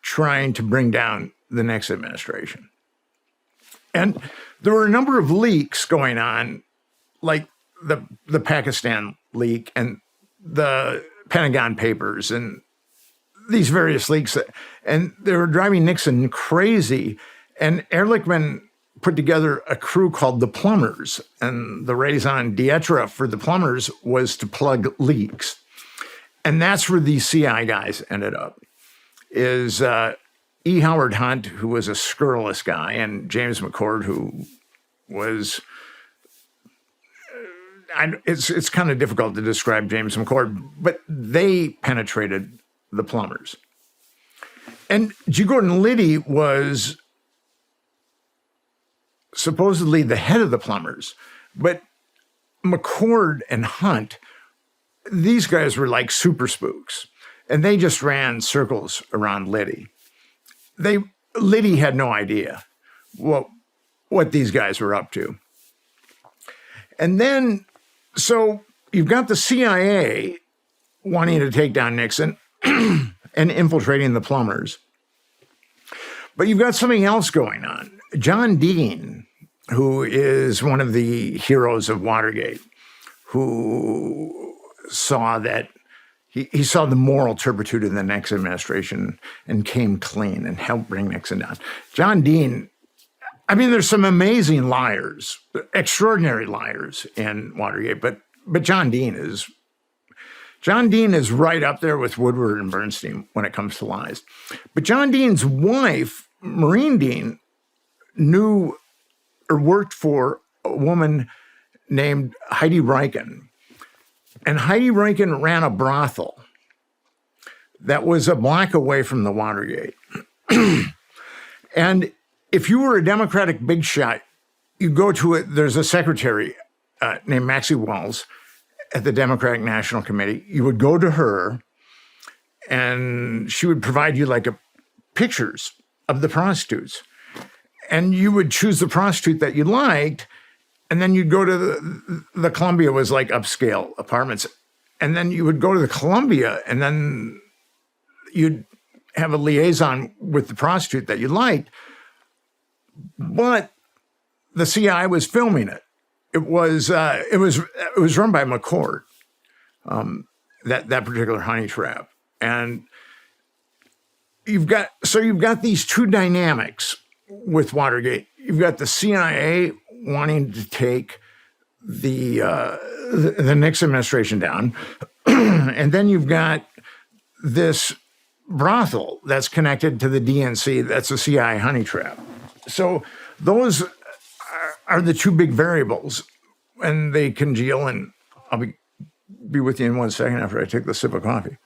trying to bring down the Nixon administration. And there were a number of leaks going on, like the Pakistan leak and the Pentagon Papers and these various leaks, and they were driving Nixon crazy. And Ehrlichman put together a crew called the Plumbers, and the raison d'etre for the Plumbers was to plug leaks. And that's where these CI guys ended up, is E. Howard Hunt, who was a scurrilous guy, and James McCord, who was... it's kind of difficult to describe James McCord, but they penetrated the Plumbers. And G. Gordon Liddy was supposedly the head of the Plumbers, but McCord and Hunt, these guys were like super spooks, and they just ran circles around Liddy. Liddy had no idea what these guys were up to. And then, so you've got the CIA wanting to take down Nixon and infiltrating the Plumbers. But you've got something else going on. John Dean, who is one of the heroes of Watergate, who saw that he saw the moral turpitude of the Nixon administration and came clean and helped bring Nixon down. John Dean, there's some amazing liars, extraordinary liars in Watergate, but John Dean is right up there with Woodward and Bernstein when it comes to lies. But John Dean's wife, Maureen Dean, knew or worked for a woman named Heidi Reichen. And Heidi Reichen ran a brothel that was a block away from the Watergate. And if you were a Democratic big shot, you go to it. There's a secretary named Maxie Wells at the Democratic National Committee. You would go to her, and she would provide you pictures of the prostitutes. And you would choose the prostitute that you liked, and then you'd go to the Columbia was like upscale apartments. And then you would go to the Columbia, and then you'd have a liaison with the prostitute that you liked. But the CIA was filming it. It was run by McCord, that particular honey trap. And you've got these two dynamics with Watergate. You've got the CIA wanting to take the Nixon administration down, and then you've got this brothel that's connected to the DNC. That's a CIA honey trap. So those are the two big variables, and they congeal. And I'll be with you in 1 second after I take the sip of coffee.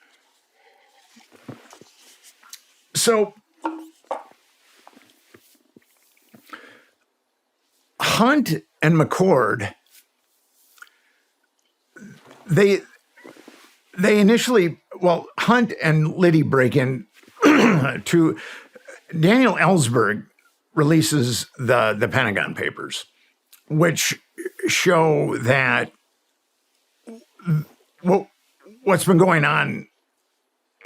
So Hunt and McCord, they initially, Hunt and Liddy break in to Daniel Ellsberg releases the Pentagon Papers, which show that what's been going on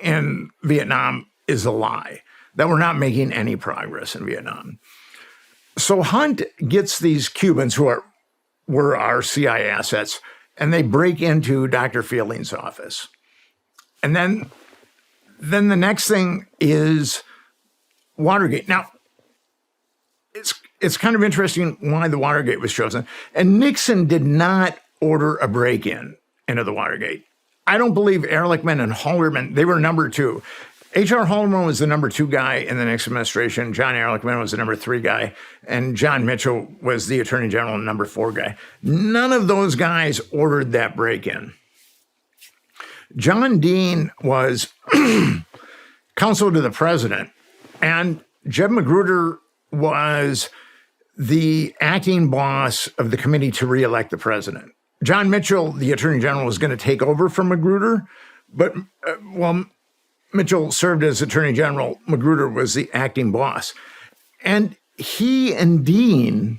in Vietnam is a lie, that we're not making any progress in Vietnam. So Hunt gets these Cubans who were our CIA assets, and they break into Dr. Fielding's office. And then the next thing is Watergate. Now, it's kind of interesting why the Watergate was chosen. And Nixon did not order a break-in into the Watergate. I don't believe Ehrlichman and Haldeman, they were number two. H.R. Haldeman was the number two guy in the Nixon administration. John Ehrlichman was the number three guy. And John Mitchell was the attorney general and number four guy. None of those guys ordered that break-in. John Dean was counsel to the president, and Jeb Magruder was the acting boss of the committee to reelect the president. John Mitchell, the attorney general, was going to take over from Magruder, but Mitchell served as attorney general. Magruder was the acting boss. And he and Dean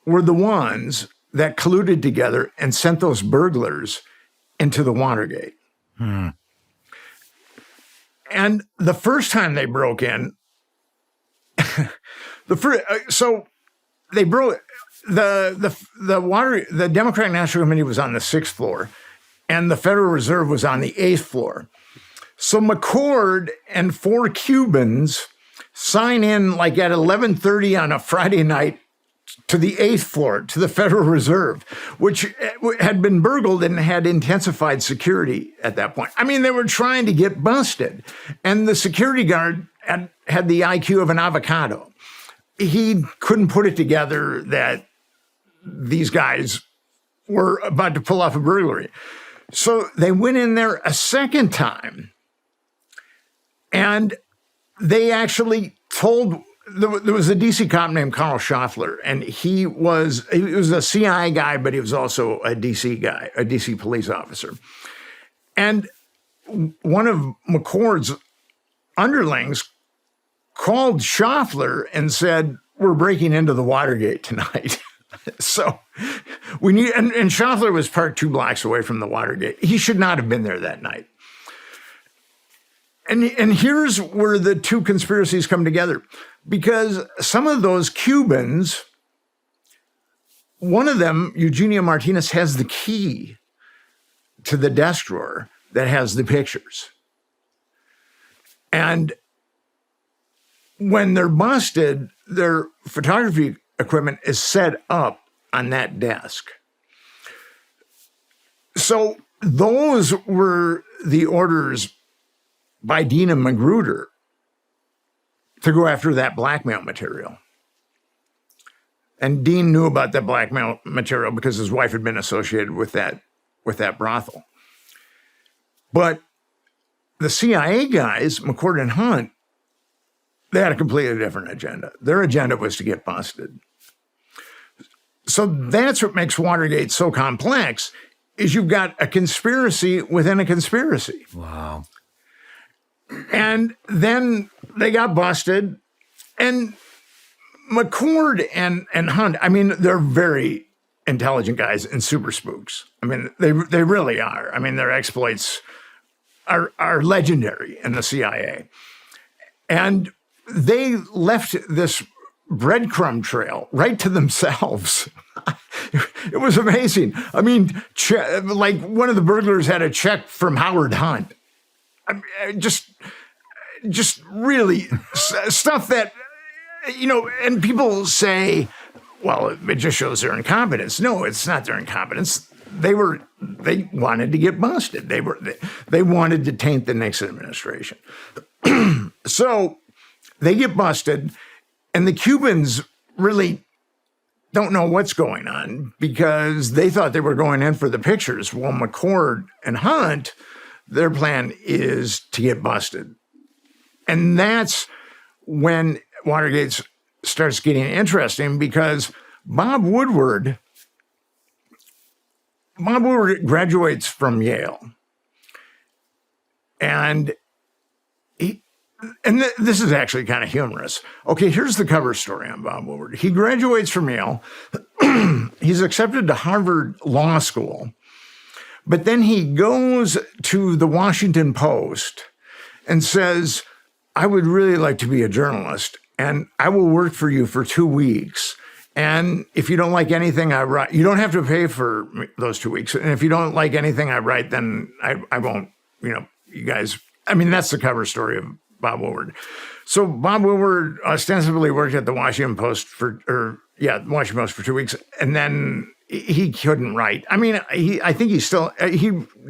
were the ones that colluded together and sent those burglars into the Watergate. And the first time they broke in, so they broke the Democratic National Committee was on the 6th floor, and the Federal Reserve was on the 8th floor. So McCord and four Cubans sign in like at 11:30 on a Friday night to the 8th floor, to the Federal Reserve, which had been burgled and had intensified security at that point. I mean, they were trying to get busted. And the security guard had the IQ of an avocado. He couldn't put it together that these guys were about to pull off a burglary. So they went in there a second time, and they actually told, there was a DC cop named Carl Schaffler, and he was a CIA guy, but he was also a DC guy, a DC police officer. And one of McCord's underlings called Schaffler and said, "We're breaking into the Watergate tonight." So we need, and Schaffler was parked 2 blocks away from the Watergate. He should not have been there that night. And here's where the two conspiracies come together, because some of those Cubans, one of them, Eugenio Martinez, has the key to the desk drawer that has the pictures. And when they're busted, their photography equipment is set up on that desk. So those were the orders by Dean and Magruder to go after that blackmail material. And Dean knew about that blackmail material because his wife had been associated with that brothel. But the CIA guys, McCord and Hunt, they had a completely different agenda. Their agenda was to get busted. So that's what makes Watergate so complex, is you've got a conspiracy within a conspiracy. Wow. And then they got busted, and McCord and Hunt, I mean, they're very intelligent guys and super spooks. I mean, they really are. I mean, their exploits are legendary in the CIA. And they left this breadcrumb trail right to themselves. It was amazing. I mean, like one of the burglars had a check from Howard Hunt. I mean, just really stuff that, you know, and people say, well, it just shows their incompetence. No, it's not their incompetence. They wanted to get busted. They wanted to taint the Nixon administration. So they get busted, and the Cubans really don't know what's going on because they thought they were going in for the pictures. Well, McCord and Hunt, their plan is to get busted. And that's when Watergate starts getting interesting, because Bob Woodward graduates from Yale. And this is actually kind of humorous. Okay, here's the cover story on Bob Woodward. He graduates from Yale. He's accepted to Harvard Law School. But then he goes to the Washington Post and says, I would really like to be a journalist, and I will work for you for 2 weeks. And if you don't like anything I write, you don't have to pay for those 2 weeks. And if you don't like anything I write, then I won't, you guys. I mean, that's the cover story of Bob Woodward. So Bob Woodward ostensibly worked at the Washington Post Washington Post for 2 weeks, and then he couldn't write. I mean, I think he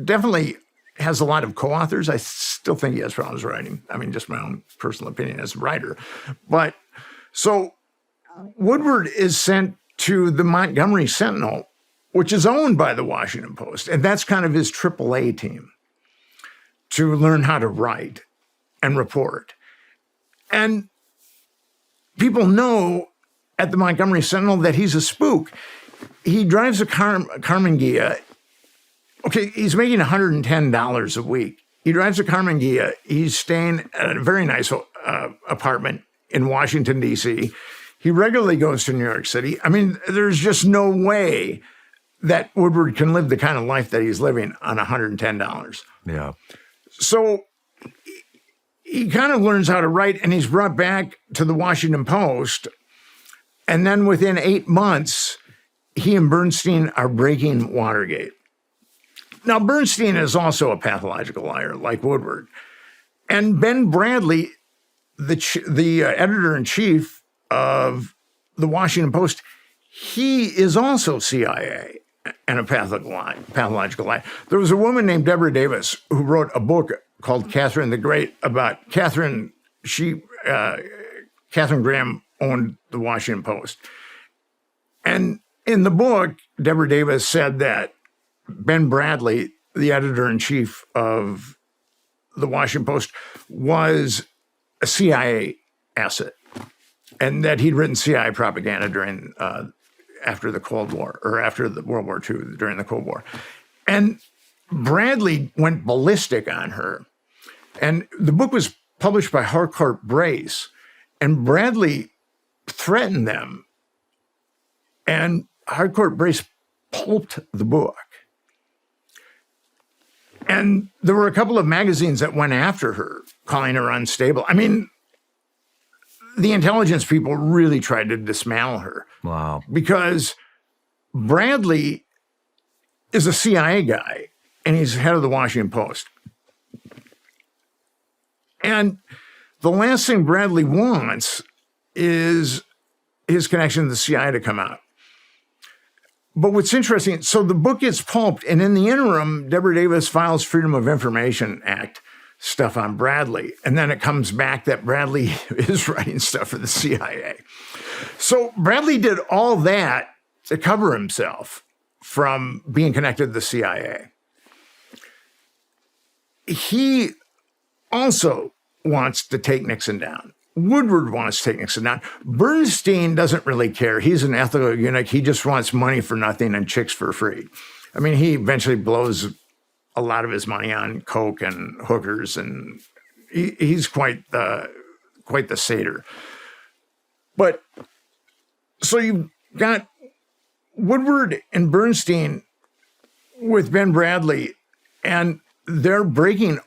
definitely has a lot of co-authors. I still think he has problems writing. I mean, just my own personal opinion as a writer. But so Woodward is sent to the Montgomery Sentinel, which is owned by the Washington Post. And that's kind of his AAA team to learn how to write and report. And people know at the Montgomery Sentinel that he's a spook. He drives a Carmen Ghia. Okay, he's making $110 a week. He drives a Carmen Ghia. He's staying at a very nice apartment in Washington, D.C. He regularly goes to New York City. I mean, there's just no way that Woodward can live the kind of life that he's living on $110. Yeah. So he kind of learns how to write, and he's brought back to the Washington Post. And then within 8 months, he and Bernstein are breaking Watergate. Now, Bernstein is also a pathological liar, like Woodward. And Ben Bradley, the editor-in-chief of the Washington Post, he is also CIA and a pathological liar. There was a woman named Deborah Davis who wrote a book called Catherine the Great about Catherine. Catherine Graham owned the Washington Post. And in the book, Deborah Davis said that Ben Bradley, the editor-in-chief of the Washington Post, was a CIA asset, and that he'd written CIA propaganda during after the Cold War, or after the World War II, during the Cold War. And Bradley went ballistic on her. And the book was published by Harcourt Brace, and Bradley threatened them. And Harcourt Brace pulped the book. And there were a couple of magazines that went after her, calling her unstable. I mean, the intelligence people really tried to dismantle her. Wow. Because Bradley is a CIA guy, and he's head of the Washington Post. And the last thing Bradley wants is his connection to the CIA to come out. But what's interesting, so the book gets pulped, and in the interim, Deborah Davis files Freedom of Information Act stuff on Bradley. And then it comes back that Bradley is writing stuff for the CIA. So Bradley did all that to cover himself from being connected to the CIA. He also wants to take Nixon down. Woodward wants to take Nixon down. Bernstein doesn't really care. He's an ethical eunuch. He just wants money for nothing and chicks for free. I mean, he eventually blows a lot of his money on coke and hookers, and he's quite the satyr. But so you've got Woodward and Bernstein with Ben Bradley, and they're breaking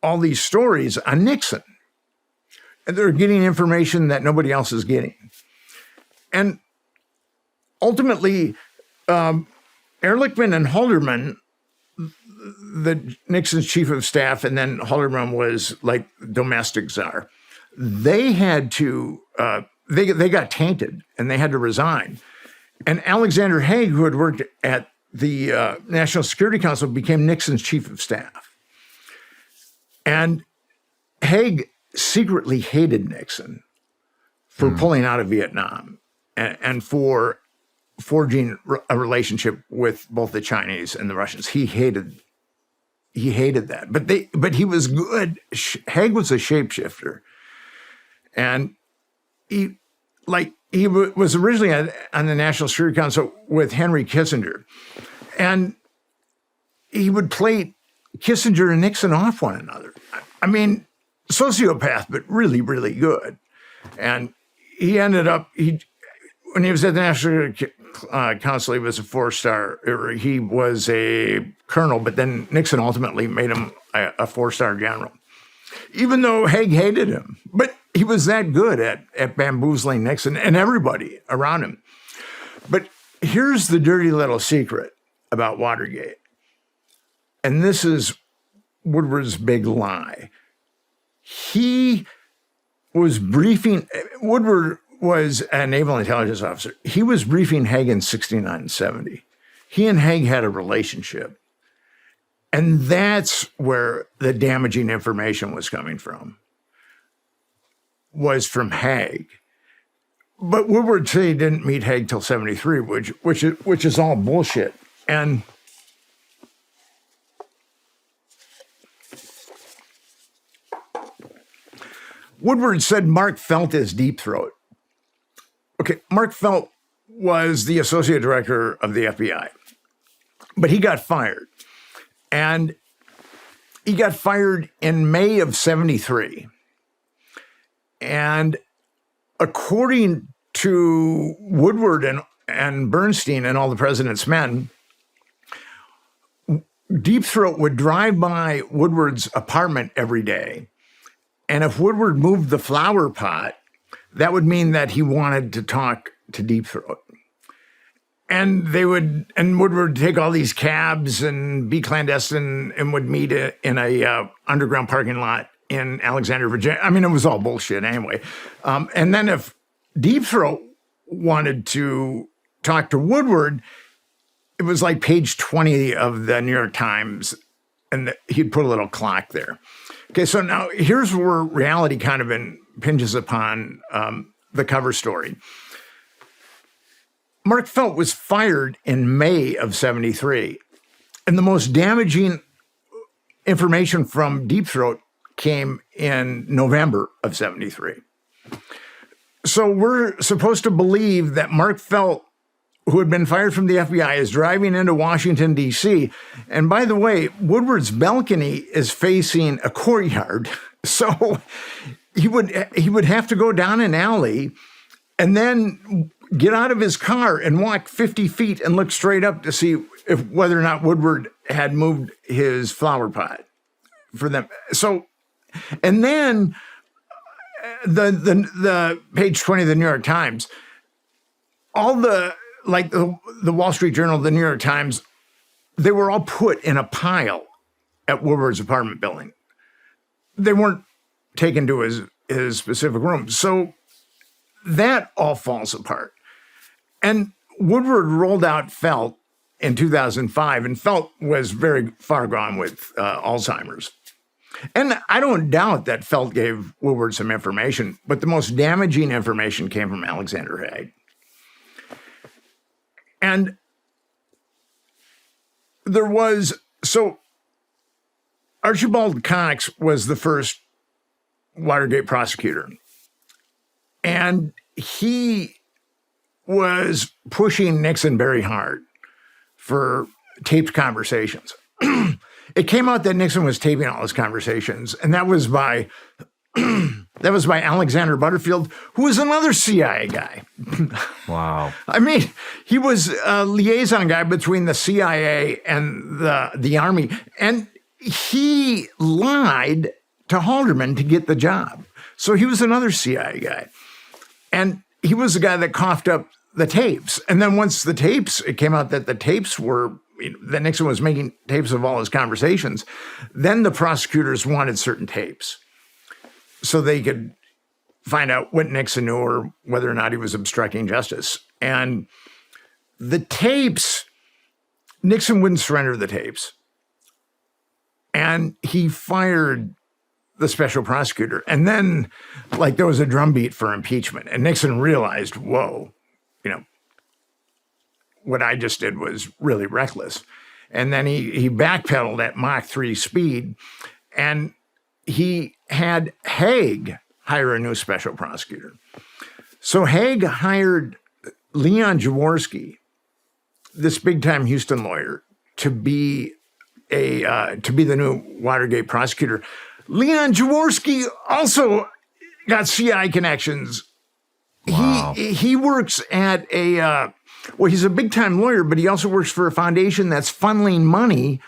all these stories on Nixon. And they're getting information that nobody else is getting. And ultimately, Ehrlichman and Haldeman, the Nixon's chief of staff, and then Haldeman was like domestic czar, they had to, they got tainted and they had to resign. And Alexander Haig, who had worked at the National Security Council, became Nixon's chief of staff. And Haig secretly hated Nixon for pulling out of Vietnam and for forging a relationship with both the Chinese and the Russians. He hated that. But he was good. Haig was a shapeshifter. And he was originally on the National Security Council with Henry Kissinger. And he would play Kissinger and Nixon off one another. I mean, sociopath, but really, really good. And he ended up, when he was at the National counsel. He was a 4-star. He was a colonel, but then Nixon ultimately made him a 4-star general, even though Haig hated him. But he was that good at bamboozling Nixon and everybody around him. But here's the dirty little secret about Watergate. And this is Woodward's big lie. He was briefing, Woodward was a naval intelligence officer. He was briefing Haig in 69 and 70. He and Haig had a relationship. And that's where the damaging information was coming from, was from Haig. But Woodward said he didn't meet Haig till 73, which is all bullshit. And Woodward said Mark Felt is deep throat. Okay, Mark Felt was the associate director of the FBI, but he got fired. And he got fired in May of 73. And according to Woodward and Bernstein and all the president's men, Deep Throat would drive by Woodward's apartment every day. And if Woodward moved the flower pot, that would mean that he wanted to talk to Deep Throat. And Woodward would take all these cabs and be clandestine and would meet in a underground parking lot in Alexandria, Virginia. I mean, it was all bullshit anyway. And then if Deep Throat wanted to talk to Woodward, it was like page 20 of the New York Times, and he'd put a little clock there. Okay, so now here's where reality kind of impinges upon the cover story. Mark Felt was fired in May of 73, and the most damaging information from Deep Throat came in November of 73. So we're supposed to believe that Mark Felt, who had been fired from the FBI, is driving into Washington, D.C. And by the way, Woodward's balcony is facing a courtyard. So he would have to go down an alley and then get out of his car and walk 50 feet and look straight up to see whether or not Woodward had moved his flower pot for them. So, and then the page 20 of the New York Times, all the Wall Street Journal, the New York Times, they were all put in a pile at Woodward's apartment building. They weren't taken to his specific room. So that all falls apart. And Woodward rolled out Felt in 2005, and Felt was very far gone with Alzheimer's. And I don't doubt that Felt gave Woodward some information, but the most damaging information came from Alexander Haig. And Archibald Cox was the first Watergate prosecutor. And he was pushing Nixon very hard for taped conversations. It came out that Nixon was taping all his conversations, and that was by Alexander Butterfield, who was another CIA guy. Wow. I mean, he was a liaison guy between the CIA and the Army, and he lied to Haldeman to get the job. So he was another CIA guy. And he was the guy that coughed up the tapes. And then once it came out that the tapes were, that Nixon was making tapes of all his conversations, then the prosecutors wanted certain tapes so they could find out what Nixon knew or whether or not he was obstructing justice. And the tapes, Nixon wouldn't surrender the tapes. And he fired the special prosecutor. And then, there was a drumbeat for impeachment. And Nixon realized, whoa, what I just did was really reckless. And then he backpedaled at Mach 3 speed, and he had Haig hire a new special prosecutor. So Haig hired Leon Jaworski, this big-time Houston lawyer, to be the new Watergate prosecutor. Leon Jaworski also got CI connections. Wow. He works at Well, he's a big-time lawyer, but he also works for a foundation that's funneling money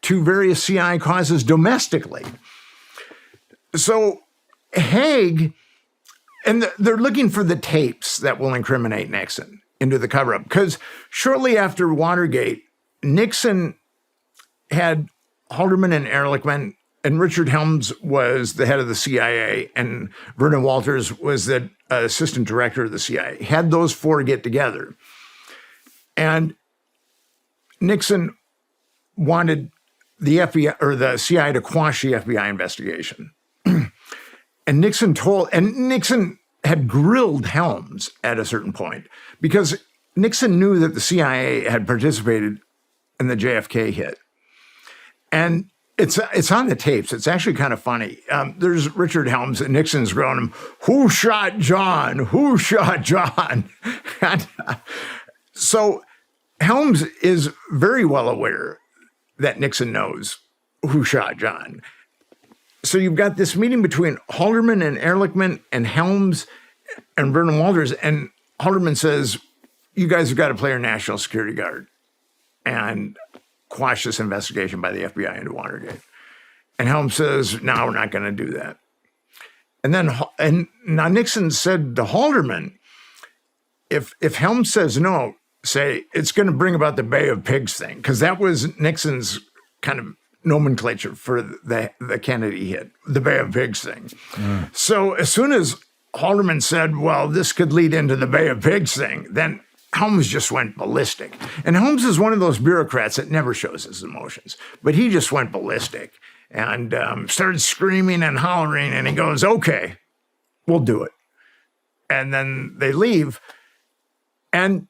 to various CIA causes domestically. So Haig, and they're looking for the tapes that will incriminate Nixon into the cover-up, because shortly after Watergate, Nixon had Haldeman and Ehrlichman, and Richard Helms was the head of the CIA, and Vernon Walters was the assistant director of the CIA. Had those four get together. And Nixon wanted the FBI or the CIA to quash the FBI investigation. And Nixon had grilled Helms at a certain point because Nixon knew that the CIA had participated in the JFK hit. And it's on the tapes. It's actually kind of funny. There's Richard Helms and Nixon's growing him, "Who shot John? Who shot John?" And, so Helms is very well aware that Nixon knows who shot John. So you've got this meeting between Haldeman and Ehrlichman and Helms and Vernon Walters. And Haldeman says, "You guys have got to play your national security guard and quash this investigation by the FBI into Watergate." And Helms says, "No, we're not going to do that." And now Nixon said to Haldeman, if Helms says no, say it's going to bring about the Bay of Pigs thing, because that was Nixon's kind of nomenclature for the Kennedy hit, the Bay of Pigs thing. So as soon as Haldeman said, "Well, this could lead into the Bay of Pigs thing," then Helms just went ballistic. And Helms is one of those bureaucrats that never shows his emotions, but he just went ballistic and started screaming and hollering, and he goes, "Okay, we'll do it." And then they leave, and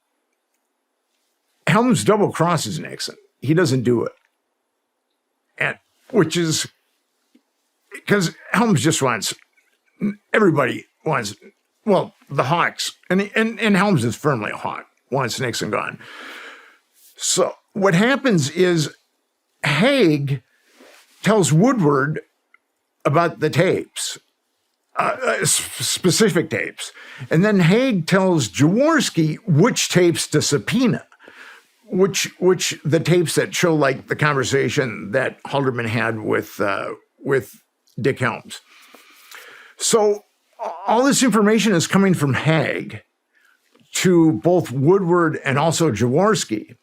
Helms double crosses Nixon. He doesn't do it. And which is because Helms just wants, everybody wants, well, the Hawks, and Helms is firmly a Hawk, wants Nixon gone. So what happens is Haig tells Woodward about the tapes, specific tapes. And then Haig tells Jaworski which tapes to subpoena, which the tapes that show like the conversation that Haldeman had with Dick Helms. So all this information is coming from Haig to both Woodward and also Jaworski.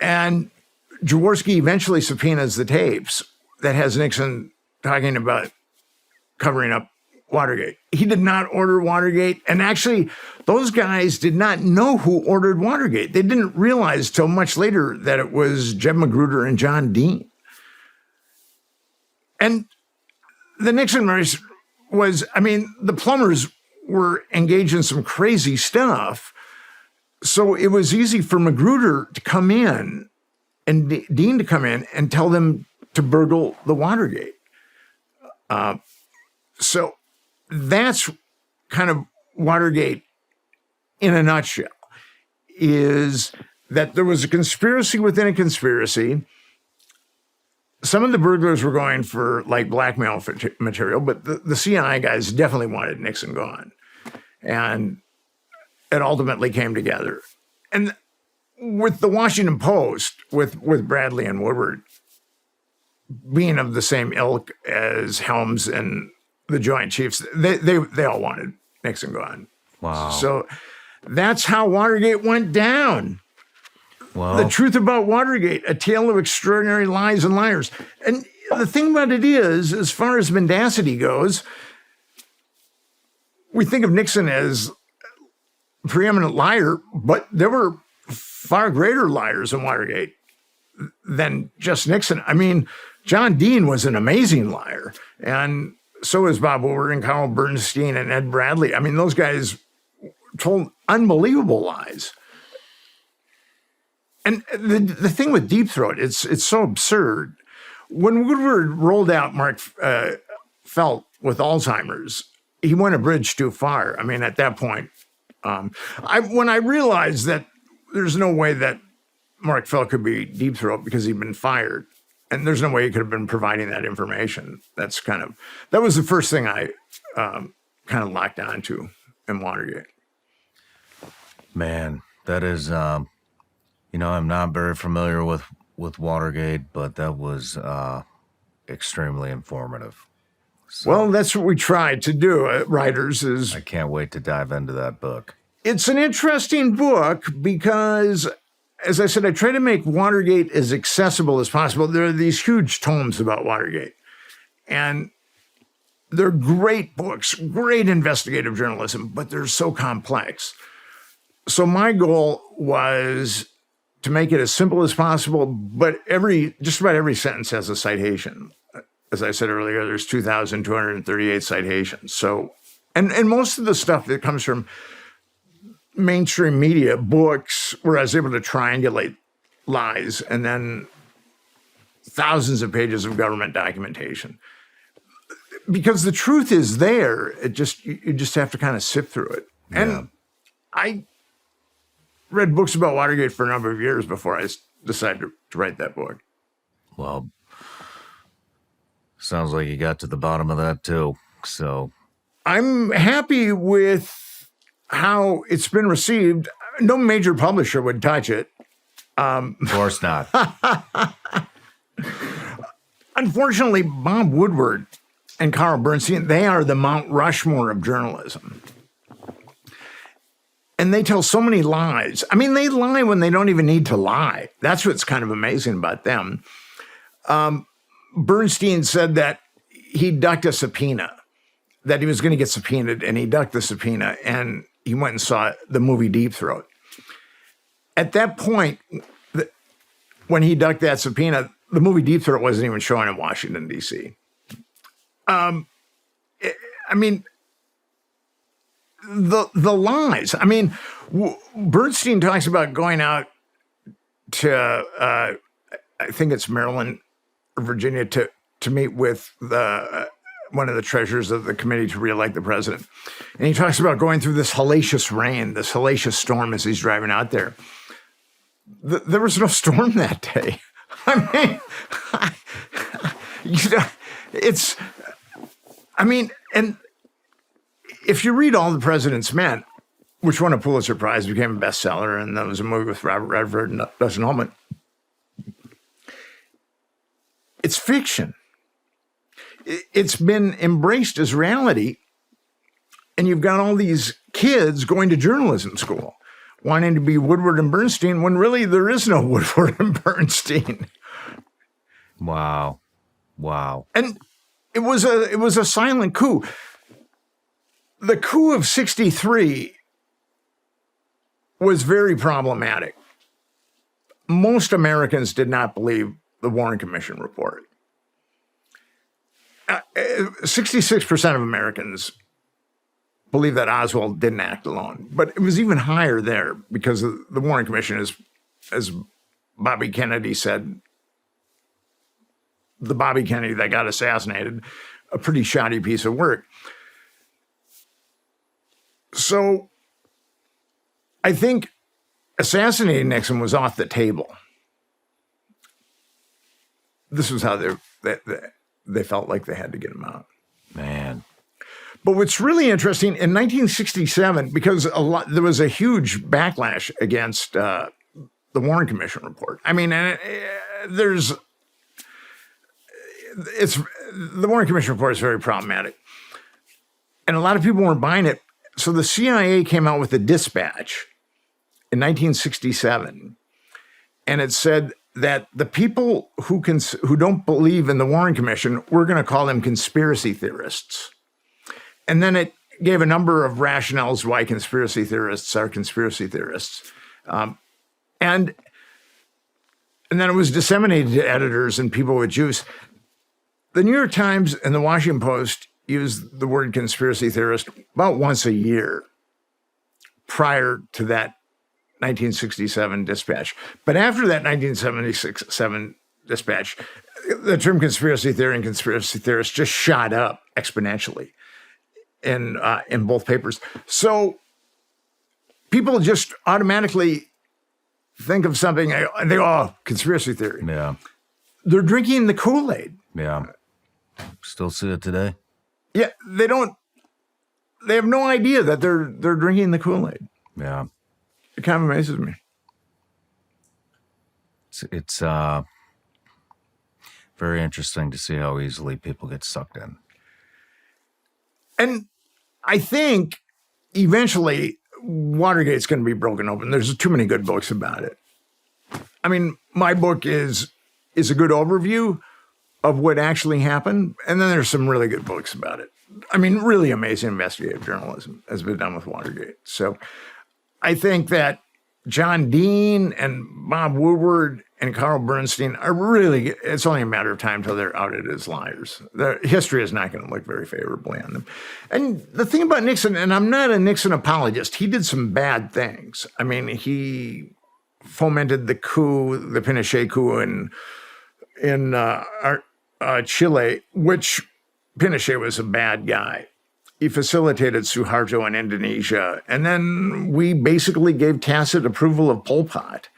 And Jaworski eventually subpoenas the tapes that has Nixon talking about covering up Watergate. He did not order Watergate. And actually, those guys did not know who ordered Watergate. They didn't realize till much later that it was Jeb Magruder and John Dean. And the Nixon race was, I mean, the plumbers were engaged in some crazy stuff. So it was easy for Magruder to come in and Dean to come in and tell them to burgle the Watergate. So that's kind of Watergate in a nutshell, is that there was a conspiracy within a conspiracy. Some of the burglars were going for like blackmail material, but the CIA guys definitely wanted Nixon gone. And it ultimately came together. And with the Washington Post, with Bradley and Woodward being of the same ilk as Helms and the Joint Chiefs, they all wanted Nixon gone. Wow. So that's how Watergate went down. Wow. The truth about Watergate, a tale of extraordinary lies and liars. And the thing about it is, as far as mendacity goes, we think of Nixon as a preeminent liar, but there were far greater liars in Watergate than just Nixon. I mean, John Dean was an amazing liar, and so is Bob Woodward and Carl Bernstein and Ed Bradley. I mean, those guys told unbelievable lies. And the thing with Deep Throat, it's so absurd. When Woodward rolled out Mark Felt with Alzheimer's, he went a bridge too far. I mean, at that point, when I realized that there's no way that Mark Felt could be Deep Throat because he'd been fired, and there's no way he could have been providing that information. That was the first thing I kind of locked onto in Watergate. Man, That is, I'm not very familiar with Watergate, but that was extremely informative. So Well, that's what we try to do, writers, I can't wait to dive into that book. It's an interesting book because, as I said, I try to make Watergate as accessible as possible. There are these huge tomes about Watergate, and they're great books, great investigative journalism, but they're so complex. So my goal was to make it as simple as possible, but just about every sentence has a citation. As I said earlier, there's 2,238 citations. So, and most of the stuff that comes from mainstream media, books, where I was able to triangulate lies, and then thousands of pages of government documentation. Because the truth is there, you just have to kind of sift through it. Yeah. And I read books about Watergate for a number of years before I decided to write that book. Well, sounds like you got to the bottom of that too. So I'm happy with how it's been received. No major publisher would touch it. of course not. Unfortunately, Bob Woodward and Carl Bernstein, they are the Mount Rushmore of journalism. And they tell so many lies. I mean, they lie when they don't even need to lie. That's what's kind of amazing about them. Bernstein said that he ducked a subpoena, that he was going to get subpoenaed, and he ducked the subpoena, and he went and saw the movie Deep Throat. At that point, when he ducked that subpoena, the movie Deep Throat wasn't even showing in Washington, D.C. I mean, the lies. I mean, Bernstein talks about going out to, I think it's Maryland or Virginia, to meet with one of the treasurers of the committee to reelect the president. And he talks about going through this hellacious rain, this hellacious storm as he's driving out there. There was no storm that day. I mean, and if you read All the President's Men, which won a Pulitzer Prize, became a bestseller, and that was a movie with Robert Redford and Dustin Hoffman, it's fiction. It's been embraced as reality, and you've got all these kids going to journalism school, wanting to be Woodward and Bernstein, when really there is no Woodward and Bernstein. Wow. And it was a silent coup. The coup of 1963 was very problematic. Most Americans did not believe the Warren Commission report. 66% of Americans believe that Oswald didn't act alone, but it was even higher there because the Warren Commission is, as Bobby Kennedy said, the Bobby Kennedy that got assassinated, a pretty shoddy piece of work. So I think assassinating Nixon was off the table. This was how they felt like they had to get him out. Man. But what's really interesting, in 1967, because there was a huge backlash against the Warren Commission report. I mean, the Warren Commission report is very problematic. And a lot of people weren't buying it. So the CIA came out with a dispatch in 1967, and it said that the people who don't believe in the Warren Commission, we're going to call them conspiracy theorists. And then it gave a number of rationales why conspiracy theorists are conspiracy theorists. And then it was disseminated to editors and people with juice. The New York Times and the Washington Post used the word conspiracy theorist about once a year prior to that 1967 dispatch. But after that 1976-7 dispatch, the term conspiracy theory and conspiracy theorist just shot up exponentially in both papers. So people just automatically think of something, they go, oh, conspiracy theory. Yeah. They're drinking the Kool-Aid. Yeah. Still see it today? Yeah, they have no idea that they're drinking the Kool-Aid. Yeah. It kind of amazes me. It's very interesting to see how easily people get sucked in. And I think eventually Watergate's going to be broken open. There's too many good books about it. I mean, my book is a good overview of what actually happened. And then there's some really good books about it. I mean, really amazing investigative journalism has been done with Watergate. So I think that John Dean and Bob Woodward and Carl Bernstein are really, it's only a matter of time until they're outed as liars. Their history is not going to look very favorably on them. And the thing about Nixon, and I'm not a Nixon apologist, he did some bad things. I mean, he fomented the coup, the Pinochet coup in Chile, which Pinochet was a bad guy. He facilitated Suharto in Indonesia. And then we basically gave tacit approval of Pol Pot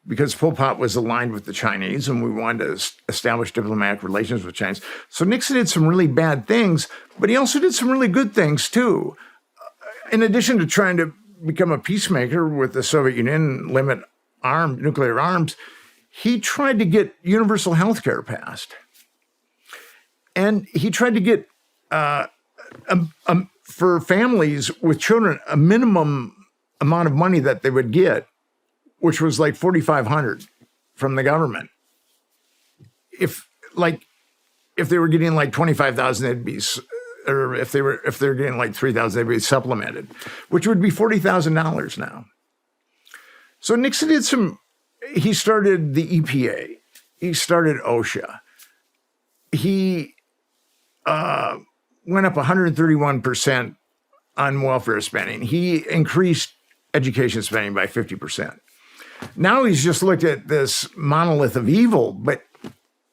because Pol Pot was aligned with the Chinese and we wanted to establish diplomatic relations with Chinese. So Nixon did some really bad things, but he also did some really good things too. In addition to trying to become a peacemaker with the Soviet Union, limit nuclear arms, he tried to get universal health care passed. And he tried to get, for families with children, a minimum amount of money that they would get, which was like $4,500 from the government. If they were getting like $25,000, they'd be, or if they're getting like $3,000, they'd be supplemented, which would be $40,000 now. So Nixon did he started the EPA. He started OSHA. He went up 131% on welfare spending. He increased education spending by 50%. Now he's just looked at this monolith of evil, but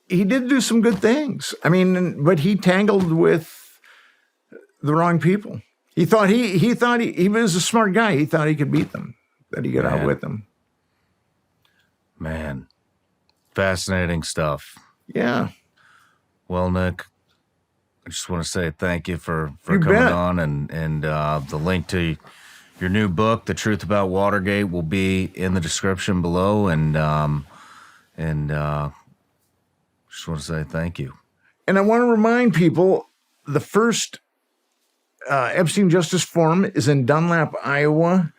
he did do some good things. I mean, but he tangled with the wrong people. He thought he was a smart guy. He thought he could beat them, that he could outwit them. Man, fascinating stuff. Yeah. Well, Nick, I just want to say thank you for You coming bet. on, and the link to your new book, The Truth About Watergate, will be in the description below, and just want to say thank you. And I want to remind people, the first Epstein Justice Forum is in Dunlap, Iowa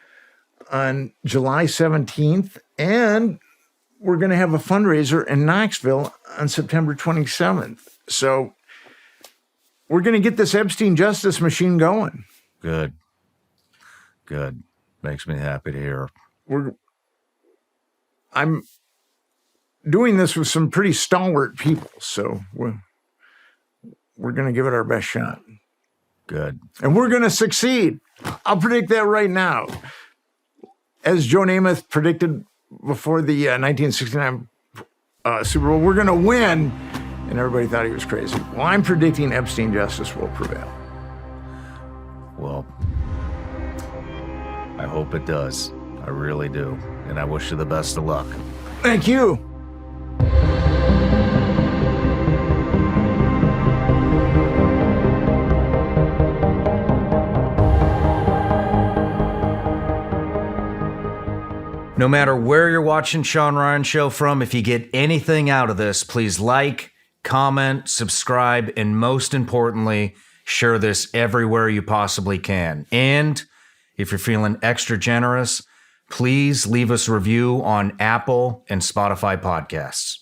on July 17th, and we're going to have a fundraiser in Knoxville on September 27th. So we're going to get this Epstein Justice machine going. Good. Makes me happy to hear. I'm doing this with some pretty stalwart people, so we're going to give it our best shot. Good. And we're going to succeed. I'll predict that right now. As Joe Namath predicted before the 1969 Super Bowl, we're going to win. And everybody thought he was crazy. Well, I'm predicting Epstein Justice will prevail. Well, I hope it does. I really do. And I wish you the best of luck. Thank you. No matter where you're watching Sean Ryan Show from, if you get anything out of this, please like, comment, subscribe, and most importantly, share this everywhere you possibly can. And if you're feeling extra generous, please leave us a review on Apple and Spotify podcasts.